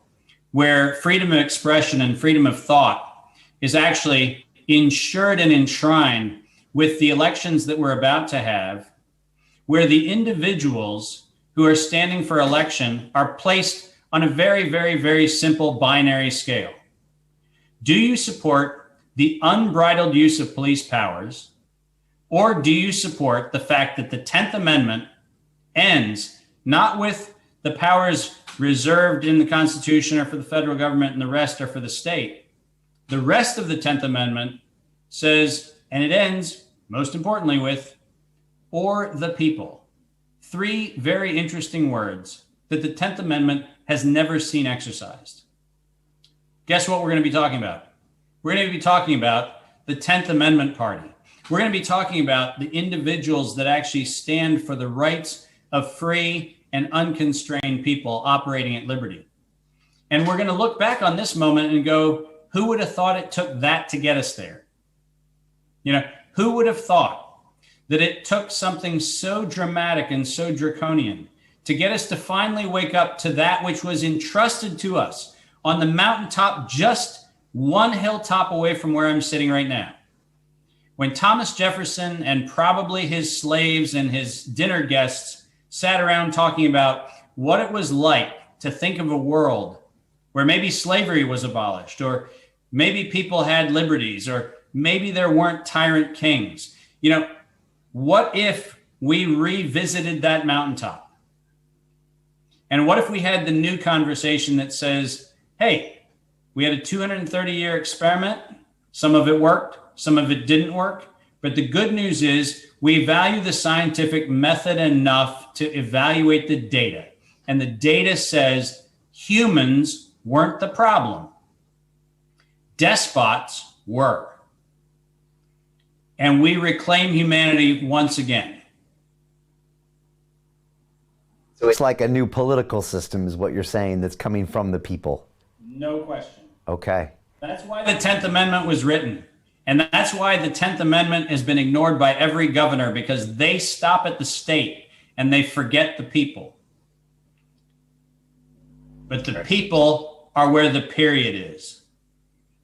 where freedom of expression and freedom of thought is actually ensured and enshrined with the elections that we're about to have, where the individuals who are standing for election are placed on a very, very, very simple binary scale. Do you support the unbridled use of police powers, or do you support the fact that the 10th Amendment ends not with the powers reserved in the Constitution or for the federal government and the rest are for the state? The rest of the 10th Amendment says, and it ends most importantly with, or the people. Three very interesting words that the 10th Amendment has never seen exercised. Guess what we're going to be talking about? We're going to be talking about the 10th Amendment Party. We're going to be talking about the individuals that actually stand for the rights of free and unconstrained people operating at liberty. And we're going to look back on this moment and go, who would have thought it took that to get us there? Who would have thought that it took something so dramatic and so draconian to get us to finally wake up to that which was entrusted to us on the mountaintop, just one hilltop away from where I'm sitting right now? When Thomas Jefferson and probably his slaves and his dinner guests sat around talking about what it was like to think of a world where maybe slavery was abolished, or maybe people had liberties, or maybe there weren't tyrant kings. What if we revisited that mountaintop? And what if we had the new conversation that says, hey, we had a 230-year experiment. Some of it worked, some of it didn't work. But the good news is we value the scientific method enough to evaluate the data. And the data says humans weren't the problem. Despots were. And we reclaim humanity once again.
So it's like a new political system is what you're saying that's coming from the people.
No question.
Okay.
That's why the 10th Amendment was written. And that's why the 10th Amendment has been ignored by every governor, because they stop at the state and they forget the people. But the people are where the period is.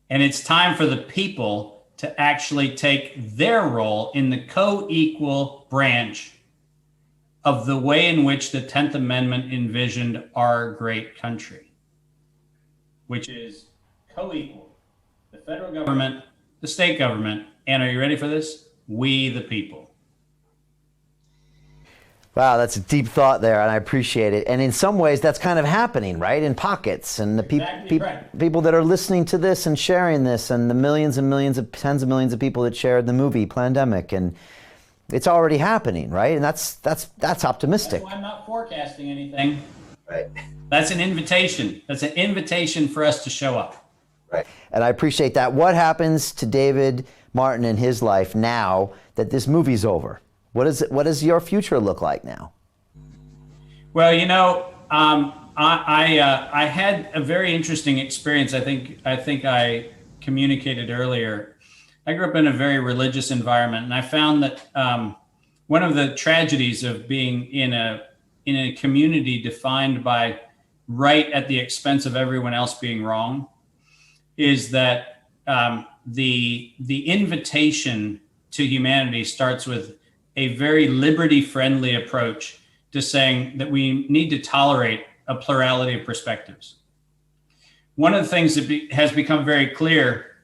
And it's time for the people to actually take their role in the co-equal branch of the way in which the 10th Amendment envisioned our great country, which is co-equal. The federal government, the state government, and are you ready for this? We the people.
Wow, that's a deep thought there, and I appreciate it. And in some ways, that's kind of happening, right? In pockets, and the people that are listening to this and sharing this, and the millions and millions of tens of millions of people that shared the movie Plandemic, and it's already happening, right? And that's optimistic.
That's why I'm not forecasting anything.
Right.
That's an invitation. That's an invitation for us to show up.
Right.
And I appreciate that. What happens to David Martin in his life now that this movie's over? What does your future look like now?
Well, you know, I had a very interesting experience. I think I communicated earlier. I grew up in a very religious environment, and I found that one of the tragedies of being in a community defined by right at the expense of everyone else being wrong is that the invitation to humanity starts with a very liberty-friendly approach to saying that we need to tolerate a plurality of perspectives. One of the things that has become very clear,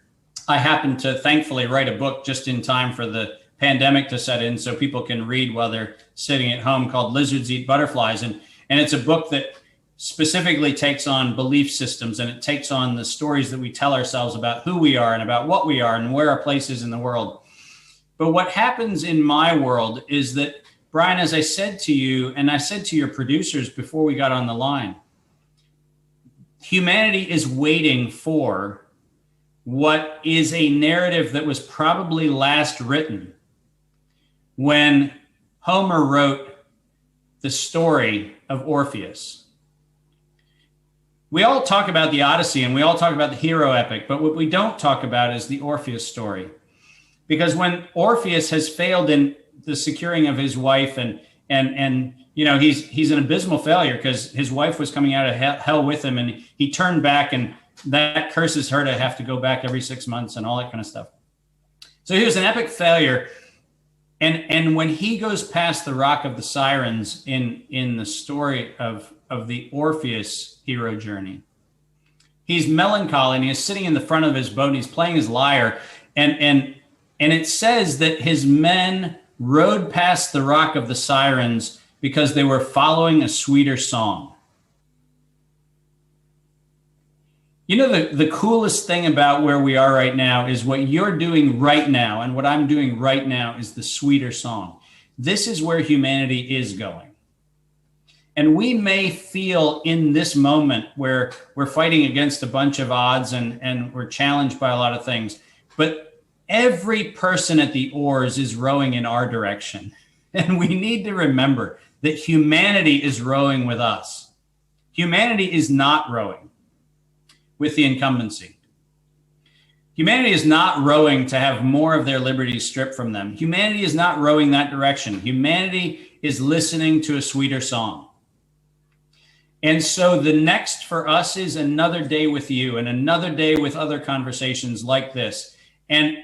I happened to thankfully write a book just in time for the pandemic to set in so people can read while they're sitting at home, called Lizards Eat Butterflies. And it's a book that specifically takes on belief systems, and it takes on the stories that we tell ourselves about who we are and about what we are and where our place is in the world. But what happens in my world is that, Brian, as I said to you, and I said to your producers before we got on the line, humanity is waiting for what is a narrative that was probably last written when Homer wrote the story of Orpheus. We all talk about the Odyssey and we all talk about the hero epic, but what we don't talk about is the Orpheus story. Because when Orpheus has failed in the securing of his wife, and you know, he's an abysmal failure because his wife was coming out of hell with him, and he turned back, and that curses her to have to go back every 6 months and all that kind of stuff. So he was an epic failure. And when he goes past the Rock of the Sirens in the story of the Orpheus hero journey, he's melancholy and he's sitting in the front of his boat and he's playing his lyre, and it says that his men rode past the Rock of the Sirens because they were following a sweeter song. You know, the coolest thing about where we are right now is what you're doing right now, and what I'm doing right now is the sweeter song. This is where humanity is going. And we may feel in this moment where we're fighting against a bunch of odds and we're challenged by a lot of things, but every person at the oars is rowing in our direction. And we need to remember that humanity is rowing with us. Humanity is not rowing with the incumbency. Humanity is not rowing to have more of their liberties stripped from them. Humanity is not rowing that direction. Humanity is listening to a sweeter song. And so the next for us is another day with you and another day with other conversations like this. And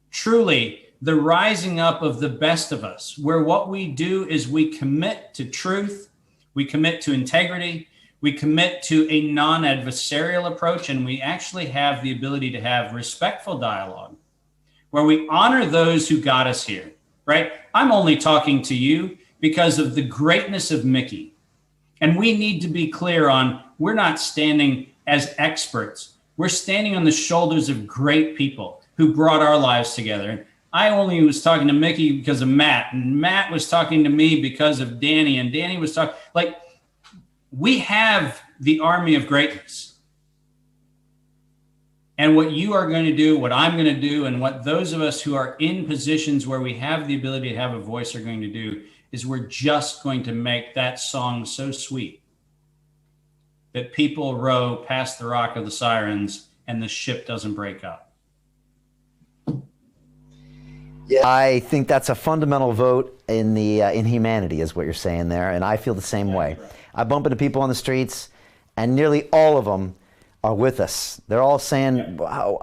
truly, the rising up of the best of us, where what we do is we commit to truth, we commit to integrity, we commit to a non-adversarial approach, and we actually have the ability to have respectful dialogue, where we honor those who got us here, right? I'm only talking to you because of the greatness of Mickey. And we need to be clear on, we're not standing as experts. We're standing on the shoulders of great people who brought our lives together. I only was talking to Mickey because of Matt, and Matt was talking to me because of Danny, and Danny was talking, like, we have the army of greatness. And what you are going to do, what I'm going to do, and what those of us who are in positions where we have the ability to have a voice are going to do is we're just going to make that song so sweet that people row past the Rock of the Sirens and the ship doesn't break up.
Yeah, I think that's a fundamental vote in humanity, is what you're saying there, and I feel the same way.
Right.
I bump into people on the streets, and nearly all of them are with us. They're all saying, wow,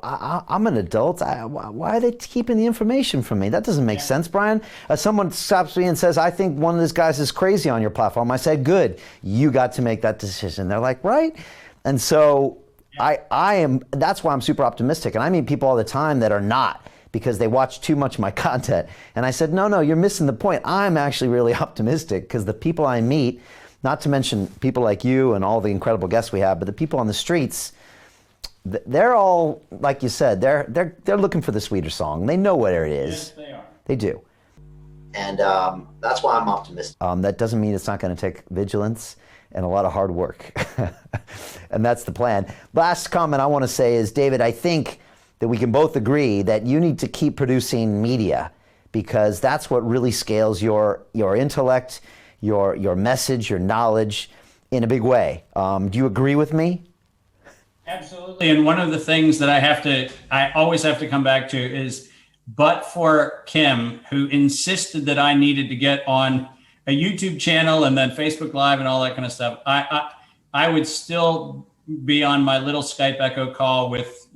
I'm an adult. Why are they keeping the information from me? That doesn't make sense, Brian. Someone stops me and says, I think one of these guys is crazy on your platform. I said, good, you got to make that decision. They're like, right? And so that's why I'm super optimistic. And I meet people all the time that are not, because they watch too much of my content. And I said, no, you're missing the point. I'm actually really optimistic because the people I meet, not to mention people like you and all the incredible guests we have, but the people on the streets, they're all, like you said, they're looking for the sweeter song. They know what it is.
Yes, they are.
They do.
And that's why I'm optimistic.
That doesn't mean it's not going to take vigilance and a lot of hard work. And that's the plan. Last comment I want to say is, David, I think that we can both agree that you need to keep producing media, because that's what really scales your intellect, your message, your knowledge in a big way. Do you agree with me?
Absolutely. And one of the things that I always have to come back to is, but for Kim, who insisted that I needed to get on a YouTube channel and then Facebook Live and all that kind of stuff, I would still be on my little Skype Echo call with,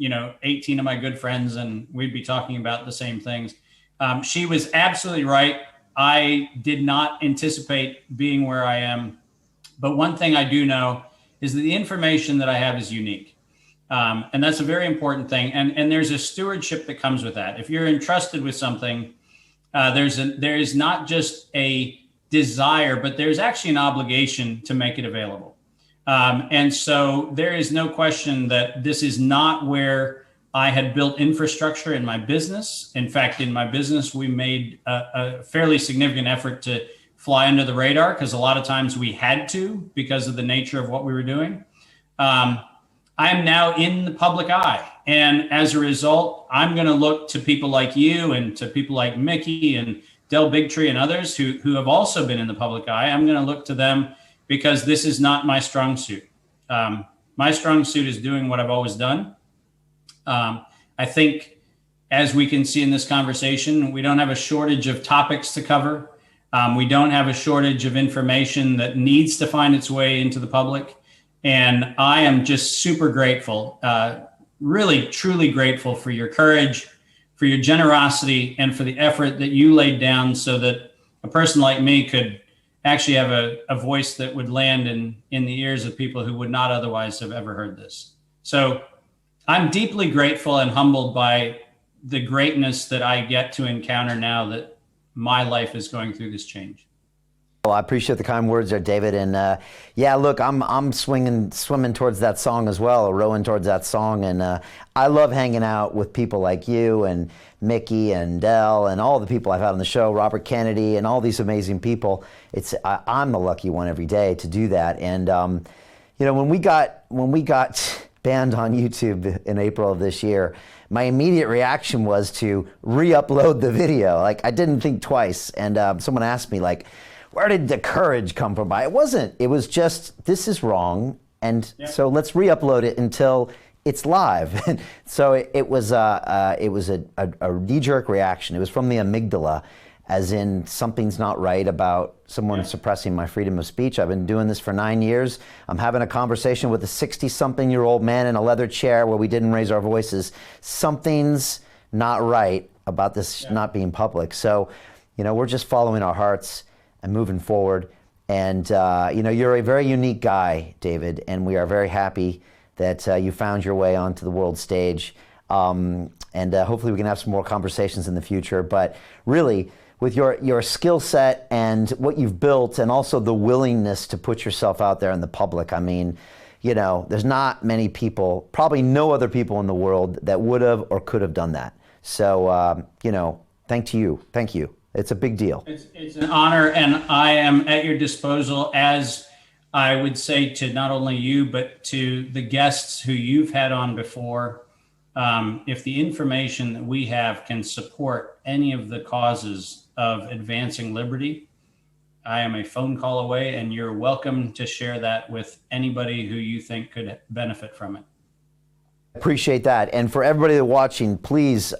18 of my good friends, and we'd be talking about the same things. She was absolutely right. I did not anticipate being where I am. But one thing I do know is that the information that I have is unique. And that's a very important thing. And there's a stewardship that comes with that. If you're entrusted with something, there is not just a desire, but there's actually an obligation to make it available. And so there is no question that this is not where I had built infrastructure in my business. In fact, in my business, we made a fairly significant effort to fly under the radar, because a lot of times we had to because of the nature of what we were doing. I'm now in the public eye. And as a result, I'm going to look to people like you and to people like Mickey and Del Bigtree and others who have also been in the public eye. I'm going to look to them because this is not my strong suit. My strong suit is doing what I've always done. I think, as we can see in this conversation, we don't have a shortage of topics to cover. We don't have a shortage of information that needs to find its way into the public. And I am just super grateful, really, truly grateful for your courage, for your generosity, and for the effort that you laid down so that a person like me could actually have a voice that would land in the ears of people who would not otherwise have ever heard this. So I'm deeply grateful and humbled by the greatness that I get to encounter now that my life is going through this change.
Well, I appreciate the kind words there, David. And yeah, look, I'm swimming towards that song as well, or rowing towards that song. And I love hanging out with people like you and Mickey and Del and all the people I've had on the show, Robert Kennedy and all these amazing people. I'm the lucky one every day to do that. And when we got banned on YouTube in April of this year, my immediate reaction was to re-upload the video. Like, I didn't think twice. And someone asked me, like, where did the courage come from? It wasn't. It was just, this is wrong, and so let's re-upload it until it's live. So it was a knee-jerk reaction. It was from the amygdala, as in something's not right about someone suppressing my freedom of speech. I've been doing this for 9 years. I'm having a conversation with a 60-something-year-old man in a leather chair where we didn't raise our voices. Something's not right about this not being public. So, we're just following our hearts and moving forward. And, you're a very unique guy, David, and we are very happy that you found your way onto the world stage. And hopefully we can have some more conversations in the future. But really, with your skill set and what you've built, and also the willingness to put yourself out there in the public, I mean, there's not many people, probably no other people in the world that would have or could have done that. So, thank you. It's a big deal.
It's an honor, and I am at your disposal as I would say to not only you, but to the guests who you've had on before, if the information that we have can support any of the causes of advancing liberty, I am a phone call away, and you're welcome to share that with anybody who you think could benefit from it.
Appreciate that. And for everybody that's watching, please,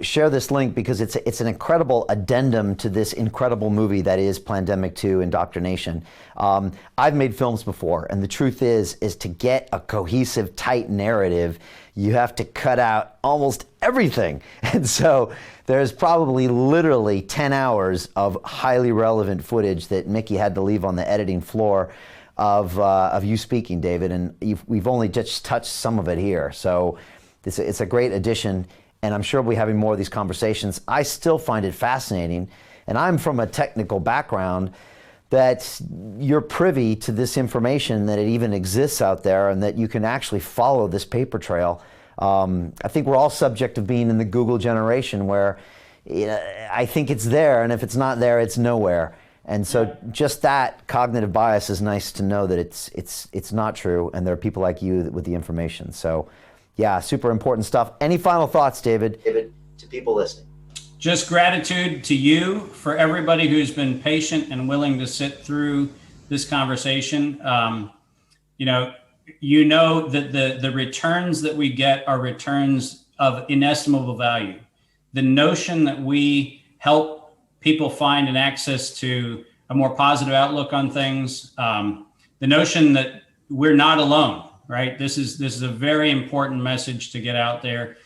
share this link, because it's an incredible addendum to this incredible movie that is Plandemic 2: Indoctrination. I've made films before, and the truth is to get a cohesive, tight narrative, you have to cut out almost everything. And so there's probably literally 10 hours of highly relevant footage that Mickey had to leave on the editing floor of you speaking, David, and we've only just touched some of it here. So it's a great addition, and I'm sure we'll be having more of these conversations. I still find it fascinating, and I'm from a technical background, that you're privy to this information, that it even exists out there, and that you can actually follow this paper trail. I think we're all subject of being in the Google generation, where I think it's there, and if it's not there, it's nowhere. And so just that cognitive bias is nice to know that it's not true, and there are people like you with the information. So yeah, super important stuff. Any final thoughts, David?
David, to people listening.
Just gratitude to you for everybody who's been patient and willing to sit through this conversation. You know that the returns that we get are returns of inestimable value. The notion that we help people find an access to a more positive outlook on things, the notion that we're not alone, right? This is a very important message to get out there.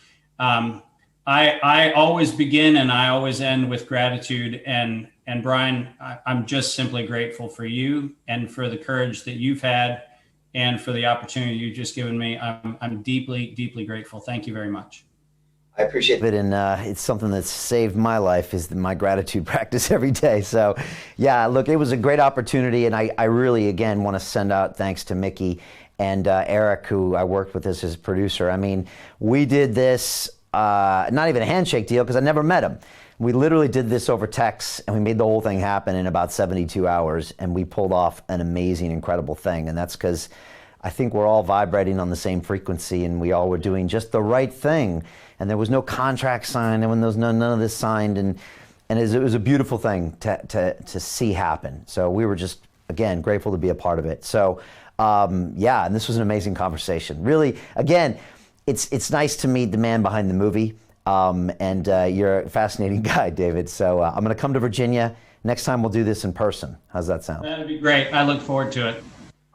I always begin and I always end with gratitude. And Brian, I'm just simply grateful for you and for the courage that you've had and for the opportunity you've just given me. I'm deeply, deeply grateful. Thank you very much.
I appreciate
it. And it's something that's saved my life, is my gratitude practice every day. So yeah, look, it was a great opportunity. And I really, again, want to send out thanks to Mickey and Eric, who I worked with as his producer. I mean, we did this, not even a handshake deal, because I never met him. We literally did this over text, and we made the whole thing happen in about 72 hours. And we pulled off an amazing, incredible thing. And that's because I think we're all vibrating on the same frequency, and we all were doing just the right thing. And there was no contract signed, and when there was none of this signed, and it was a beautiful thing to see happen. So we were just, again, grateful to be a part of it. So yeah, and this was an amazing conversation. Really, again, it's nice to meet the man behind the movie, and you're a fascinating guy, David. So I'm going to come to Virginia. Next time we'll do this in person. How's that sound?
That'd be great. I look forward to it.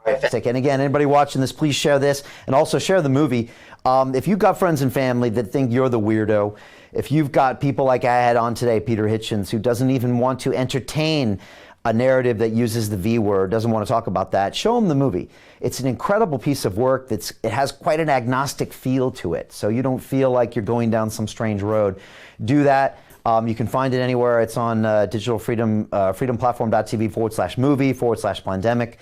And again, anybody watching this, please share this, and also share the movie. If you've got friends and family that think you're the weirdo, if you've got people like I had on today, Peter Hitchens, who doesn't even want to entertain a narrative that uses the V word, doesn't want to talk about that, show them the movie. It's an incredible piece of work. It has quite an agnostic feel to it, so you don't feel like you're going down some strange road. Do that. You can find it anywhere. It's on digital freedom, freedomplatform.tv/movie/Plandemic.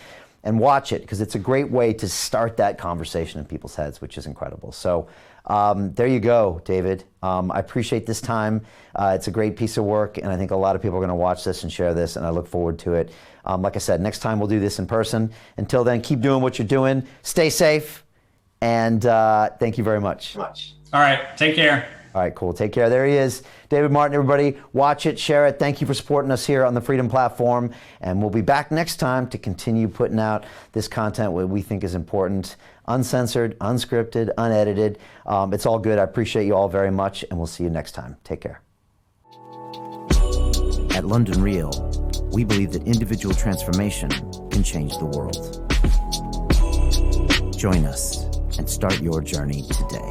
And watch it, because it's a great way to start that conversation in people's heads, which is incredible. So there you go, David. I appreciate this time. It's a great piece of work, and I think a lot of people are going to watch this and share this, and I look forward to it. Like I said, next time we'll do this in person. Until then, keep doing what you're doing. Stay safe, and thank you very much.
All right, take care.
All right, cool. Take care. There he is. David Martin, everybody. Watch it, share it. Thank you for supporting us here on the Freedom Platform. And we'll be back next time to continue putting out this content what we think is important. Uncensored, unscripted, unedited. It's all good. I appreciate you all very much, and we'll see you next time. Take care. At London Real, we believe that individual transformation can change the world. Join us and start your journey today.